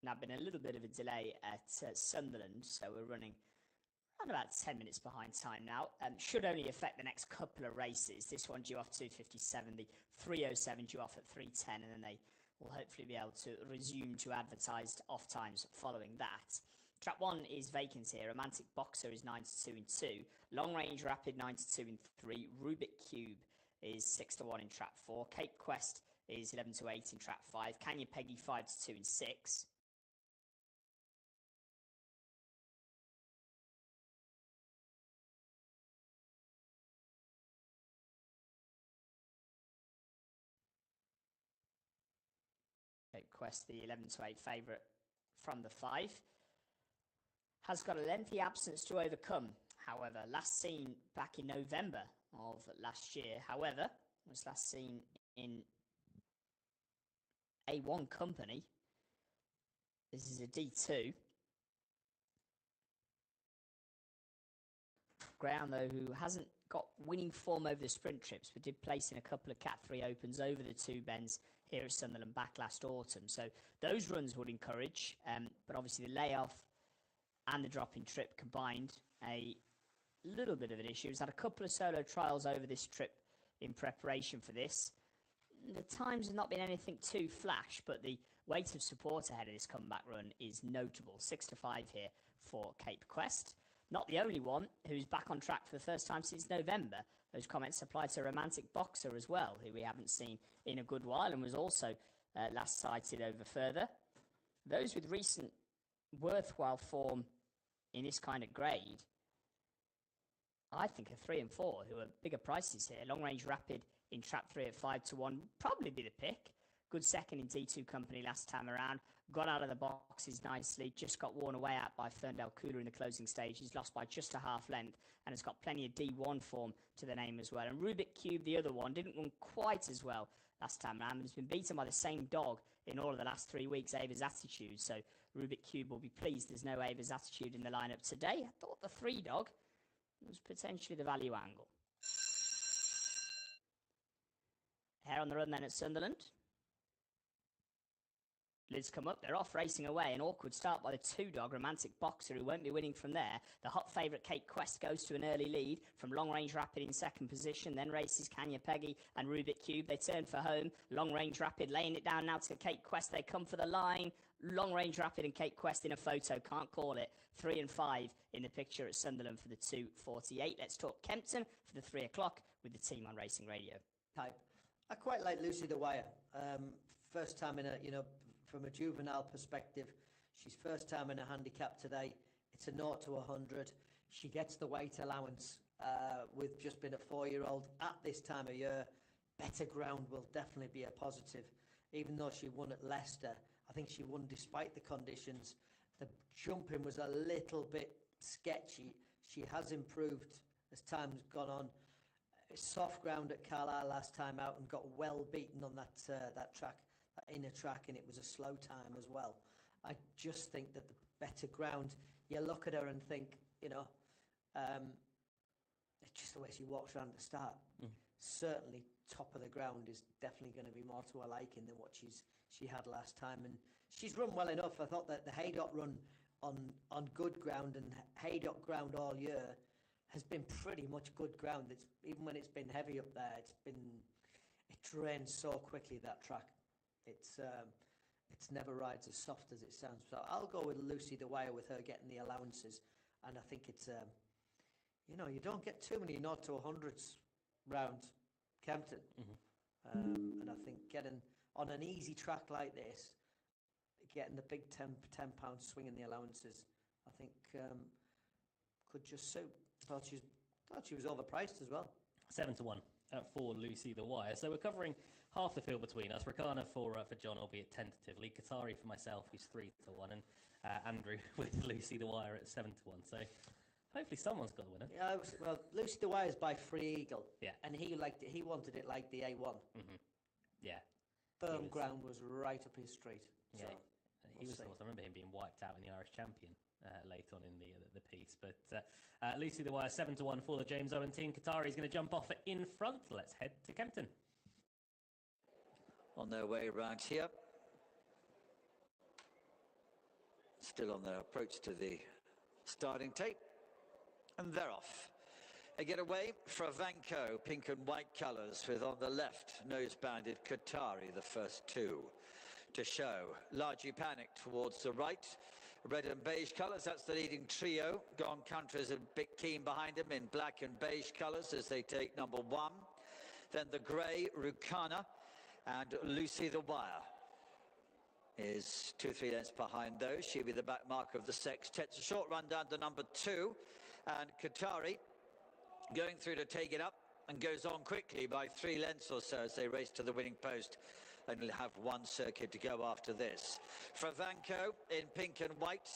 Now, been a little bit of a delay at Sunderland, so we're running around about 10 minutes behind time now. Should only affect the next couple of races. This one due off 2:57, the 3:07 due off at 3:10, and then they will hopefully be able to resume to advertised off times following that. Trap 1 is vacant here. Romantic Boxer is 9-2 in 2. Long Range Rapid 9-2 in 3. Rubik Cube is 6-1 in Trap 4. Cape Quest is 11-8 in Trap 5. Canyon Peggy 5-2 in 6. Cape Quest, the 11-8 favourite from the 5, has got a lengthy absence to overcome. However, last seen back in November of last year, however, was last seen in A1 company. This is a D2. Greyhound, though, who hasn't got winning form over the sprint trips, but did place in a couple of Cat 3 opens over the 2 bends here at Sunderland back last autumn. So those runs would encourage, but obviously the layoff and the drop-in trip combined, a little bit of an issue. He's had a couple of solo trials over this trip in preparation for this. The times have not been anything too flash, but the weight of support ahead of this comeback run is notable. 6-5 here for Cape Quest. Not the only one who's back on track for the first time since November. Those comments apply to Romantic Boxer as well, who we haven't seen in a good while and was also last sighted over further. Those with recent worthwhile form in this kind of grade, I think are 3 and 4, who are bigger prices here. Long Range Rapid in Trap 3 at 5-1 probably be the pick. Good second in D2 company last time around. Got out of the boxes nicely. Just got worn away out by Ferndale Cooler in the closing stage. He's lost by just a half length and has got plenty of D1 form to the name as well. And Rubik Cube, the other one, didn't run quite as well last time around, but has been beaten by the same dog in all of the last 3 weeks, Ava's Attitude. So Rubik Cube will be pleased there's no Ava's Attitude in the lineup today. I thought the 3 dog was potentially the value angle. Hare on the run then at Sunderland. Lids come up, they're off racing away. An awkward start by the 2 dog, Romantic Boxer, who won't be winning from there. The hot favourite Cape Quest goes to an early lead from Long Range Rapid in second position. Then races Canyon Peggy and Rubik Cube. They turn for home. Long Range Rapid laying it down now to Cape Quest. They come for the line. Long Range Rapid and Cape Quest in a photo. Can't call it. 3 and 5 in the picture at Sunderland for the 2:48. Let's talk Kempton for the 3 o'clock with the team on Racing Radio. Type. I quite like Lucy the Wire. First time in a, from a juvenile perspective, she's first time in a handicap today. It's a 0 to 100. She gets the weight allowance with just being a 4-year-old at this time of year. Better ground will definitely be a positive. Even though she won at Leicester, I think she won despite the conditions. The jumping was a little bit sketchy. She has improved as time's gone on. Soft ground at Carlisle last time out and got well beaten on that track. Inner track, and it was a slow time as well. I just think that the better ground, you look at her and think, it's just the way she walks around at the start. certainly top of the ground is definitely going to be more to her liking than what she had last time. And she's run well enough. I thought that the Haydock run on good ground and Haydock ground all year has been pretty much good ground. It's even when it's been heavy up there, it drains so quickly, that track. It's never rides as soft as it sounds. So I'll go with Lucy the Wire with her getting the allowances, and I think it's you don't get too many 0 to 100s round Kempton, and I think getting on an easy track like this, getting the big £10 swing in the allowances, I think could just suit. Thought she was overpriced as well. 7 to 1 for Lucy the Wire. So we're covering half the field between us. Rakana for John, albeit tentatively. Qatari for myself, who's 3 to 1, and Andrew with Lucy the Wire at 7 to 1. So hopefully someone's got the winner. Yeah, well, Lucy the Wire is by Free Eagle. Yeah, and he liked it. He wanted it like the A1. Yeah, firm ground was right up his street. Yeah, so he was. I remember him being wiped out in the Irish Champion late on in the piece. But Lucy the Wire 7 to 1 for the James Owen team. Qatari is going to jump off in front. Let's head to Kempton. On their way round here. Still on their approach to the starting tape. And they're off. A getaway for Vanco, pink and white colours, with on the left nose-banded Qatari, the first two to show. Largely panicked towards the right. Red and beige colours, that's the leading trio. Gone Country's a bit keen behind them in black and beige colours as they take number 1. Then the grey, Rukana, and Lucy the Wire is 2-3 lengths behind those. She'll be the back marker of the sextet. A short run down to number 2, and Qatari going through to take it up and goes on quickly by 3 lengths or so as they race to the winning post. And will have one circuit to go after this. Fravanco in pink and white.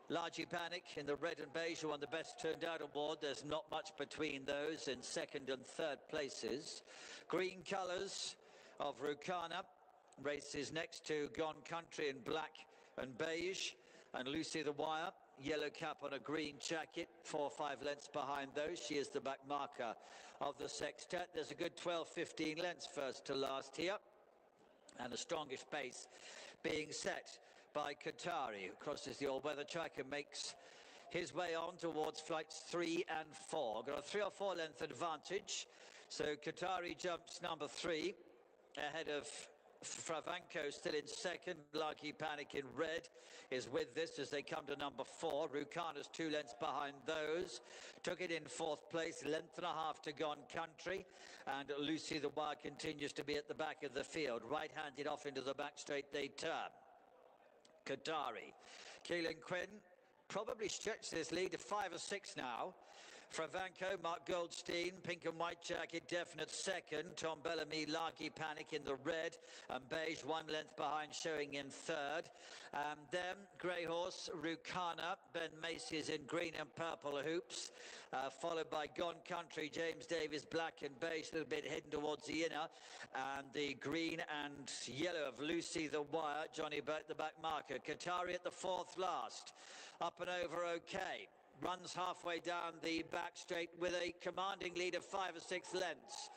Largely Panic in the red and beige, who won the Best Turned Out award. There's not much between those in second and third places. Green colours of Rukana races next to Gone Country in black and beige. And Lucy the Wire, yellow cap on a green jacket, 4 or 5 lengths behind those. She is the back marker of the sextet. There's a good 12-15 lengths first to last here. And the strongest pace being set by Qatari, who crosses the all-weather track and makes his way on towards flights 3 and 4. Got a 3 or 4 length advantage. So Qatari jumps number 3 ahead of Fravanco, still in second. Larky Panic in red is with this as they come to number 4. Rukana's 2 lengths behind those. Took it in 4th place, length and a half to Gone Country. And Lucy the Wire continues to be at the back of the field. Right-handed off into the back straight they turn. Qatari. Keelan Quinn probably stretched this lead to 5 or 6 now. Fravanco, Mark Goldstein, pink and white jacket, definite second. Tom Bellamy, Larky Panic in the red, and beige 1 length behind, showing in third. Then Grey Horse, Rukana, Ben Macy's in green and purple hoops, followed by Gone Country, James Davis, black and beige, a little bit hidden towards the inner, and the green and yellow of Lucy the Wire, Johnny Burke, the back marker. Qatari at the 4th last, up and over okay. Runs halfway down the back straight with a commanding lead of 5 or 6 lengths.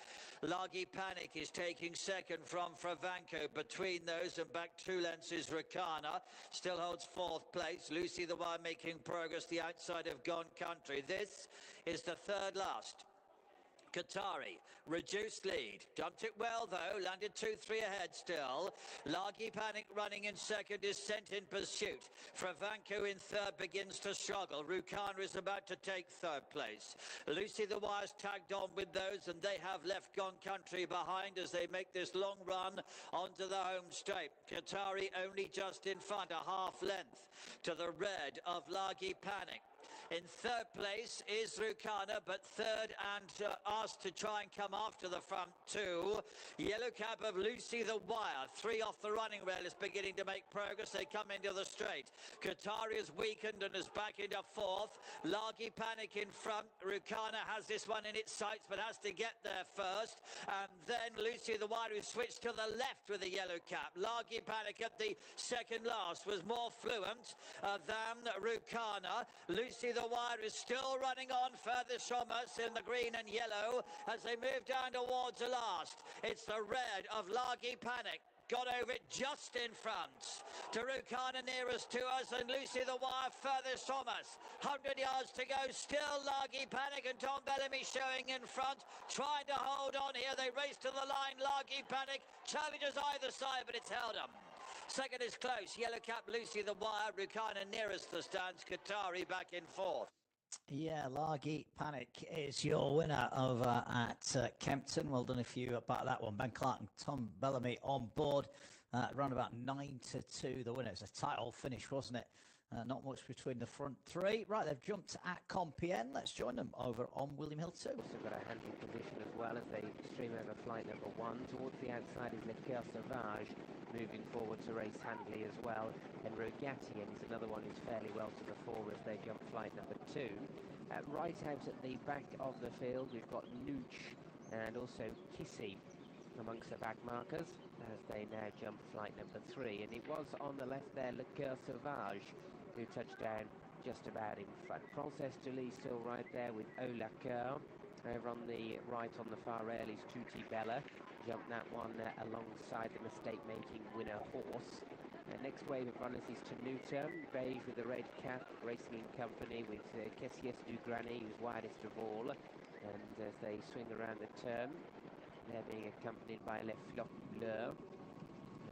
Largy Panic is taking second from Fravanco. Between those and back 2 lengths is Rukana. Still holds 4th place. Lucy the Wire making progress the outside of Gone Country. This is the 3rd last. Qatari, reduced lead. Jumped it well, though. Landed 2-3 ahead still. Largy Panic running in second is sent in pursuit. Fravanco in third begins to struggle. Rukana is about to take 3rd place. Lucy the Wire's tagged on with those, and they have left Gone Country behind as they make this long run onto the home straight. Qatari only just in front, a half length to the red of Largy Panic. In 3rd place is Rukana, but 3rd and asked to try and come after the front 2. Yellow cap of Lucy the Wire, 3 off the running rail, is beginning to make progress. They come into the straight. Qatari is weakened and is back into 4th. Largy Panic in front. Rukana has this one in its sights, but has to get there first. And then Lucy the Wire, who switched to the left with the yellow cap. Largy Panic at the 2nd last was more fluent than Rukana. Lucy the the Wire is still running on furthest from us in the green and yellow as they move down towards the last. It's the red of Largy Panic. Got over it just in front. Darukana nearest to us and Lucy the Wire furthest from us. 100 yards to go, still Largy Panic and Tom Bellamy showing in front. Trying to hold on here, they race to the line, Largy Panic. Challenges either side, but it's held up. Second is close, Yellow Cap, Lucy the Wire, Rukana nearest the stands, Qatari back in fourth. Yeah, Largy Panic is your winner over at Kempton. Well done if you back that one. Ben Clark and Tom Bellamy on board. Around about 9-2 the winner. It's a tight old finish, wasn't it? Not much between the front three. Right, they've jumped at Compen. Let's join them over on William Hill 2. Also got a handling position as well as they stream over flight number 1. Towards the outside is Le Coeur Sauvage, moving forward to race Handley as well. And Rogatien is another one who's fairly well to the fore as they jump flight number 2. Right out at the back of the field, we've got Nooch and also Kissy amongst the back markers as they now jump flight number 3. And it was on the left there, Le Coeur Sauvage, who touched down just about in front. Princess Julie still right there with Au La Coeur. Over on the right on the far rail is Tutti Bella. Jumped that one alongside the mistake-making winner Horse. Next wave of runners is Tenuta, beige with the red cap, racing in company with Kessies du Granny, who's widest of all. And as they swing around the turn, they're being accompanied by Le Floc Bleu.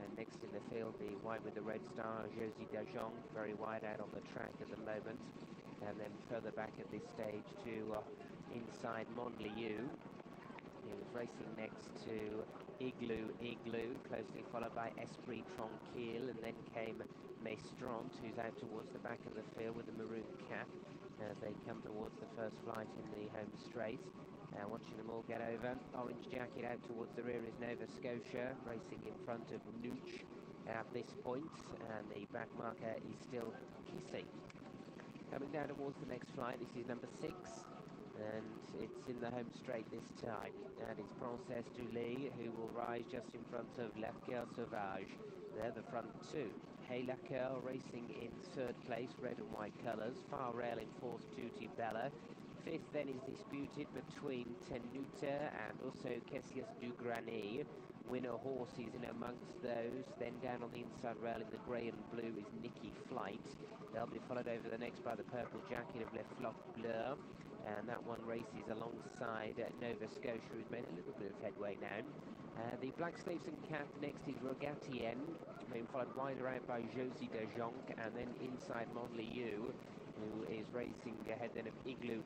And next in the field, the white with the red star, Josie Dajon, very wide out on the track at the moment. And then further back at this stage to inside Monlieu. He was racing next to Igloo, closely followed by Esprit Tranquille, and then came Maestrant, who's out towards the back of the field with the maroon cap as they come towards the first flight in the home straight. Watching them all get over. Orange Jacket out towards the rear is Nova Scotia, racing in front of Nooch at this point, and the back marker is still Kissy. Coming down towards the next flight, this is number 6, and it's in the home straight this time. And it's Princess Julie, who will rise just in front of La Coeur Sauvage. They're the front two. Hey La Coeur racing in 3rd place, red and white colours. Far rail in 4th, Tutti Bella. 5th then is disputed between Tenuta and also Kessies du Granny. Winner Horse is in amongst those. Then down on the inside rail in the grey and blue is Nicky Flight. They'll be followed over the next by the purple jacket of Le Floc Bleu. And that one races alongside Nova Scotia, who's made a little bit of headway now. The black sleeves and cap next is Rogatien, being followed wider out by Josie Dajon, and then inside Monlieu, who is racing ahead then of Igloo.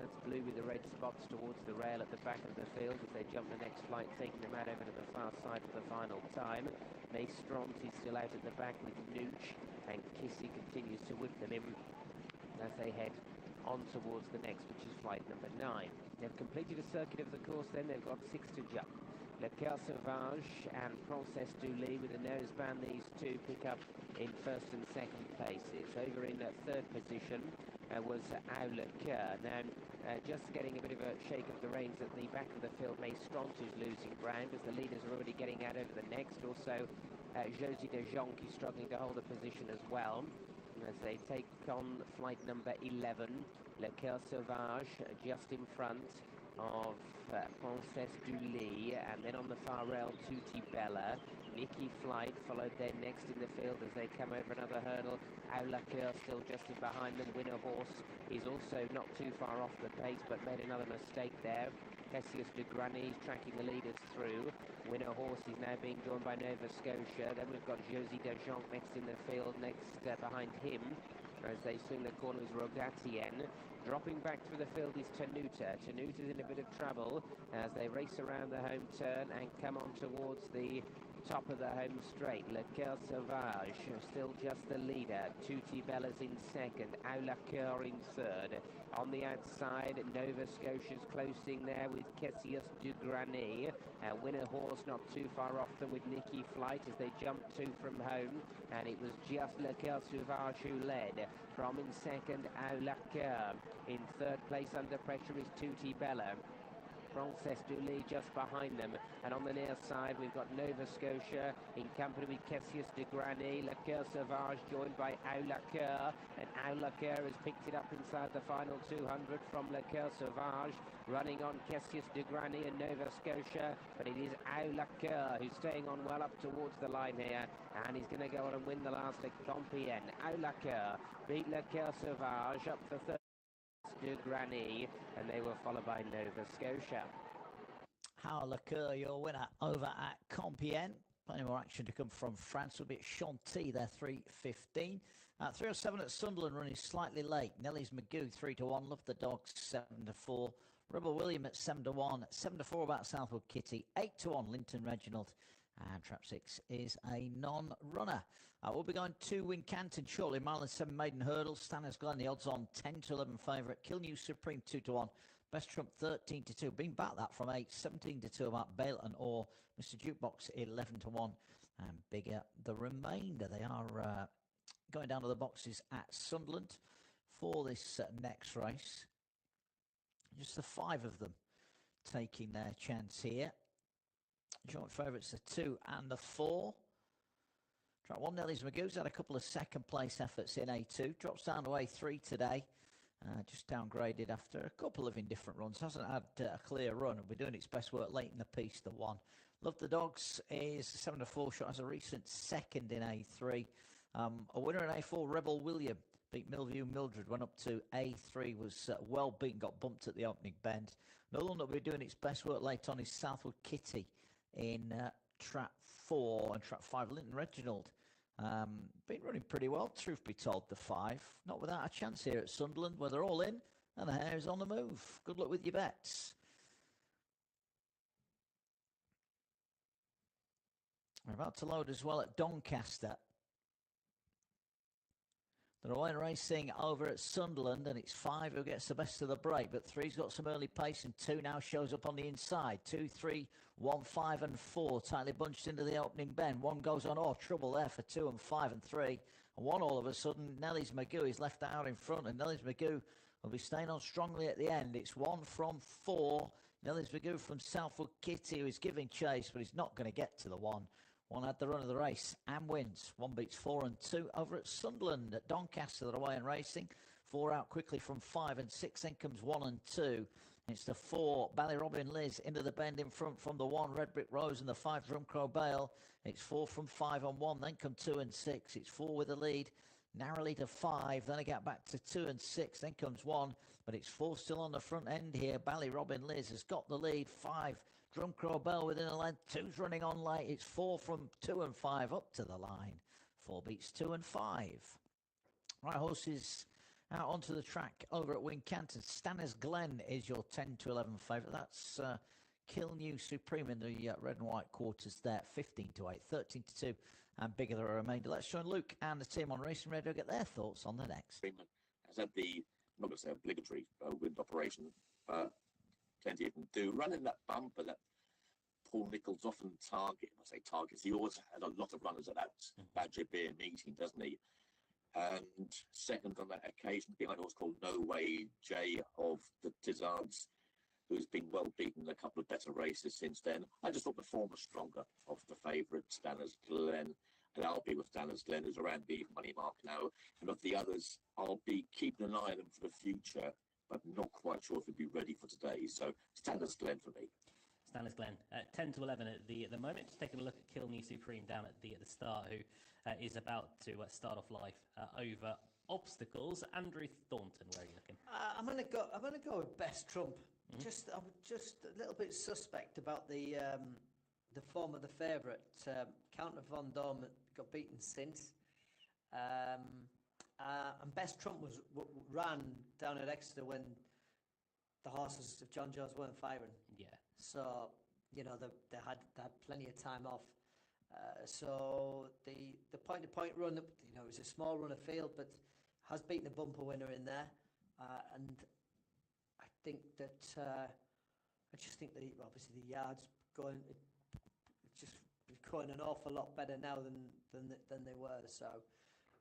That's blue with the red spots towards the rail at the back of the field as they jump the next flight, taking them out over to the far side for the final time. Maestrant is still out at the back with Nooch, and Kissy continues to whip them in as they head on towards the next, which is flight number 9. They've completed a circuit of the course then, they've got 6 to jump. Le Coeur Sauvage and Princess Julie with a noseband, these two pick up in 1st and 2nd places. Over in 3rd position was Au La Coeur. Now, just getting a bit of a shake of the reins at the back of the field, Maestrant is losing ground as the leaders are already getting out over the next. Also, Josie Dajon is struggling to hold a position as well, as they take on flight number 11, Le Coeur Sauvage, just in front of Princess Julie, and then on the far rail, Tutti Bella. Nicky Flight followed then next in the field as they come over another hurdle. Au La Coeur still just in behind them. Winner Horse is also not too far off the pace, but made another mistake there. Kessies du Granny is tracking the leaders through. Winner Horse is now being drawn by Nova Scotia. Then we've got Josie Dajon next in the field, next behind him. As they swing the corners, Rogatien. Dropping back through the field is Tenuta. Tenuta's in a bit of trouble as they race around the home turn and come on towards the top of the home straight. Le Coeur Sauvage still just the leader. Tutti Bella's in 2nd. Au La Coeur in 3rd. On the outside, Nova Scotia's closing there with Kessies du Granny. Winner Horse not too far off them with Nicky Flight as they jump 2 from home. And it was just Le Coeur Sauvage who led. From in 2nd, Au La Coeur. In 3rd place under pressure is Tutti Bella. Frances du Lis just behind them. And on the near side, we've got Nova Scotia in company with Cassius de Granny. Le Coeur Sauvage joined by Au La Coeur. And Au La Coeur has picked it up inside the final 200 from Le Coeur Sauvage. Running on Cassius de Granny and Nova Scotia. But it is Au La Coeur who's staying on well up towards the line here. And he's going to go on and win the last at Compen. Au La Coeur beat Le Coeur Sauvage up for third. De Granny, and they were followed by Nova Scotia. Harlow, your winner over at Compen. Plenty more action to come from France. Will be at Chantilly there, 3:15. 3:07 at Sunderland, running slightly late. Nelly's Magoo 3-1. Love the Dogs 7-4. Rebel William at 7-1. 7-4 about Southwood Kitty. 8-1 Linton Reginald. And trap 6 is a non-runner. We'll be going to Wincanton shortly. Mile and 7 maiden hurdles. Stanners Glen, the odds on 10-11 favourite. Kill New Supreme 2-1. Best Trump 13-2. Been back that from 8. 17-2 about Bale and Orr. Mr. Jukebox 11-1. And bigger the remainder. They are going down to the boxes at Sunderland for this next race. Just the 5 of them taking their chance here. Joint favourites, the 2 and the 4. Track 1, Nelly's Magoo's had a couple of second place efforts in A2. Drops down to A3 today. Just downgraded after a couple of indifferent runs. Hasn't had a clear run. Will be doing its best work late in the piece, the 1. Love the Dogs is 7-4 shot. Has a recent second in A3. A winner in A4, Rebel William. Beat Millview Mildred. Went up to A3. Was well beaten. Got bumped at the opening bend. Another one that will be doing its best work late on is Southwood Kitty in trap 4 and trap 5. Linton Reginald been running pretty well, truth be told, the 5. Not without a chance here at Sunderland, where they're all in and the hare is on the move. Good luck with your bets. We're about to load as well at Doncaster. They're away and racing over at Sunderland, and it's 5 who gets the best of the break, but 3's got some early pace, and 2 now shows up on the inside. 2, 3, 1, 5 and 4 tightly bunched into the opening bend. 1 goes on, trouble there for 2 and 5 and 3. And 1 all of a sudden, Nelly's Magoo is left out in front, and Nelly's Magoo will be staying on strongly at the end. It's 1 from 4. Nelly's Magoo from Southwood Kitty, who is giving chase, but he's not going to get to the 1. 1 had the run of the race and wins. 1 beats 4 and 2 over at Sunderland. At Doncaster, they're away and racing. 4 out quickly from 5 and 6. Then comes 1 and 2. It's the 4, Ballyrobin Liz into the bend in front from the 1, Red Brick Rose, and the 5, Drumcrow Bale. It's 4 from 5 on 1. Then come 2 and 6. It's 4 with the lead. Narrowly to 5. Then I get back to 2 and 6. Then comes 1. But it's 4 still on the front end here. Ballyrobin Liz has got the lead. 5. Drumcrow Bell within a length. 2's running on late. It's 4 from 2 and 5 up to the line. 4 beats 2 and 5. Right, horses out onto the track over at Wincanton. Stanners Glen is your 10-11 favourite. That's Kill New Supreme in the red and white quarters there. 15-8, 13-2, and bigger the remainder. Let's join Luke and the team on Racing Radio get their thoughts on the next. Has had the, not going to say obligatory wind operation, but plenty of them do. Running that bumper that Paul Nicholls often targets. He always had a lot of runners at that Badger Beer meeting, doesn't he? And second on that occasion, behind a horse called No Way J of the Tizards, who's been well beaten in a couple of better races since then. I just thought the form was stronger of the favourite, Stanners Glen. And I'll be with Stanners Glen, who's around the money mark now. And of the others, I'll be keeping an eye on them for the future, but not quite sure if they'll be ready for today. So Stanners Glen for me. Stanners Glen, 10-11 at the moment. Just taking a look at Kill New Supreme down at the start, who is about to start off life over obstacles. Andrew Thornton, where are you looking? I'm gonna go with Best Trump. I'm just a little bit suspect about the form of the favourite. Count of Vendôme got beaten since. And Best Trump ran down at Exeter when the horses of John Jones weren't firing. Yeah. So they had plenty of time off. So the point-to-point run, it was a small run of field, but has beaten a bumper winner in there. And I think that obviously the yard's going an awful lot better now than they were. So.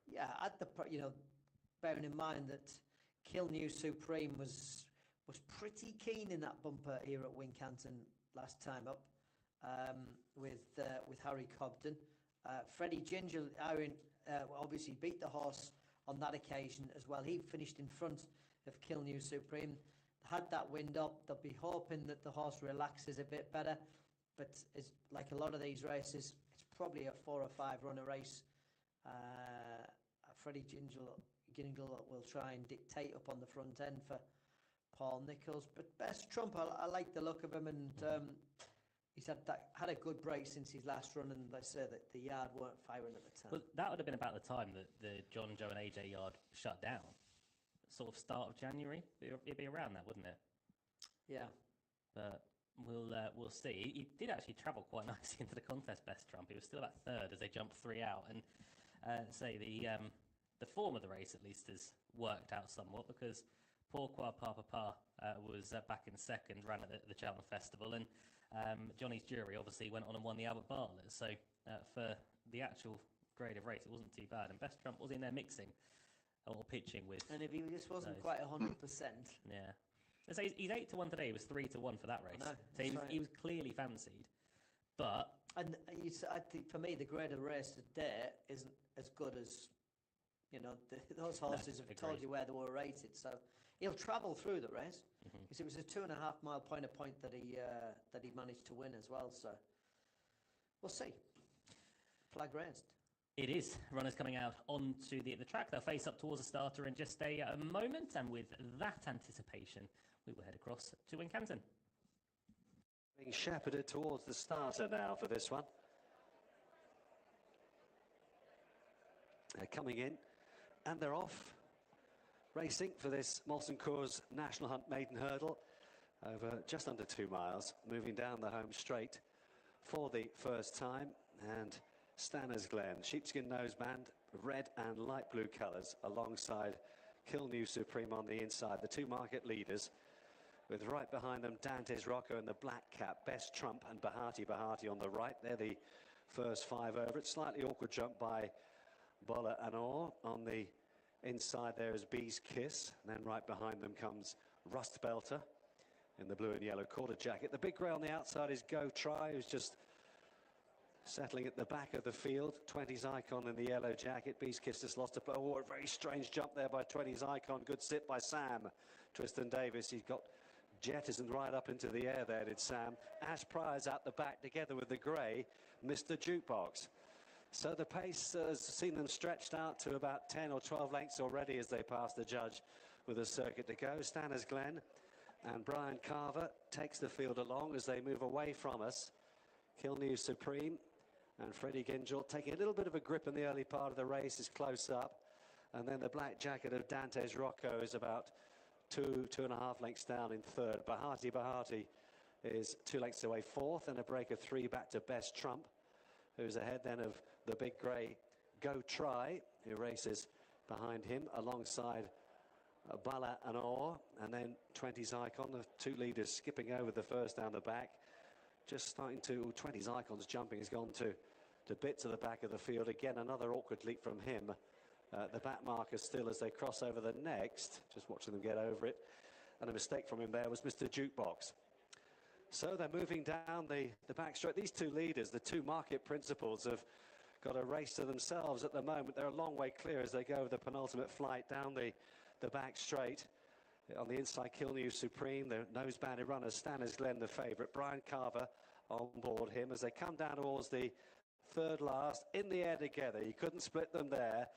Yeah, bearing in mind that Kill New Supreme was was pretty keen in that bumper here at Wincanton last time up with Harry Cobden. Freddie Ginger, Aaron, obviously beat the horse on that occasion as well. He finished in front of Kill New Supreme. Had that wind up, they'll be hoping that the horse relaxes a bit better, but it's like a lot of these races, it's probably a 4 or 5 runner race. Freddie Gingle will try and dictate up on the front end for Paul Nicholls, but Best Trump, I like the look of him, and he's had a good break since his last run, and they say that the yard weren't firing at the time. Well, that would have been about the time that the John, Joe and AJ yard shut down. Sort of start of January, it'd be around that, wouldn't it? Yeah. But we'll see. He did actually travel quite nicely into the contest, Best Trump. He was still about third as they jumped 3 out, and say the form of the race at least has worked out somewhat, because Pourquoi Papa was back in second, ran at the Cheltenham Festival, and Johnny's Jury obviously went on and won the Albert Bartlett. So for the actual grade of race, it wasn't too bad, and Best Trump was in there mixing or pitching with. And if he just wasn't quite 100%. Yeah. So he's 8 to 1 today. He was 3 to 1 for that race. So he was clearly fancied. But I think for me the grade of the race today isn't as good as those horses have told you where they were rated. So he'll travel through the race because it was a 2.5 mile point that he managed to win as well. So we'll see. Flag raised. It is. Runners coming out onto the track. They'll face up towards the starter in just a moment. And with that anticipation, we will head across to Wincanton. Being shepherded towards the starter now for this one. They're coming in and they're off. Racing for this Molson Coors National Hunt Maiden Hurdle over just under 2 miles. Moving down the home straight for the first time. And Stanners Glen, sheepskin noseband, red and light blue colours, alongside Kill New Supreme on the inside. The 2 market leaders, with right behind them Dante's Rocco and the black cap, Best Trump and Bahati on the right. They're the first 5 over. It's slightly awkward jump by Bolla and Orr. On the inside there is Bee's Kiss. And then right behind them comes Rust Belter in the blue and yellow quarter jacket. The big grey on the outside is Go Try, who's just settling at the back of the field. 20's Icon in the yellow jacket. Bee's Kiss just lost a blow. Oh, a very strange jump there by 20's Icon. Good sit by Sam Tristan Davis. He's got jettisoned right up into the air there, did Sam. Ash Pryor's out the back together with the grey Mr. Jukebox. So the pace has seen them stretched out to about 10 or 12 lengths already as they pass the judge with a circuit to go. Stanners Glen and Brian Carver takes the field along as they move away from us. Kill New Supreme and Freddie Gingell taking a little bit of a grip in the early part of the race is close up. And then the black jacket of Dante's Rocco is about 2.5 lengths down in third. Bahati is 2 lengths away fourth, and a break of 3 back to Best Trump, who's ahead then of the big grey Go Try, who races behind him alongside Bala and Orr, and then 20's Icon, the 2 leaders skipping over the first down the back. Just starting to, 20's Icon's jumping has gone to bits of the back of the field. Again, another awkward leap from him. The back marker still as they cross over the next. Just watching them get over it. And a mistake from him there was Mr. Jukebox. So they're moving down the back straight. These 2 leaders, the 2 market principals, have got a race to themselves at the moment. They're a long way clear as they go over the penultimate flight down the back straight. On the inside, Kill New Supreme, the nose-banded runners, Stanners Glen, the favourite. Brian Carver on board him as they come down towards the third last, in the air together. You couldn't split them there.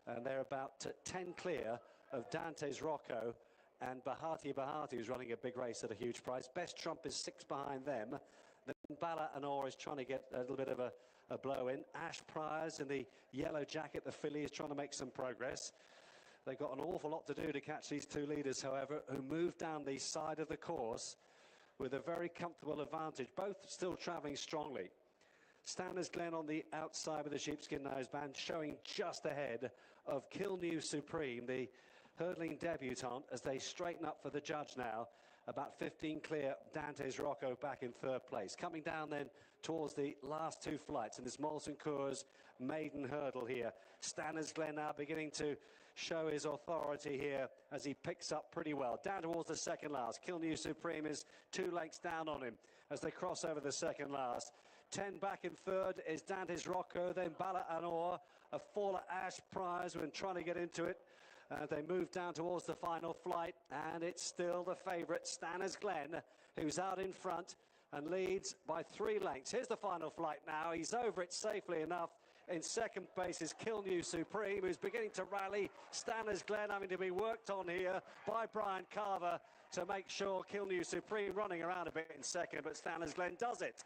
And they're about 10 clear of Dante's Rocco and Bahati, who's running a big race at a huge price. Best Trump is 6 behind them. Then Bala and Orr is trying to get a little bit of a blow in. Ash Pryor's in the yellow jacket, the filly, is trying to make some progress. They've got an awful lot to do to catch these 2 leaders, however, who move down the side of the course with a very comfortable advantage, both still travelling strongly. Stanners Glen on the outside with the sheepskin noseband, showing just ahead of Kill New Supreme, the hurdling debutante, as they straighten up for the judge now. About 15 clear, Dante's Rocco back in third place. Coming down then towards the last 2 flights in this Molson Coors Maiden Hurdle here. Stanners Glen now beginning to show his authority here as he picks up pretty well. Down towards the second last. Kilnew Supreme is 2 lengths down on him as they cross over the second last. 10 back in third is Dante's Rocco, then Bala Anor, a Faller Ash Prize when trying to get into it. They move down towards the final flight, and it's still the favourite, Stanners Glen, who's out in front and leads by 3 lengths. Here's the final flight now. He's over it safely enough. In second place is Kilnew Supreme, who's beginning to rally. Stanners Glen having to be worked on here by Brian Carver to make sure Kilnew Supreme running around a bit in second, but Stanners Glen does it.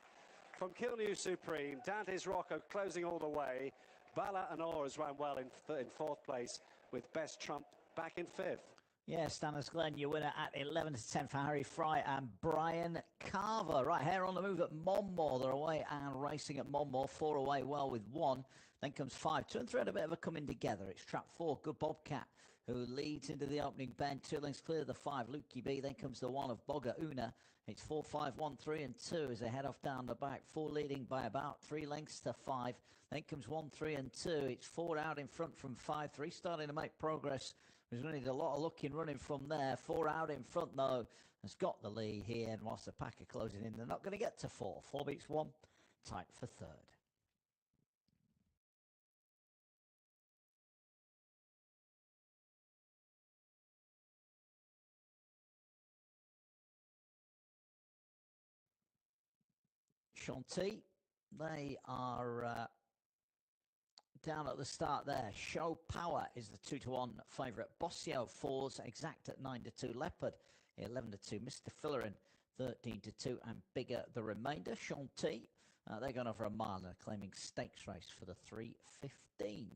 From Kilnew Supreme, Dante's Rocco closing all the way. Bala Anor has run well in fourth place, with Best Trump back in fifth. Yeah, Stanners Glen, your winner at 11 to 10 for Harry Fry and Brian Carver. Right, here on the move at Mmore. They're away and racing at Mmore. 4 away well with 1. Then comes 5. 2 and 3 had a bit of a coming together. It's trap 4, Good Bobcat, who leads into the opening bend. 2 lengths clear of the 5, Lukey B. Then comes the 1 of Bogger Una. It's 4, 5, 1, 3 and 2 as they head off down the back. 4 leading by about 3 lengths to 5. Then comes 1, 3 and 2. It's 4 out in front from 5. 3 starting to make progress. There's really a lot of looking running from there. 4 out in front though has got the lead here, and whilst the pack are closing in, they're not going to get to 4. 4 beats 1, tight for third. Chantilly, they are down at the start there. Show Power is the 2 to 1 favourite. Bossio 4's exact at 9 to 2. Leopard 11 to 2. Mr. Fillerin 13 to 2, and Bigger the remainder. Chantilly, they're going over a mile and claiming stakes race for the 3:15.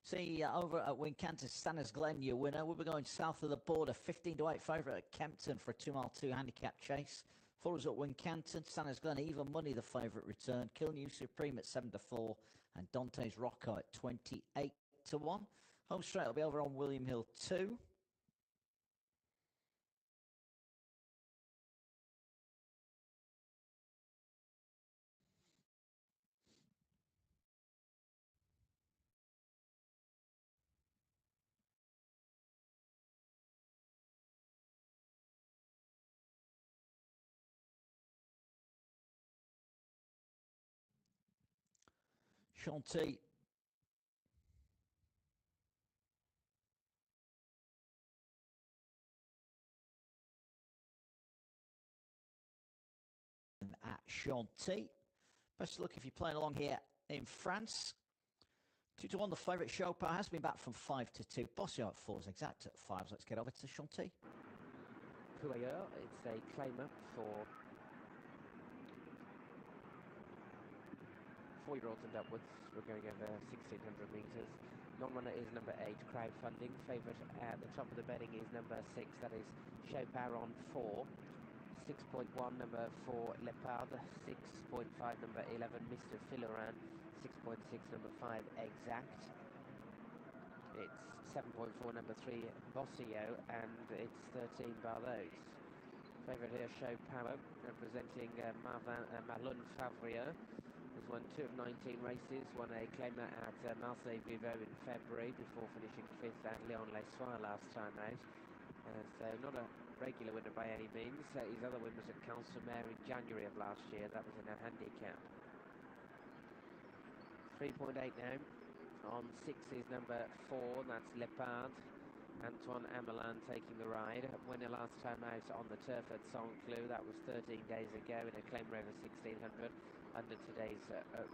See over at Wincanton, Stanners Glen, your winner. We'll be going south of the border. 15 to 8 favourite at Kempton for a 2 mile 2 handicap chase. Follows up Wincanton, Stanners Glen, even money the favourite return. Kilnew Supreme at 7 to 4, and Dante's Rocco at 28 to 1. Home straight will be over on William Hill 2. Chantilly. At Chantilly. Best of luck if you're playing along here in France. 2 to 1, the favourite. Show Power has been back from 5 to 2. Bossio at 4's exact at 5. Let's get over to Chantilly. Pouilleur, it's a claimer for 4-year-olds and upwards. We're going over 1,600 metres. Non-runner is number 8, Crowdfunding. Favourite at the top of the betting is number 6, that is Show Power on 4. 6.1, number 4, Leopard. 6.5, number 11, Mr. Fillerin. 6.6, number 5, Exact. It's 7.4, number 3, Bossio, and it's 13 Barlows. Favourite here, Show Power, representing Malun Favrier. Has won 2 of 19 races, won a claimer at Marseille Vivo in February before finishing 5th at Lyon-les-Soins last time out. So not a regular winner by any means. His other win was at Compen in January of last year. That was in a handicap. 3.8 now. On 6 is number 4, that's Leopard. Antoine Amelin taking the ride. Winner last time out on the turf at Saint-Cloud. That was 13 days ago in a claimer over 1,600. Under today's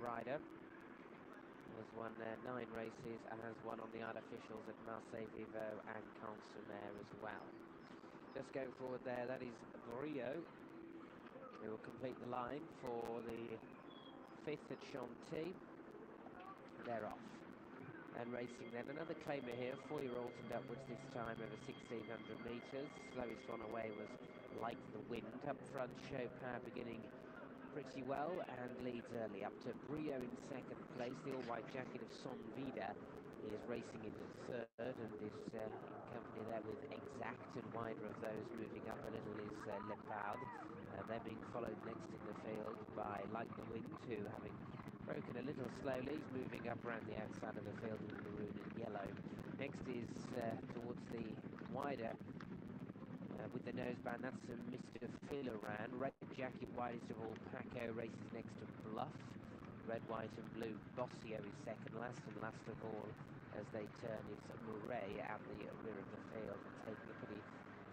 rider. Has won 9 races and has won on the artificials at Marseille Vivo and Compen as well. Just going forward there, that is Brio, who will complete the line for the 5th at Chantilly. They're off. And racing then, another claimer here, 4-year-olds and upwards this time over 1,600 metres. Slowest one away was Like the Wind. Up front, Show Power beginning pretty well and leads early up to Brio in second place. The all-white jacket of Son Vida is racing into third and is in company there with Exact, and wider of those moving up a little is Leopard. They're being followed next in the field by Like the Wind, who having broken a little slowly. He's moving up around the outside of the field in maroon and yellow. Next is towards the wider with the noseband. That's Mr. Filaran. Red jacket, widest of all. Paco races next to Bluff. Red, white and blue. Bossio is second last, and last of all as they turn is Murray out the rear of the field, taking a pretty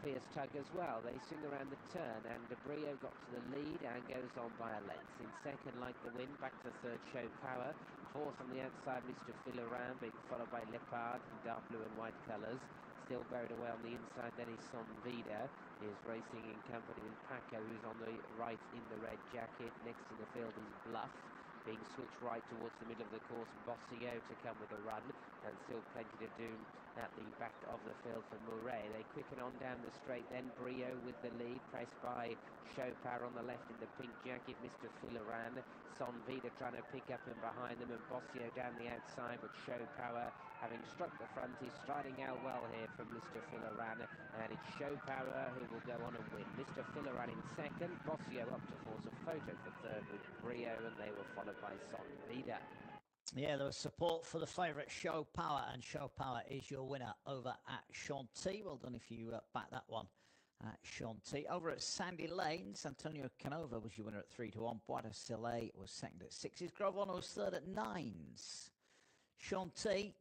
fierce tug as well. They swing around the turn, and Brio got to the lead and goes on by a length. In second, Like the Wind, back to third, Show Power. Fourth on the outside, Mr. Filaran, being followed by Leopard in dark blue and white colours. Still buried away on the inside, then is Son Vida, is racing in company with Paco, who's on the right in the red jacket. Next in the field is Bluff, being switched right towards the middle of the course. Bossio to come with a run, and still plenty to do at the back of the field for Murray. They quicken on down the straight, then Brio with the lead, pressed by Show Power on the left in the pink jacket, Mr. Filaran. Son Vida trying to pick up and behind them, and Bossio down the outside, but Show Power, having struck the front, is striding out well here from Mr. Filaran, and it's Show Power who will go on and win. Mr. Filaran in second, Bossio up to force a photo for third with Brio, and they were followed by Son Vida. Yeah, there was support for the favourite Show Power, and Show Power is your winner over at Chantilly. Well done if you back that one at Chantilly. Over at Sandy Lanes, Antonio Canova was your winner at 3-1. Bois Soleil was second at 6s. Grove Honor was third at 9s. Chantilly,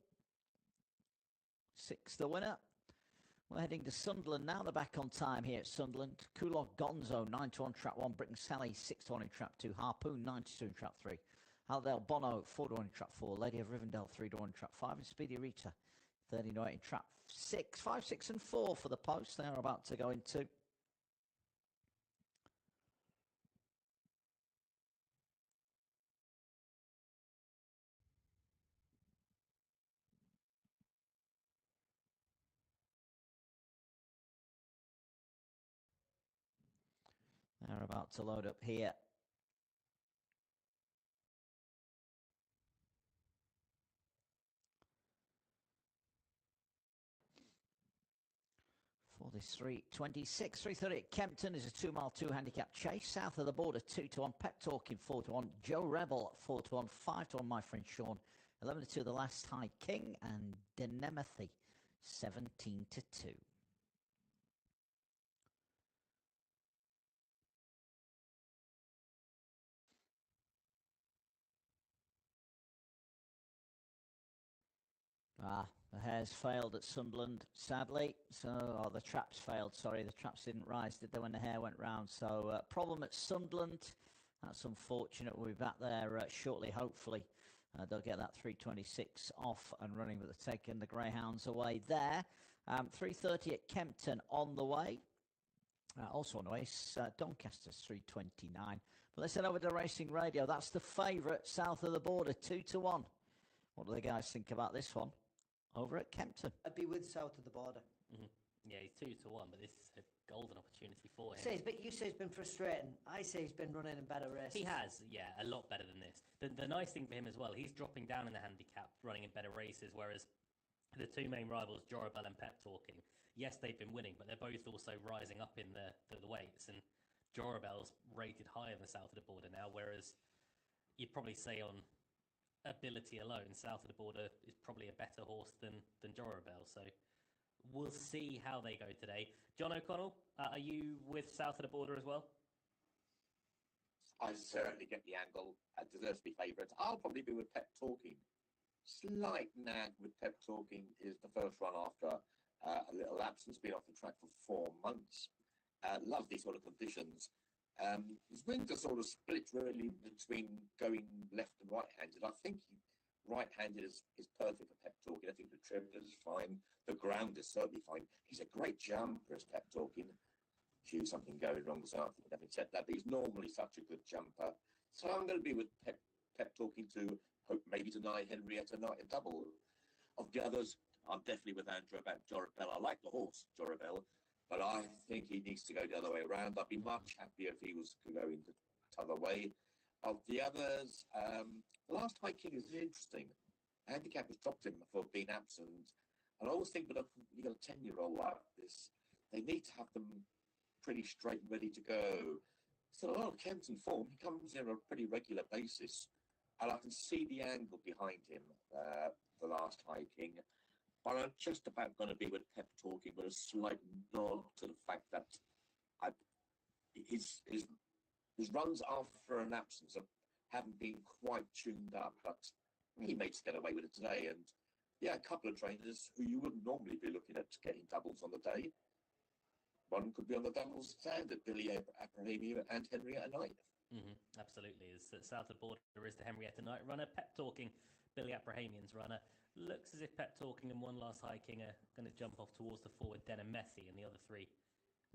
6th the winner. We're heading to Sunderland now. They're back on time here at Sunderland. Kulog Gonzo, 9-1 trap 1. Britain Sally, 6-1 in trap 2. Harpoon, 9-2 in trap 3. Aldale Bono, 4-1 in trap 4. Lady of Rivendell, 3-1 in trap 5. And Speedy Rita, 39 in trap 6. 5, 6 and 4 for the post. They're about to go into. They're about to load up here. For this 3:26, 3:30 at Kempton is a 2-mile 2 handicap chase. South of the border, 2-1. Pep Talking, 4-1. Joe Rebel, 4-1. 5-1. My friend Sean, 11-2. The Last High King, and Denemethy, 17-2. The hares failed at Sunderland, sadly. So, the traps failed, sorry. The traps didn't rise, did they, when the hare went round? So, problem at Sunderland. That's unfortunate. We'll be back there shortly, hopefully. They'll get that 3:26 off and running, but they're taking the Greyhounds away there. 3:30 at Kempton on the way. Also on the way, Doncaster's 3:29. But let's head over to Racing Radio. That's the favourite, south of the border, 2-1. What do the guys think about this one over at Kempton? I'd be with south of the border. Yeah, he's 2-1, but this is a golden opportunity for him. But you say it's been frustrating. I say he's been running in better races. He has, yeah, a lot better than this. The nice thing for him as well, he's dropping down in the handicap, running in better races, whereas the two main rivals, Jorabel and Pep Talking, yes, they've been winning, but they're both also rising up in the weights, and Jorabel's rated higher than south of the border now, whereas you'd probably say on ability alone, south of the border is probably a better horse than Jorabel. So we'll see how they go today. John O'Connell, are you with south of the border as well? I certainly get the angle. It deserves to be favourite. I'll probably be with Pep Talking. Slight nag with Pep Talking is the first run after a little absence, been off the track for 4 months. Loves these sort of conditions. His wings are sort of split really between going left and right-handed. I think right-handed is perfect for Pep Talking. I think the trip is fine. The ground is certainly fine. He's a great jumper as Pep Talking. Due something going wrong this afternoon, having said that, but he's normally such a good jumper. So I'm going to be with Pep Talking to hope maybe deny Henrietta Knight a double. Of the others, I'm definitely with Andrew about Jorabel. I like the horse, Jorabel, but I think he needs to go the other way around. I'd be much happier if he was going the other way. Of the others, Last High King is interesting. Handicap has dropped him for being absent. And I always think when you've got a 10-year-old like this, they need to have them pretty straight and ready to go. So a lot of Kempton form, he comes in on a pretty regular basis. and I can see the angle behind him, the last High King. But I'm just about going to be with Pep talking with a slight nod to the fact that his runs after an absence haven't been quite tuned up, but he may get away with it today. And yeah, a couple of trainers who you wouldn't normally be looking at getting doubles on the day. One could be on the doubles standard, Billy Abrahamian and Henrietta Knight. Absolutely. As south of the border is the Henrietta Knight runner, Pep Talking, Billy Abrahamian's runner. Looks as if Pep Talking and one last High King are going to jump off towards the forward, Denamethi, and the other three,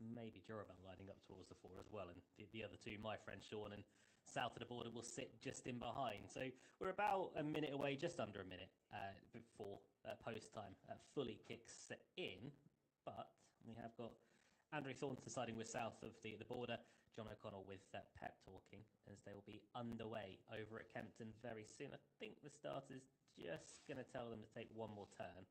maybe Jorabel lining up towards the four as well. And the other two, my friend Sean and south of the border, will sit just in behind. So we're about a minute away, just under a minute before post time fully kicks in. But we have got Andrew Thornton siding with south of the border, John O'Connell with Pep Talking, as they will be underway over at Kempton very soon. I think the start is just going to tell them to take one more turn,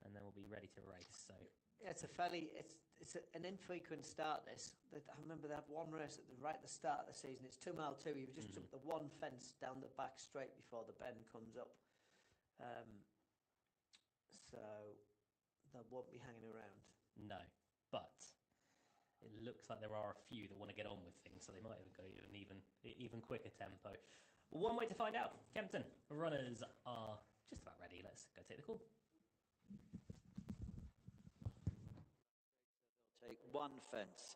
and then we'll be ready to race. So yeah, it's an infrequent start. This, I remember they had one race right at the start of the season. It's 2 mile 2. You've just jumped the one fence down the back straight before the bend comes up, so they won't be hanging around. No, but it looks like there are a few that want to get on with things, so they might even go even quicker tempo. One way to find out. Kempton runners are just about ready. Let's go take the call. Take one fence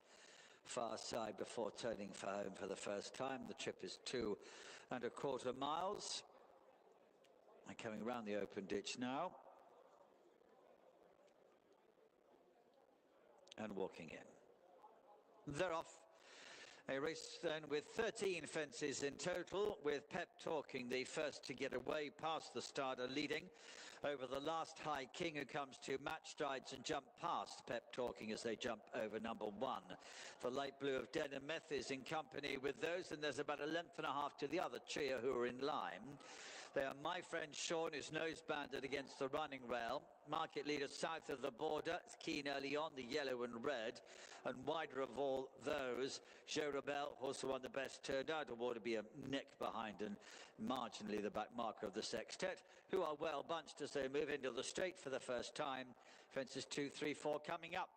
far side before turning for home for the first time. The trip is 2.25 miles. And coming around the open ditch now. And walking in. They're off. A race then with 13 fences in total, with Pep Talking the first to get away past the starter, leading over the last High King, who comes to match strides and jump past Pep Talking as they jump over number 1. The light blue of Denamethi is in company with those, and there's about a length and a half to the other trio who are in line. They are my friend Sean, who's nose banded against the running rail. Market leader south of the border, it's keen early on, the yellow and red. And wider of all those, Joe Rebel, also on the best turned out, to be a neck behind and marginally the back marker of the sextet, who are well bunched as they move into the straight for the first time. Fences 2, 3, 4 coming up.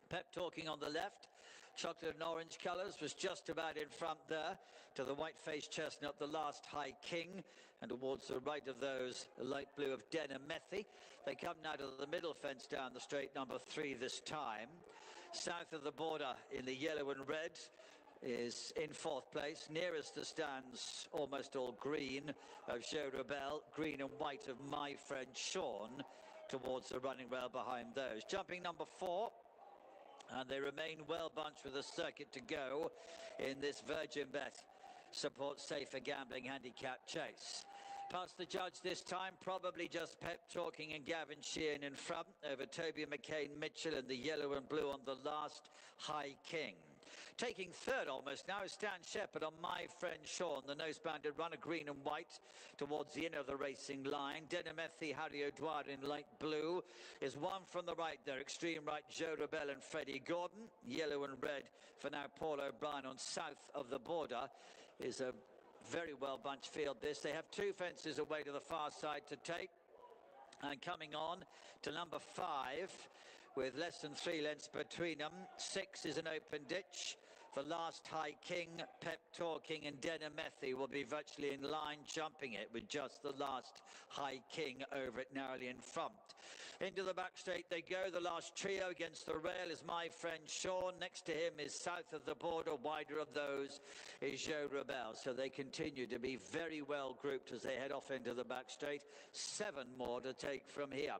Pep Talking on the left. Chocolate and orange colours was just about in front there to the white-faced chestnut, the last High King, and towards the right of those, the light blue of Denamethi. They come now to the middle fence down the straight, number 3 this time. South of the border in the yellow and red is in 4th place. Nearest the stands, almost all green, of Joe Rebel, green and white of my friend Sean, towards the running rail behind those. Jumping number 4. And they remain well bunched with a circuit to go in this Virgin Bet Support Safer Gambling Handicap Chase. Past the judge this time, probably just Pep Talking and Gavin Sheehan in front over Toby McCain Mitchell and the yellow and blue on the last High King. Taking third almost now is Stan Shepherd on my friend Sean, the nose-banded runner, green and white, towards the end of the racing line. Denamethi, Harry O'Dwyer in light blue, is one from the right there. Extreme right, Joe Rebel and Freddie Gordon. Yellow and red for now, Paul O'Brien on south of the border. Is a very well-bunched field this. They have 2 fences away to the far side to take. And coming on to number 5, with less than 3 lengths between them. 6 is an open ditch. The last High King, Pep Talking and Denamethi will be virtually in line jumping it, with just the last High King over it narrowly in front. Into the back straight they go. The last trio against the rail is my friend Sean. Next to him is south of the border. Wider of those is Joe Rebel. So they continue to be very well grouped as they head off into the back straight. 7 more to take from here.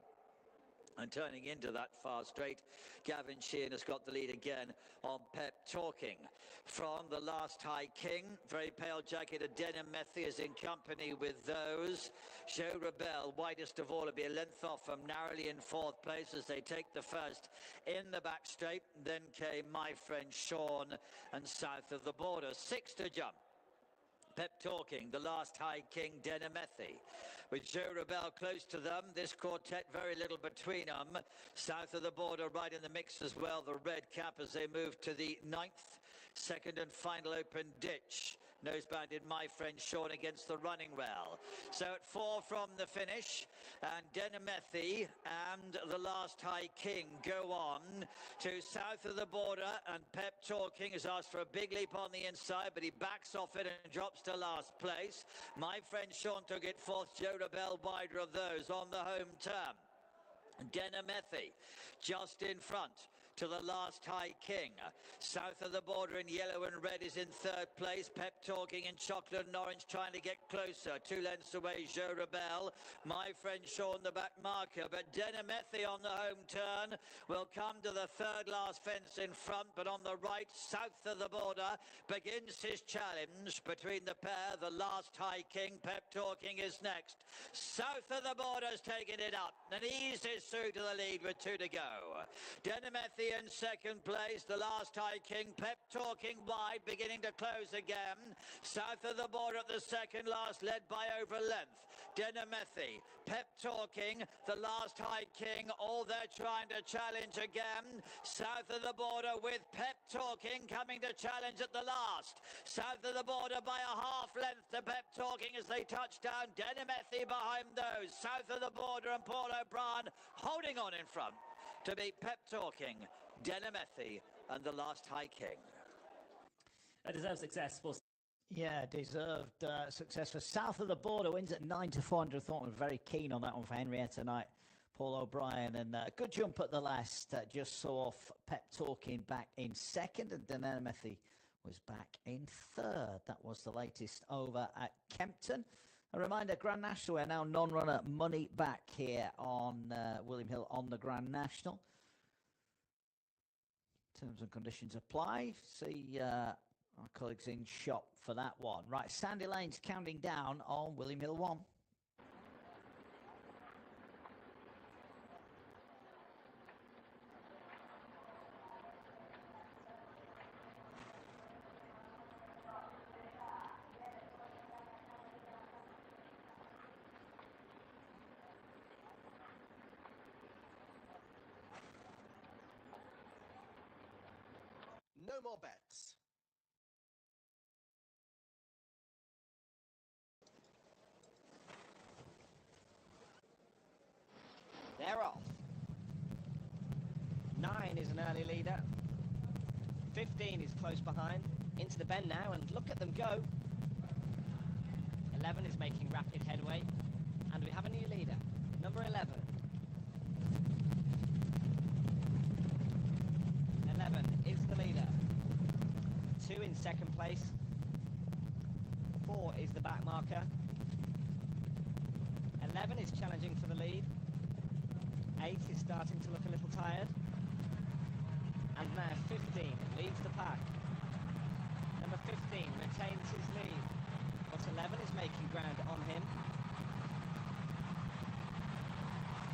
And turning into that far straight, Gavin Sheehan has got the lead again on Pep Talking. From the last High King, very pale jacket of Denamethi is in company with those. Joe Rebel, widest of all, will be a length off from narrowly in 4th place as they take the first in the back straight. Then came my friend Sean and south of the border. 6 to jump. Pep Talking, the last High King, Denamethi. With Joe Rebel close to them, this quartet very little between them. South of the border, right in the mix as well, the red cap as they move to the 9th, second and final open ditch. Nose-bounded my friend Sean against the running rail. So at 4 from the finish, and Denemethi and the Last High King go on to south of the border, and Pep Talking has asked for a big leap on the inside, but he backs off it and drops to last place. My friend Sean took it fourth, Joe Rebel wider of those on the home turn. Denemethi just in front to the Last High King. South of the border in yellow and red is in third place. Pep Talking in chocolate and orange trying to get closer. 2 lengths away, Joe Rebel. My friend Sean the back marker. But Denemethi on the home turn will come to the third last fence in front. But on the right, south of the border, begins his challenge between the pair. The Last High King, Pep Talking is next. South of the border's taking it up and eases through to the lead with 2 to go. Denemethi in second place, the Last High King, Pep Talking wide, beginning to close again. South of the border at the second last, led by over length. Denemethi, Pep Talking, the Last High King, all there trying to challenge again. South of the border with Pep Talking coming to challenge at the last. South of the border by a half length to Pep Talking as they touch down. Denemethi behind those. South of the border and Paul O'Brien holding on in front to beat Pep Talking, Denemethi and the Last High King. A deserved success for... Yeah, deserved success for South of the Border. Wins at 9 to 400. Thought was very keen on that one for Henrietta Knight. Paul O'Brien, and good jump at the last. Just saw off Pep Talking back in second, and Denemethi was back in third. That was the latest over at Kempton. A reminder, Grand National, we're now non-runner money back here on William Hill on the Grand National. Terms and conditions apply. See our colleagues in shop for that one. Right, Sandy Lane's counting down on William Hill 1. No more bets. They're off. 9 is an early leader. 15 is close behind. Into the bend now, and look at them go. 11 is making rapid headway. And we have a new leader. Number 11. 11 is the leader. 2 in second place. 4 is the back marker. 11 is challenging for the lead. 8 is starting to look a little tired. And now 15 leads the pack. Number 15 retains his lead, but 11 is making ground on him.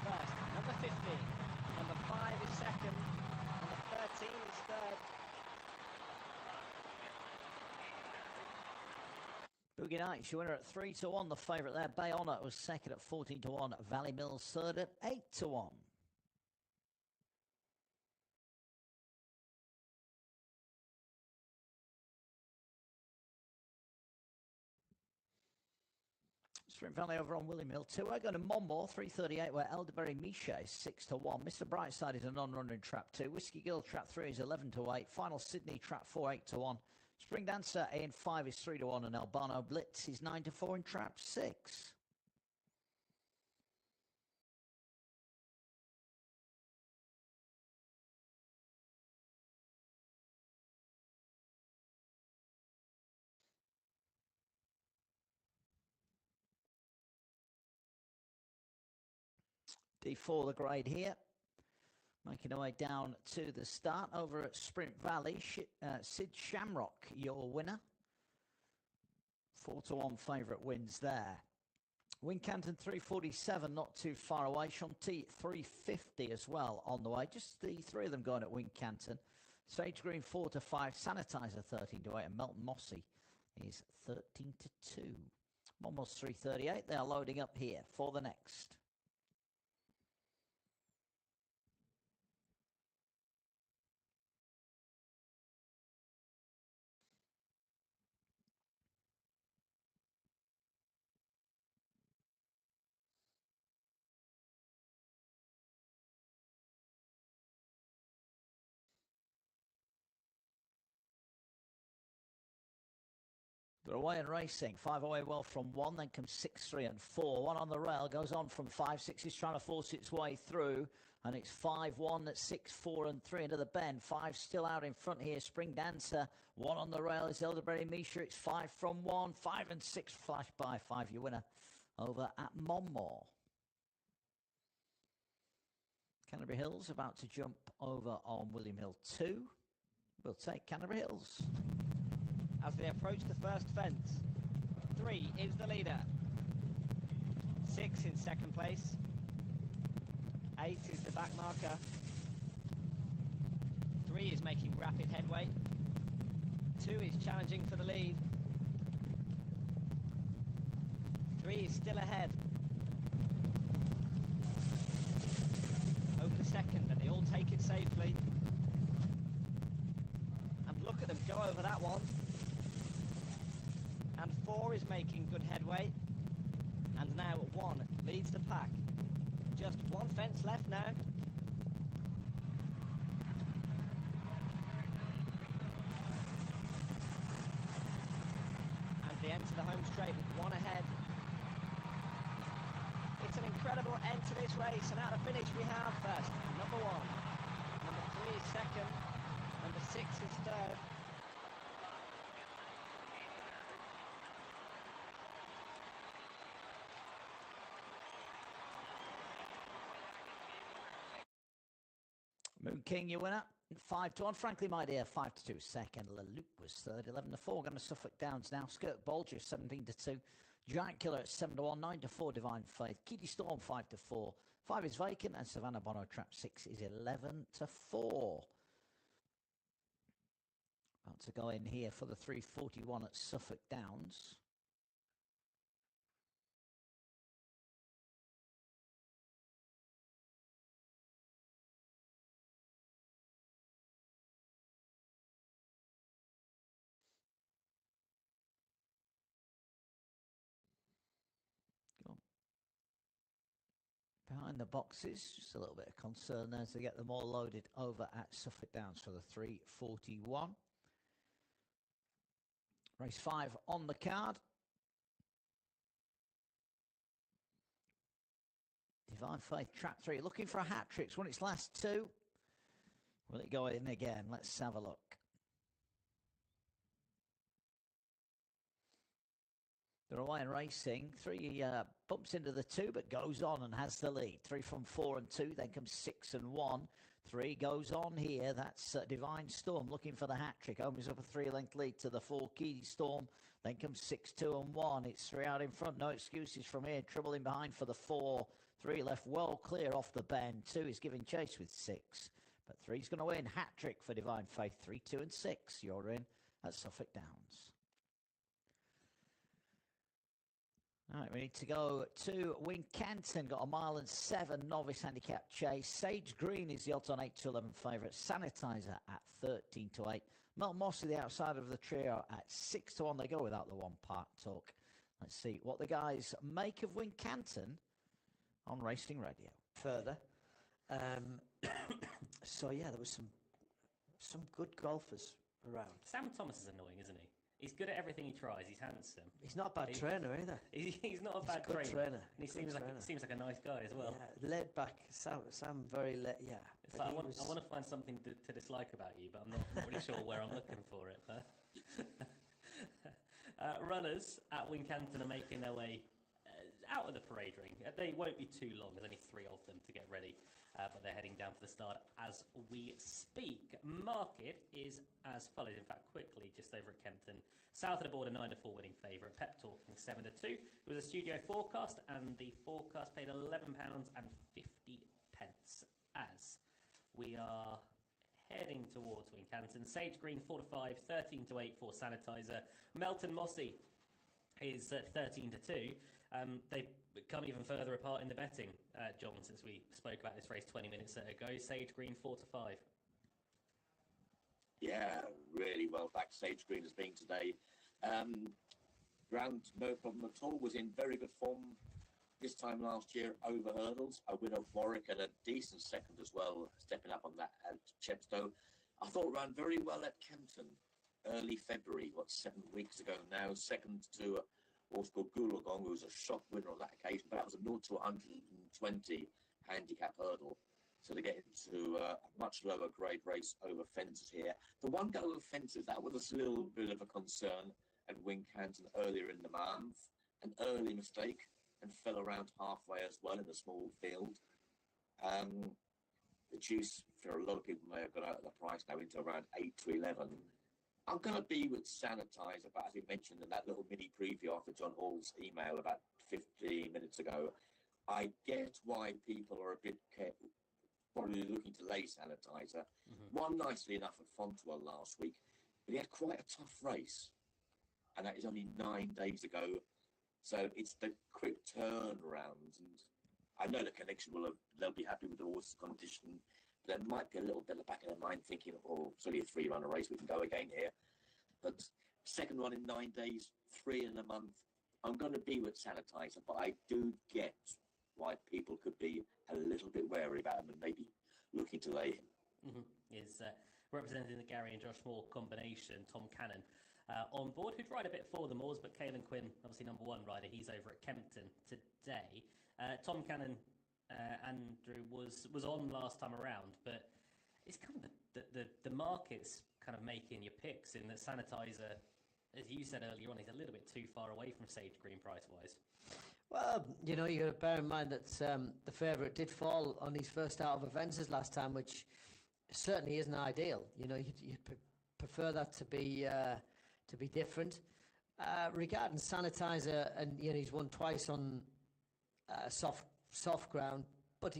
First, number 15. Number 5 is second. Number 13 is third. Boogie Nights, you winner at 3 to 1. The favourite there, Bayonne, was second at 14 to 1. Valley Mills third at 8 to 1. Sprint Valley over on William Hill 2. We're going to Mmore 338, where Elderberry Miche is 6 to 1. Mr. Brightside is a non-runner in trap 2. Whiskey Gill trap 3 is 11 to 8. Final Sydney trap 4 8 to 1. Spring Dancer in 5 is 3 to 1, and Albano Blitz is 9 to 4 in trap 6. D4 the grade here. Making our way down to the start over at Sprint Valley. Sid Shamrock, your winner. 4 to 1 favourite wins there. Wincanton 347, not too far away. Chantilly 350 as well on the way. Just the 3 of them going at Wincanton. Sage Green 4 to 5. Sanitizer 13 to 8. And Melton Mossy is 13 to 2. Almost 338. They are loading up here for the next. They're away and racing. 5 away well from 1, then comes 6, 3 and 4. 1 on the rail, goes on from 5. 6 is trying to force its way through. And it's 5, 1, that's 6, 4 and 3 into the bend. 5 still out in front here. Spring Dancer. 1 on the rail is Elderberry Misha. It's 5 from 1. 5 and 6 flash by. 5 your winner over at Mmore. Canary Hills about to jump over on William Hill 2. We'll take Canary Hills. As they approach the first fence, 3 is the leader. 6 in second place. 8 is the back marker. 3 is making rapid headway. 2 is challenging for the lead. 3 is still ahead. Over the second, and they all take it safely. And look at them go over that one. And 4 is making good headway. And now 1 leads the pack. Just 1 fence left now. And they enter the home straight with 1 ahead. It's an incredible end to this race, and at the finish we have first, number 1. Number 3 is second. Number 6 is third. Moon King, your winner. 5 to 1. Frankly, my dear, 5 to 2. Second. LaLuke was third. 11 to 4. Going to Suffuk Downs now. Skirt Bulger 17 to 2. Giant Killer at 7 to 1. 9 to 4. Divine Faith. Kitty Storm 5 to 4. 5 is Vacant, and Savannah Bono Trap 6 is 11 to 4. About to go in here for the 341 at Suffuk Downs. Behind the boxes, just a little bit of concern as they get them all loaded over at Suffuk Downs for the 341. Race 5 on the card. Divine Faith Trap 3, looking for a hat-trick. It's won its last 2. Will it go in again? Let's have a look. They're away and racing. 3 bumps into the 2, but goes on and has the lead. 3 from 4 and 2. Then comes 6 and 1. 3 goes on here. That's Divine Storm looking for the hat-trick. Opens up a 3-length lead to the 4 Key Storm. Then comes 6, 2 and 1. It's 3 out in front. No excuses from here. Trouble in behind for the 4. 3 left well clear off the bend. 2 is giving chase with 6. But 3's going to win. Hat-trick for Divine Faith. 3, 2 and 6. You're in at Suffuk Downs. All right, we need to go to Wincanton. Got a 1 and 7 novice handicap chase. Sage Green is the odds on 8 to 11 favourite. Sanitizer at 13 to 8. Mel Mossy, the outside of the trio, at 6 to 1. They go without the 1 part talk. Let's see what the guys make of Wincanton on Racing Radio. Further. So, yeah, there was some good golfers around. Sam Thomas is annoying, isn't he? He's good at everything he tries. He's handsome. He's not a bad trainer either. He's not a bad trainer. And he seems like a nice guy as well. Yeah, laid back. Sam very laid. Yeah. It's like I want to find something to dislike about you, but I'm not really sure where I'm looking for it. Runners at Wincanton are making their way out of the parade ring. They won't be too long. There's only 3 of them to get ready. But they're heading down for the start as we speak. Market is as follows. In fact, quickly, just over at Kempton. South of the border, 9 to 4 winning favourite. Pep talking 7 to 2. It was a studio forecast, and the forecast paid £11.50 as we are heading towards Wincanton. Sage Green 4 to 5, 13 to 8 for Sanitizer. Melton Mossy is 13 to 2. They come even further apart in the betting, John, since we spoke about this race 20 minutes ago. Sage Green 4 to 5. Yeah, really well back Sage Green has been today. Ground, no problem at all, was in very good form this time last year over hurdles. A win of Warwick and a decent second as well, stepping up on that at Chepstow. I thought ran very well at Kempton. early February, 7 weeks ago now, second to a horse called Gulagong, who was a shock winner on that occasion, but that was a 0 to 120 handicap hurdle. So to get into a much lower grade race over fences here. The one go over fences, that was a little bit of a concern at Wincanton earlier in the month. An early mistake and fell around halfway as well in a small field. The juice, for a lot of people, may have got out of the price now into around 8 to 11. I'm going to be with Sanitizer, but as we mentioned in that little mini preview after John Hall's email about 15 minutes ago, I get why people are a bit careful, probably looking to lay Sanitizer. Won nicely enough at Fontwell last week, but he had quite a tough race, and that is only 9 days ago. So it's the quick turnaround, and I know the connection they'll be happy with the horse's condition. There might be a little bit in the back of their mind thinking, oh, it's only a 3-runner race, we can go again here. But second one in 9 days, 3 in a month. I'm going to be with Sanitizer, but I do get why people could be a little bit wary about him and maybe looking to lay him. Is representing the Gary and Josh Moore combination, Tom Cannon, on board, who'd ride a bit for the Moors, but Caelan Quinn, obviously number 1 rider, he's over at Kempton today. Tom Cannon, Andrew, was on last time around, but it's kind of the market's kind of making your picks in that Sanitizer, as you said earlier on, he's a little bit too far away from Sage Green price-wise. Well, you know, you got to bear in mind that the favourite did fall on his first out of offences last time, which certainly isn't ideal. You know, you'd prefer that to be different. Regarding Sanitizer, and you know, he's won twice on soft ground, but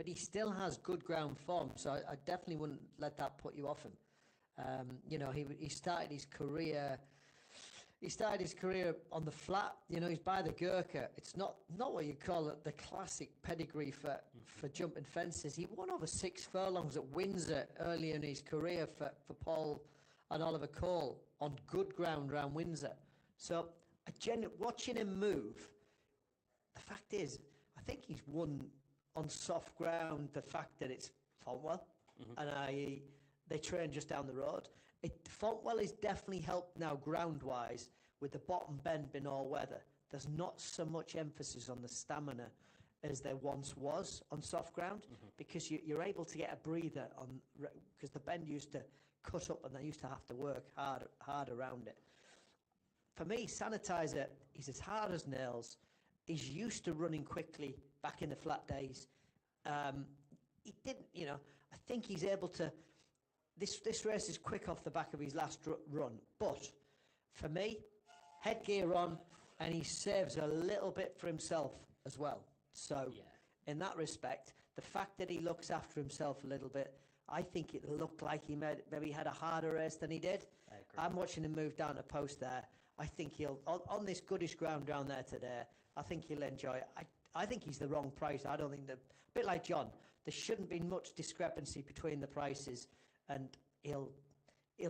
he still has good ground form, so I definitely wouldn't let that put you off him. You know, he started his career on the flat. You know, he's by the Gurkha. It's not what you call it the classic pedigree for jumping fences. He won over 6 furlongs at Windsor early in his career for Paul and Oliver Cole on good ground around Windsor. So watching him move, the fact is, I think he's won on soft ground. The fact that it's Fontwell, and they train just down the road. Fontwell is definitely helped now ground-wise with the bottom bend being all weather. There's not so much emphasis on the stamina as there once was on soft ground, because you're able to get a breather on, because the bend used to cut up and they used to have to work hard around it. For me, Sanitizer, he's as hard as nails. He's used to running quickly back in the flat days. He didn't, you know, I think he's able to. This race is quick off the back of his last run, but for me, headgear on, and he saves a little bit for himself as well. So, in that respect, the fact that he looks after himself a little bit, I think it looked like he maybe had a harder race than he did. I'm watching him move down the post there. I think he'll, on this goodish ground down there today, I think he'll enjoy it. I think he's the wrong price. I don't think a bit like John, there shouldn't be much discrepancy between the prices, and he'll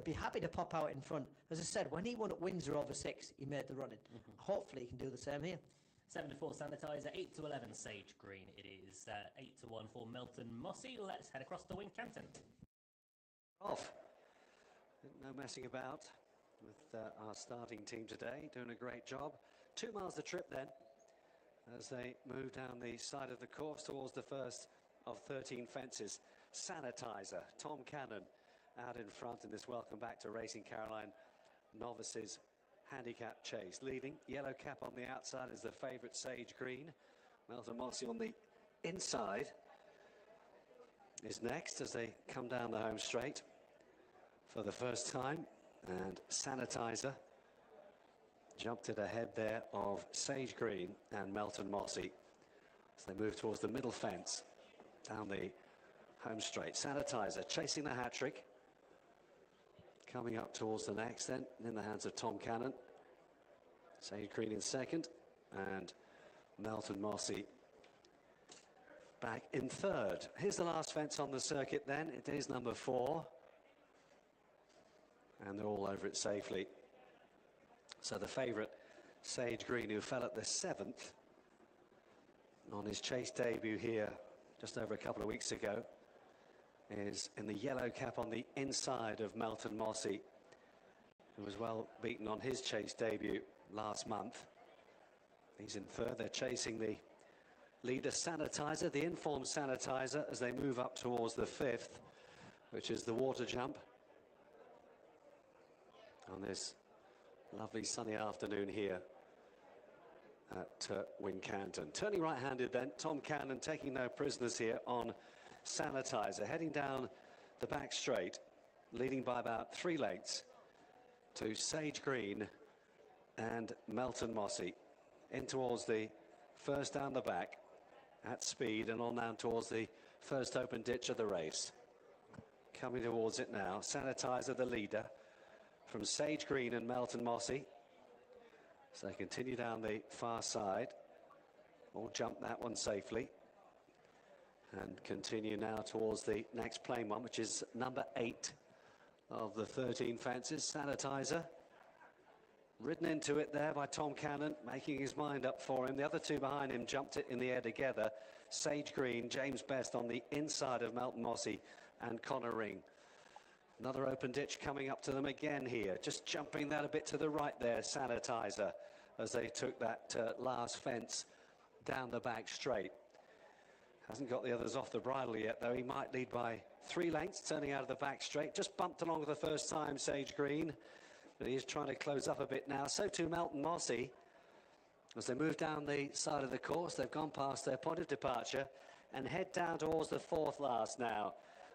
be happy to pop out in front. As I said, when he won at Windsor over 6, he made the running. Hopefully he can do the same here. 7 to 4 Sanitizer, 8 to 11 Sage Green. It is 8 to 1 for Melton Mossy. Let's head across to Wincanton. Off. No messing about with our starting team today, doing a great job. 2 miles the trip then, as they move down the side of the course towards the first of 13 fences. Sanitizer, Tom Cannon out in front in this Welcome Back to Racing Caroline Novices handicap chase. Leading, yellow cap on the outside is the favourite Sage Green. Melton Mossy on the inside is next as they come down the home straight for the first time. And Sanitizer jumped it ahead there of Sage Green and Melton Mossy as they move towards the middle fence down the home straight. Sanitizer chasing the hat-trick, coming up towards the next then in the hands of Tom Cannon. Sage Green in second and Melton Mossy back in third. Here's the last fence on the circuit then. It is number 4. And they're all over it safely. So the favourite, Sage Green, who fell at the 7th on his chase debut here just over a couple of weeks ago, is in the yellow cap on the inside of Melton Mossy. who was well beaten on his chase debut last month. He's in third. They're chasing the leader Sanitizer, the informed Sanitizer, as they move up towards the fifth, which is the water jump on this lovely sunny afternoon here at Wincanton. Turning right-handed then, Tom Cannon taking no prisoners here on Sanitizer, heading down the back straight, leading by about 3 lengths to Sage Green and Melton Mossy. In towards the first down the back at speed and on down towards the first open ditch of the race. Coming towards it now, Sanitizer the leader from Sage Green and Melton Mossy. So they continue down the far side. All jump that one safely. And continue now towards the next plain one, which is number 8 of the 13 fences. Sanitizer ridden into it there by Tom Cannon, making his mind up for him. The other 2 behind him jumped it in the air together. Sage Green, James Best on the inside of Melton Mossy and Connor Ring. Another open ditch coming up to them again here. Just jumping that a bit to the right there, Sanitizer, as they took that last fence down the back straight. Hasn't got the others off the bridle yet, though. He might lead by 3 lengths, turning out of the back straight. Just bumped along for the first time, Sage Green. But he is trying to close up a bit now. So too Melton Mossy. As they move down the side of the course, they've gone past their point of departure and head down towards the 4th last now.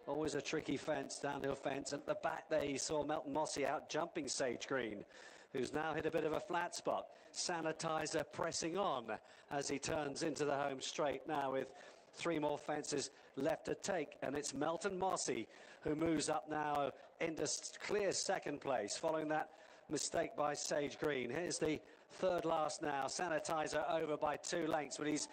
Always a tricky fence, downhill fence. At the back there, you saw Melton Mossy out jumping Sage Green, who's now hit a bit of a flat spot. Sanitizer pressing on as he turns into the home straight now with 3 more fences left to take. And it's Melton Mossy who moves up now into clear second place following that mistake by Sage Green. Here's the 3rd last now. Sanitizer over by 2 lengths, but he's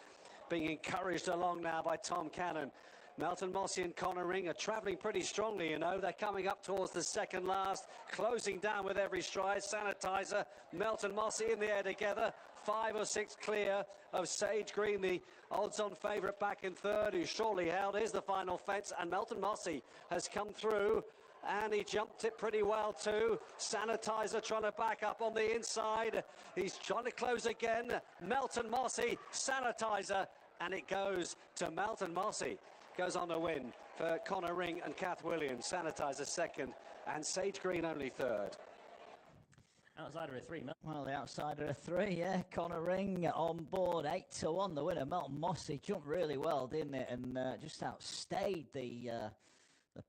being encouraged along now by Tom Cannon. Melton Mossy and Connor Ring are travelling pretty strongly, you know. They're coming up towards the 2nd last, closing down with every stride. Sanitizer, Melton Mossy in the air together. 5 or 6 clear of Sage Green, the odds-on favourite back in 3rd, who shortly held. Here's the final fence, and Melton Mossy has come through, and he jumped it pretty well too. Sanitizer trying to back up on the inside. He's trying to close again. Melton Mossy, Sanitizer, and it goes to Melton Mossy. Goes on to win for Connor Ring and Kath Williams. Sanitizer 2nd and Sage Green only 3rd. Outsider of 3, Well, the outsider of 3, yeah. Connor Ring on board, 8-1. The winner, Melton Mossy, jumped really well, didn't it? And just outstayed the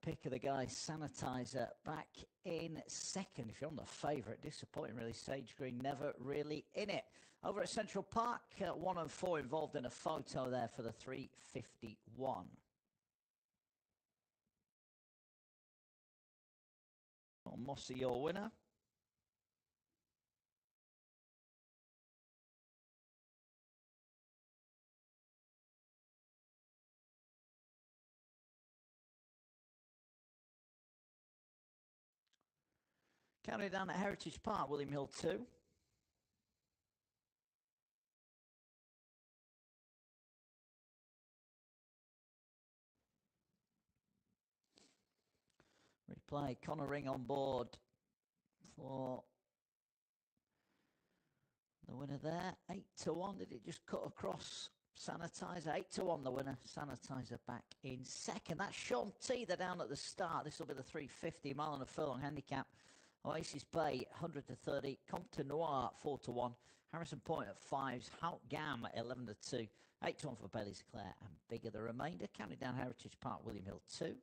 pick of the guy, Sanitizer, back in 2nd. If you're on the favourite, disappointing really. Sage Green never really in it. Over at Central Park, 1 and 4 involved in a photo there for the 351. Mossy, your winner. Counting down at Heritage Park, William Hill 2. Replay, Connor Ring on board for the winner there. 8-1. Did it just cut across? Sanitizer, 8-1 the winner. Sanitizer back in 2nd. That's Chantilly. They're down at the start. This will be the 350 mile and a furlong handicap. Oasis Bay 100-30. Compen Noir 4-1. Harrison Point at 5s. Hout Gam at 11-2. 8-1 for Bailey Sinclair and bigger the remainder. Counting down Heritage Park, William Hill 2.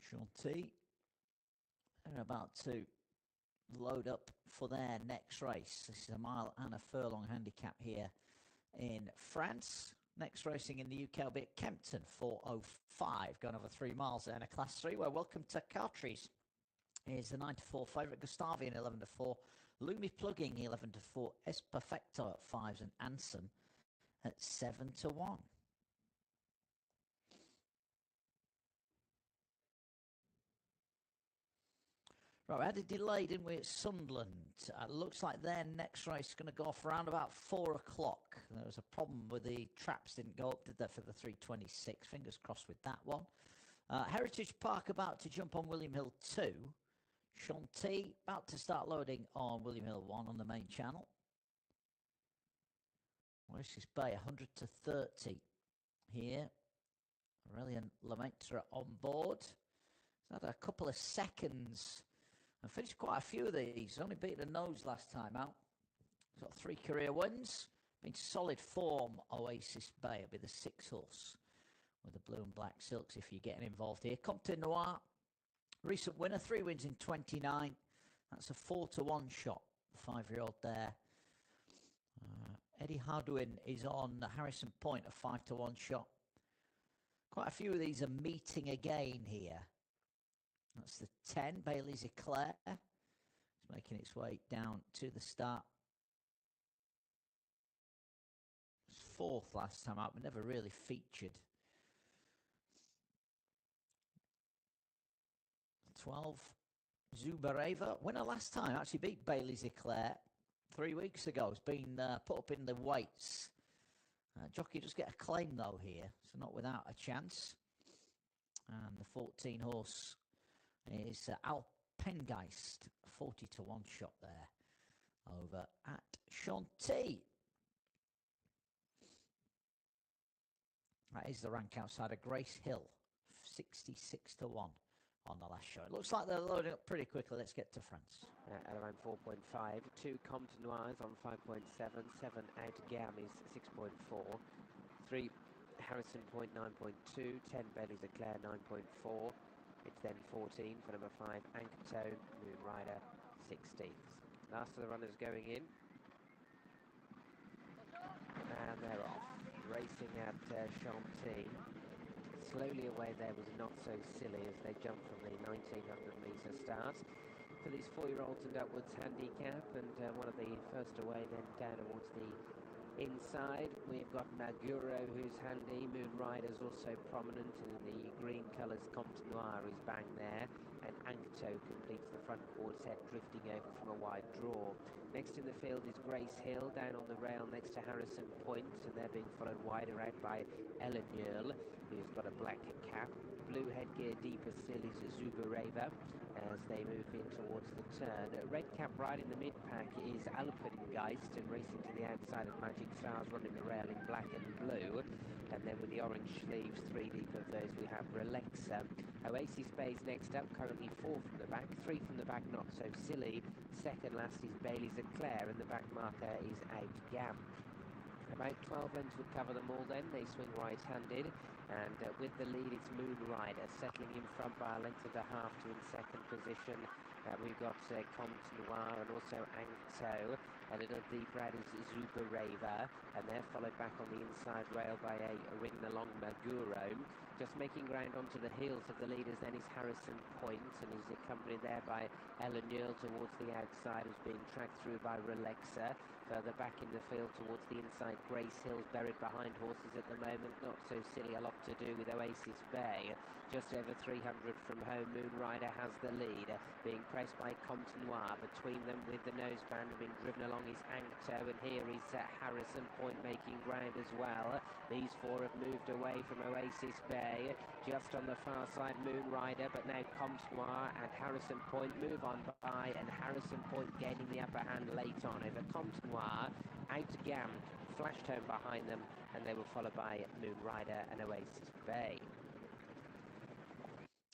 Chantilly are about to load up for their next race. This is a mile and a furlong handicap here in France. Next racing in the UK will be at Kempton, 4:05, going over 3 miles there in a Class 3. Well, welcome to Cartries. Here's the 9-4 favourite, Gustavian 11-4, Lumi Plugging 11-4, Es Perfecto at 5s, and Anson at 7-1. Right, we had a delay, didn't we, at Sunderland? Looks like their next race is going to go off around about 4 o'clock. There was a problem with the traps, didn't go up, did they, for the 326? Fingers crossed with that one. Heritage Park about to jump on William Hill 2. Chantilly about to start loading on William Hill 1 on the main channel. Oasis Bay 100 to 30 here. Aurelian Lemaitre on board. He's had a couple of seconds and finished quite a few of these. Only beat the nose last time out. He's got 3 career wins. Been solid form, Oasis Bay. It'll be the 6 horse with the blue and black silks if you're getting involved here. Compen Noir, recent winner, 3 wins in 29. That's a 4-1 shot. The 5-year-old there. Eddie Hardwin is on Harrison Point, a 5-1 shot. Quite a few of these are meeting again here. That's the 10, Bailey's Eclair. It's making its way down to the start. It was 4th last time out, but never really featured. 12, Zubareva. Winner last time, actually beat Bailey's Eclair 3 weeks ago. It's been put up in the weights. Jockey does get a claim though here, so not without a chance. And the 14 horse is Alpengeist, 40-1 shot there over at Chantilly. That is the rank outside of Grace Hill, 66-1 on the last show. It looks like they're loading up pretty quickly. Let's get to France. At around 4.5, 2 Compton Noirs on 5.7, 7 Out Gam is 6.4, 3 Harrison Point 9.2, 10 Bailey's Eclair 9.4. It's then 14 for number 5 Ankertone, Moon Rider 16th. Last of the runners going in. And they're off. Racing at Chantilly. Slowly away there was Not So Silly as they jumped from the 1900-metre start. For these 4-year-olds and upwards handicap, and one of the first away, then down towards the inside. We've got Mangura, who's handy. Moon Rider's also prominent in the green colours. Compen Noir is bang there. And Ankto completes the front quartet, drifting over from a wide draw. Next in the field is Grace Hill, down on the rail next to Harrison Point, and they're being followed wider out by Eleanor, who's got a black cap. Blue headgear, deeper still is Zubareva as they move in towards the turn. Red cap right in the mid-pack is Alpengeist, and racing to the outside of Magic Stars, running the rail in black and blue. And then with the orange sleeves, 3 deep of those, we have Relaxa. Oasis Bay's next up, currently 4 from the back, 3 from the back, Not So Silly. Second last is Bailey's Eclair, and the back marker is Out Gam. About 12 lengths would cover them all then. They swing right-handed, and with the lead it's Moon Rider settling in front by a length and a half to in second position. We've got Compen Noir and also Ankto. A little deeper out is Zubareva, and they're followed back on the inside rail by a ridden along Mangura. Just making ground onto the heels of the leaders then is Harrison Point, and he's accompanied there by Eleanor towards the outside, who's being tracked through by Relaxa. Further back in the field towards the inside, Grace Hill's buried behind horses at the moment. Not So Silly, a lot to do with Oasis Bay. Just over 300 from home, Moon Rider has the lead, being pressed by Compen Noir. Between them with the noseband being driven along is Ankto, and here is Harrison Point making ground as well. These 4 have moved away from Oasis Bay. Just on the far side, Moon Rider, but now Compen Noir and Harrison Point move on by, and Harrison Point gaining the upper hand late on over Compen Noir. Out Gam flashed home behind them, and they were followed by Moon Rider and Oasis Bay.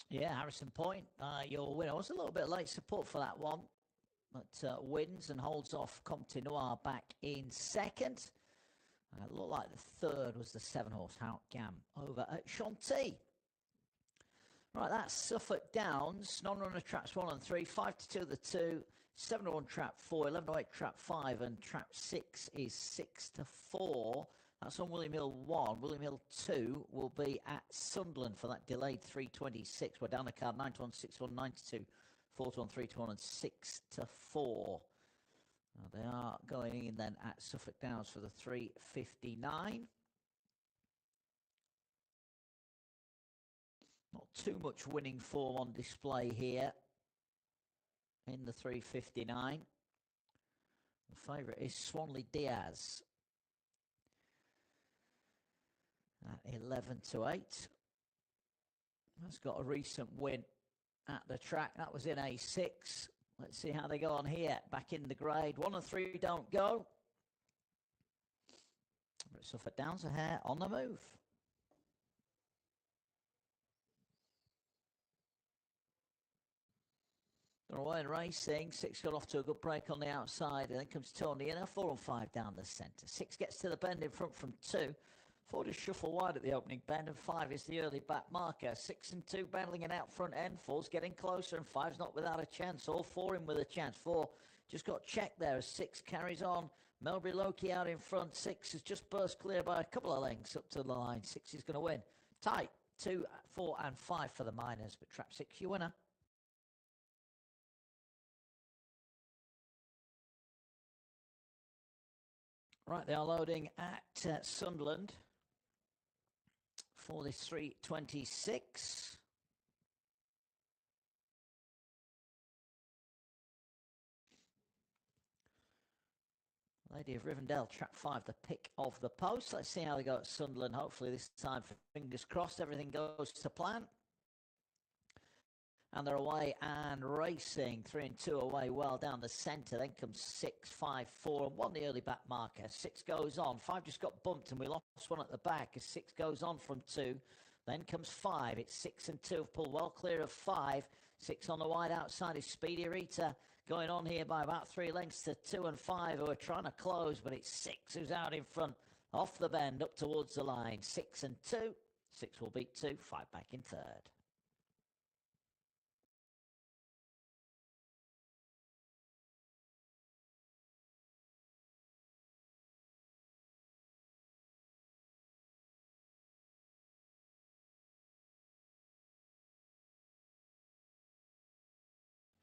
Yeah, Harrison Point, your winner. Was a little bit late support for that one, but wins and holds off Compen Noir back in second. It looked like the third was the 7-horse Out Gam over at Chantilly. Right, that's Suffuk Downs. Non-runner traps 1 and 3, 5-2 the 2, 7-1 trap 4, 11-8 trap 5, and trap 6 is 6-4. That's on William Hill 1. William Hill 2 will be at Sunderland for that delayed 326. We're down the card 9-1, 6-1, 9-2, 4-1, 3-1, and 6-4. Now they are going in then at Suffuk Downs for the 359. Not too much winning form on display here. in the 3:59. The favourite is Swanley Diaz at 11-8. Has got a recent win at the track. That was in A6. Let's see how they go on here. Back in the grade. 1 and 3 don't go. But Suffuk Downs a hair on the move. They're away in racing. 6 got off to a good break on the outside. And then comes Tony in. 4 and 5 down the centre. 6 gets to the bend in front from 2. 4 to shuffle wide at the opening bend, and 5 is the early back marker. 6 and 2 battling it out front end. 4's getting closer, and 5's not without a chance. All 4 in with a chance. 4 just got checked there as 6 carries on. Melbury Loki out in front. 6 has just burst clear by a couple of lengths up to the line. 6 is going to win. Tight. 2, 4 and 5 for the Miners, but trap 6 your winner. Right, they are loading at Sunderland for this 3:26. Lady of Rivendell, trap 5, the pick of the post. Let's see how they go at Sunderland. Hopefully this time, fingers crossed, everything goes to plan. And they're away and racing. 3 and 2 away well down the centre. Then comes 6, 5, 4 and 1 the early back marker. 6 goes on. 5 just got bumped and we lost one at the back as 6 goes on from 2. Then comes 5. It's 6 and 2 have pulled well clear of 5. 6 on the wide outside is Speedy Rita. Going on here by about 3 lengths to 2 and 5 who are trying to close. But it's 6 who's out in front. Off the bend up towards the line. 6 and 2. 6 will beat 2. 5 back in third.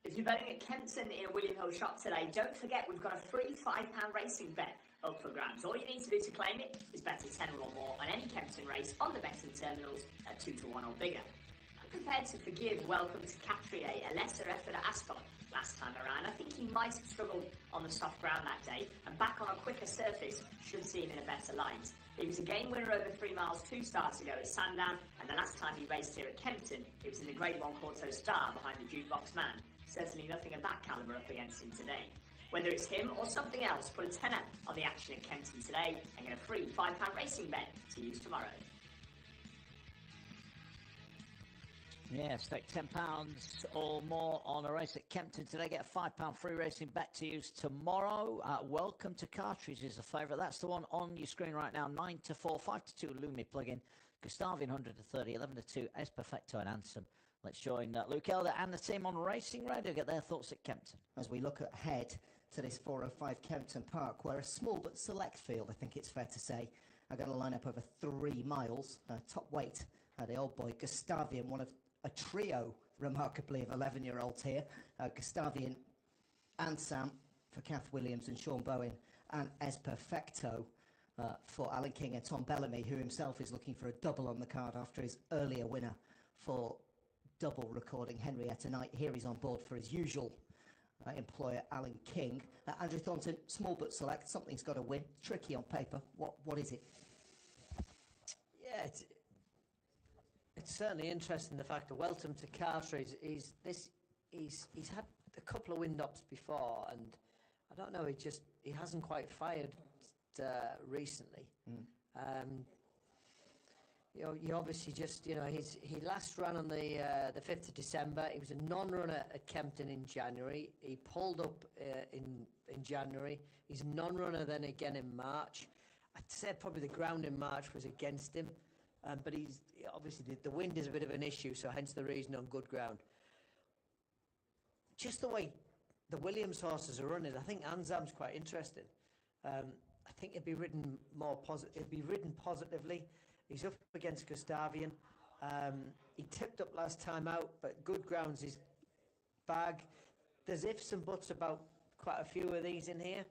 If you're betting at Kempton in a William Hill shop today, don't forget we've got a free £5 racing bet up for grabs. All you need to do to claim it is bet a tenner or more on any Kempton race on the betting terminals at 2 to 1 or bigger. I'm prepared to forgive Welcome to Catrier a lesser effort at Ascot last time around. I think he might have struggled on the soft ground that day, and back on a quicker surface should see him in a better light. He was a game winner over 3 miles 2 starts ago at Sandown, and the last time he raced here at Kempton, it was in the Grade 1 Quarto Star behind the Jukebox Man. Certainly nothing of that calibre up against him today. Whether it's him or something else, put a tenner on the action at Kempton today and get a free £5 racing bet to use tomorrow. Yeah, stake £10 or more on a race at Kempton today. Get a £5 free racing bet to use tomorrow. Welcome to Cartridge is the favourite. That's the one on your screen right now. 9 to 4, 5 to 2 Lumi plug-in. Gustavian 100 to 30, 11 to 2 Es Perfecto and Ansem. Let's join Luke Elder and the team on Racing Radio. Get their thoughts at Kempton. As we look ahead to this 405 Kempton Park, where a small but select field, I think it's fair to say, are going to line up over 3 miles. Top weight, the old boy Gustavian, one of a trio, remarkably, of 11-year-olds here. Gustavian and Sam for Kath Williams and Sean Bowen, and Es Perfecto for Alan King and Tom Bellamy, who himself is looking for a double on the card after his earlier winner for double recording Henrietta Knight. Here he's on board for his usual employer, Alan King. Andrew Thornton, small but select, something's got to win. Tricky on paper. What is it? Yeah, it's certainly interesting, the fact that Welcome to Cartridge he's had a couple of wind-ups before, and I don't know, he hasn't quite fired recently. You obviously just, he last ran on the 5th of December. He was a non-runner at Kempton in January. He pulled up in January. He's a non-runner then again in March. I'd say probably the ground in March was against him, but he's obviously the wind is a bit of an issue, so hence the reason on good ground. Just the way the Williams horses are running, I think Anzam's quite interesting. I think it'd be ridden positively. He's up against Gustavian. He tipped up last time out, but good ground's his bag. There's ifs and buts about quite a few of these in here.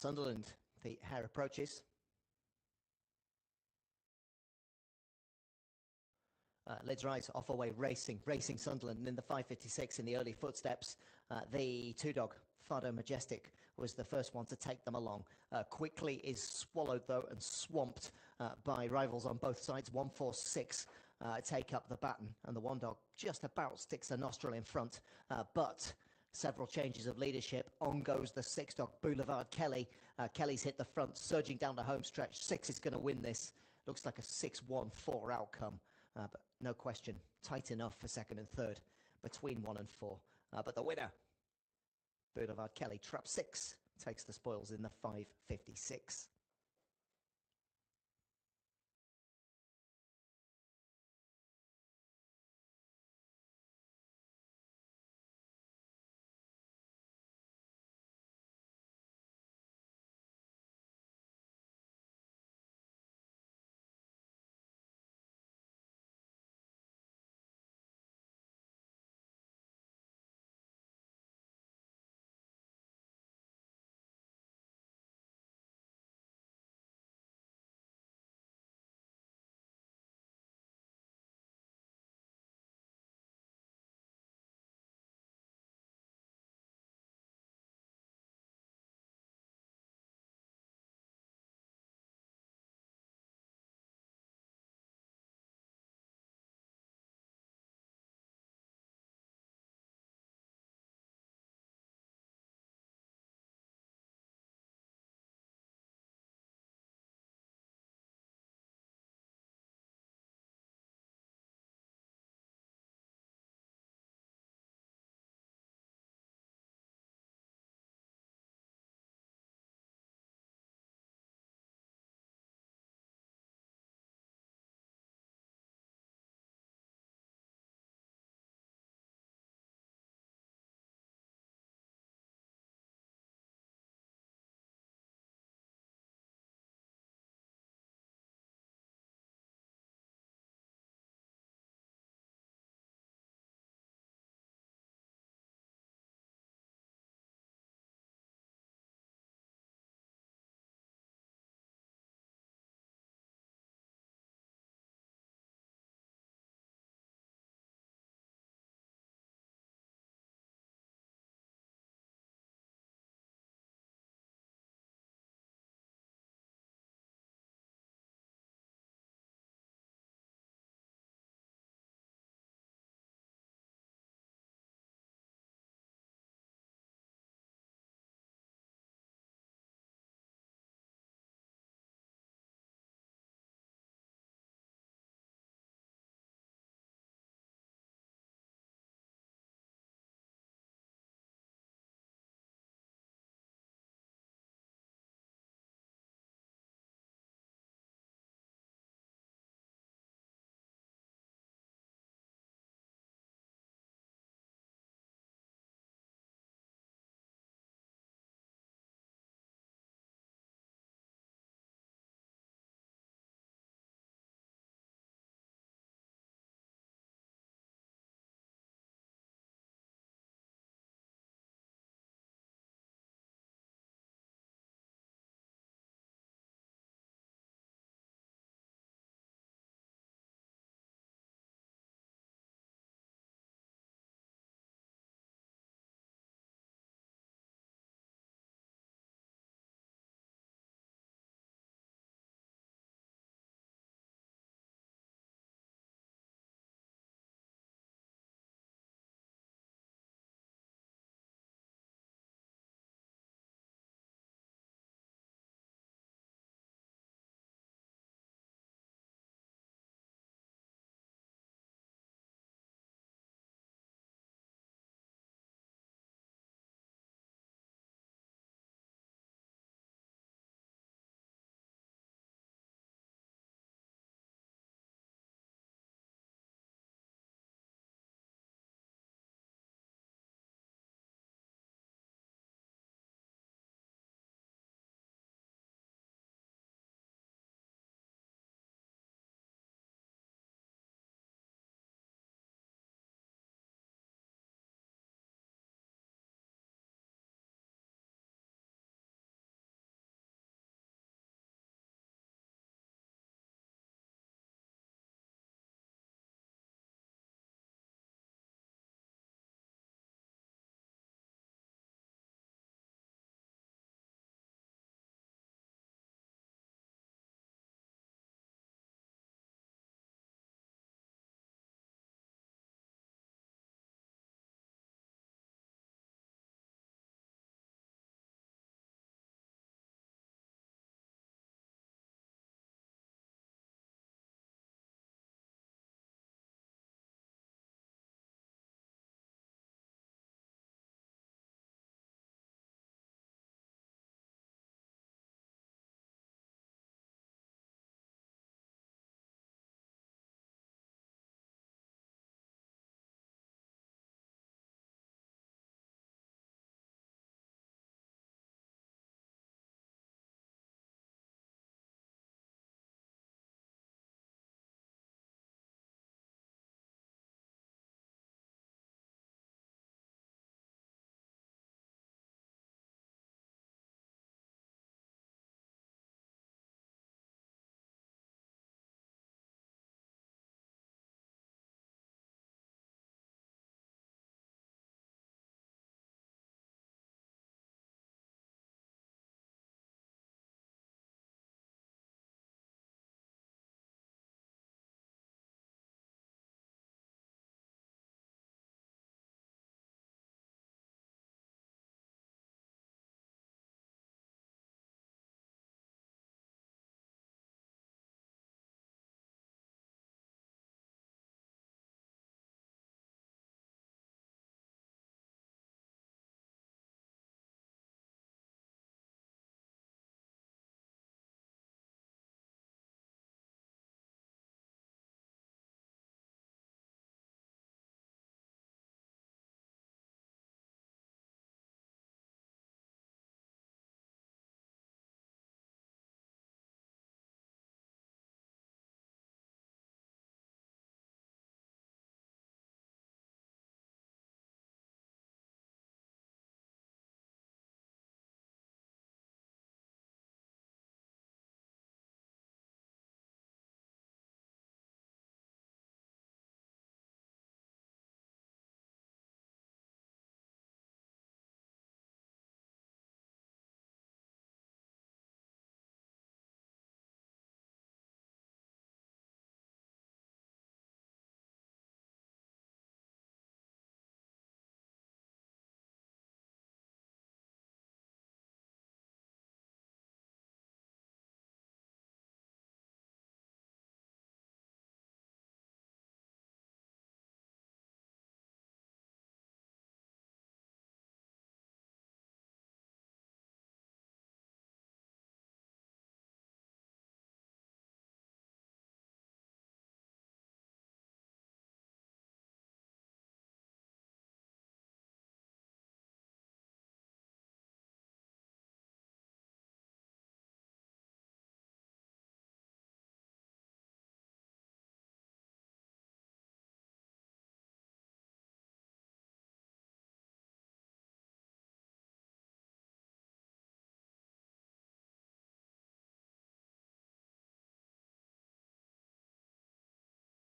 Sunderland, the hare approaches. Lids Rise off away racing Sunderland, and in the 5.56 in the early footsteps, the two-dog Fado Majestic was the first one to take them along. Quickly is swallowed though and swamped by rivals on both sides. 146 take up the baton, and the one dog just about sticks a nostril in front, but several changes of leadership. On goes the six-dog Boulevard Kelly. Kelly's hit the front, surging down the home stretch. 6 is going to win this. Looks like a 6-1-4 outcome. But no question, tight enough for second and third between 1 and 4. But the winner, Boulevard Kelly, trap 6, takes the spoils in the 5.56.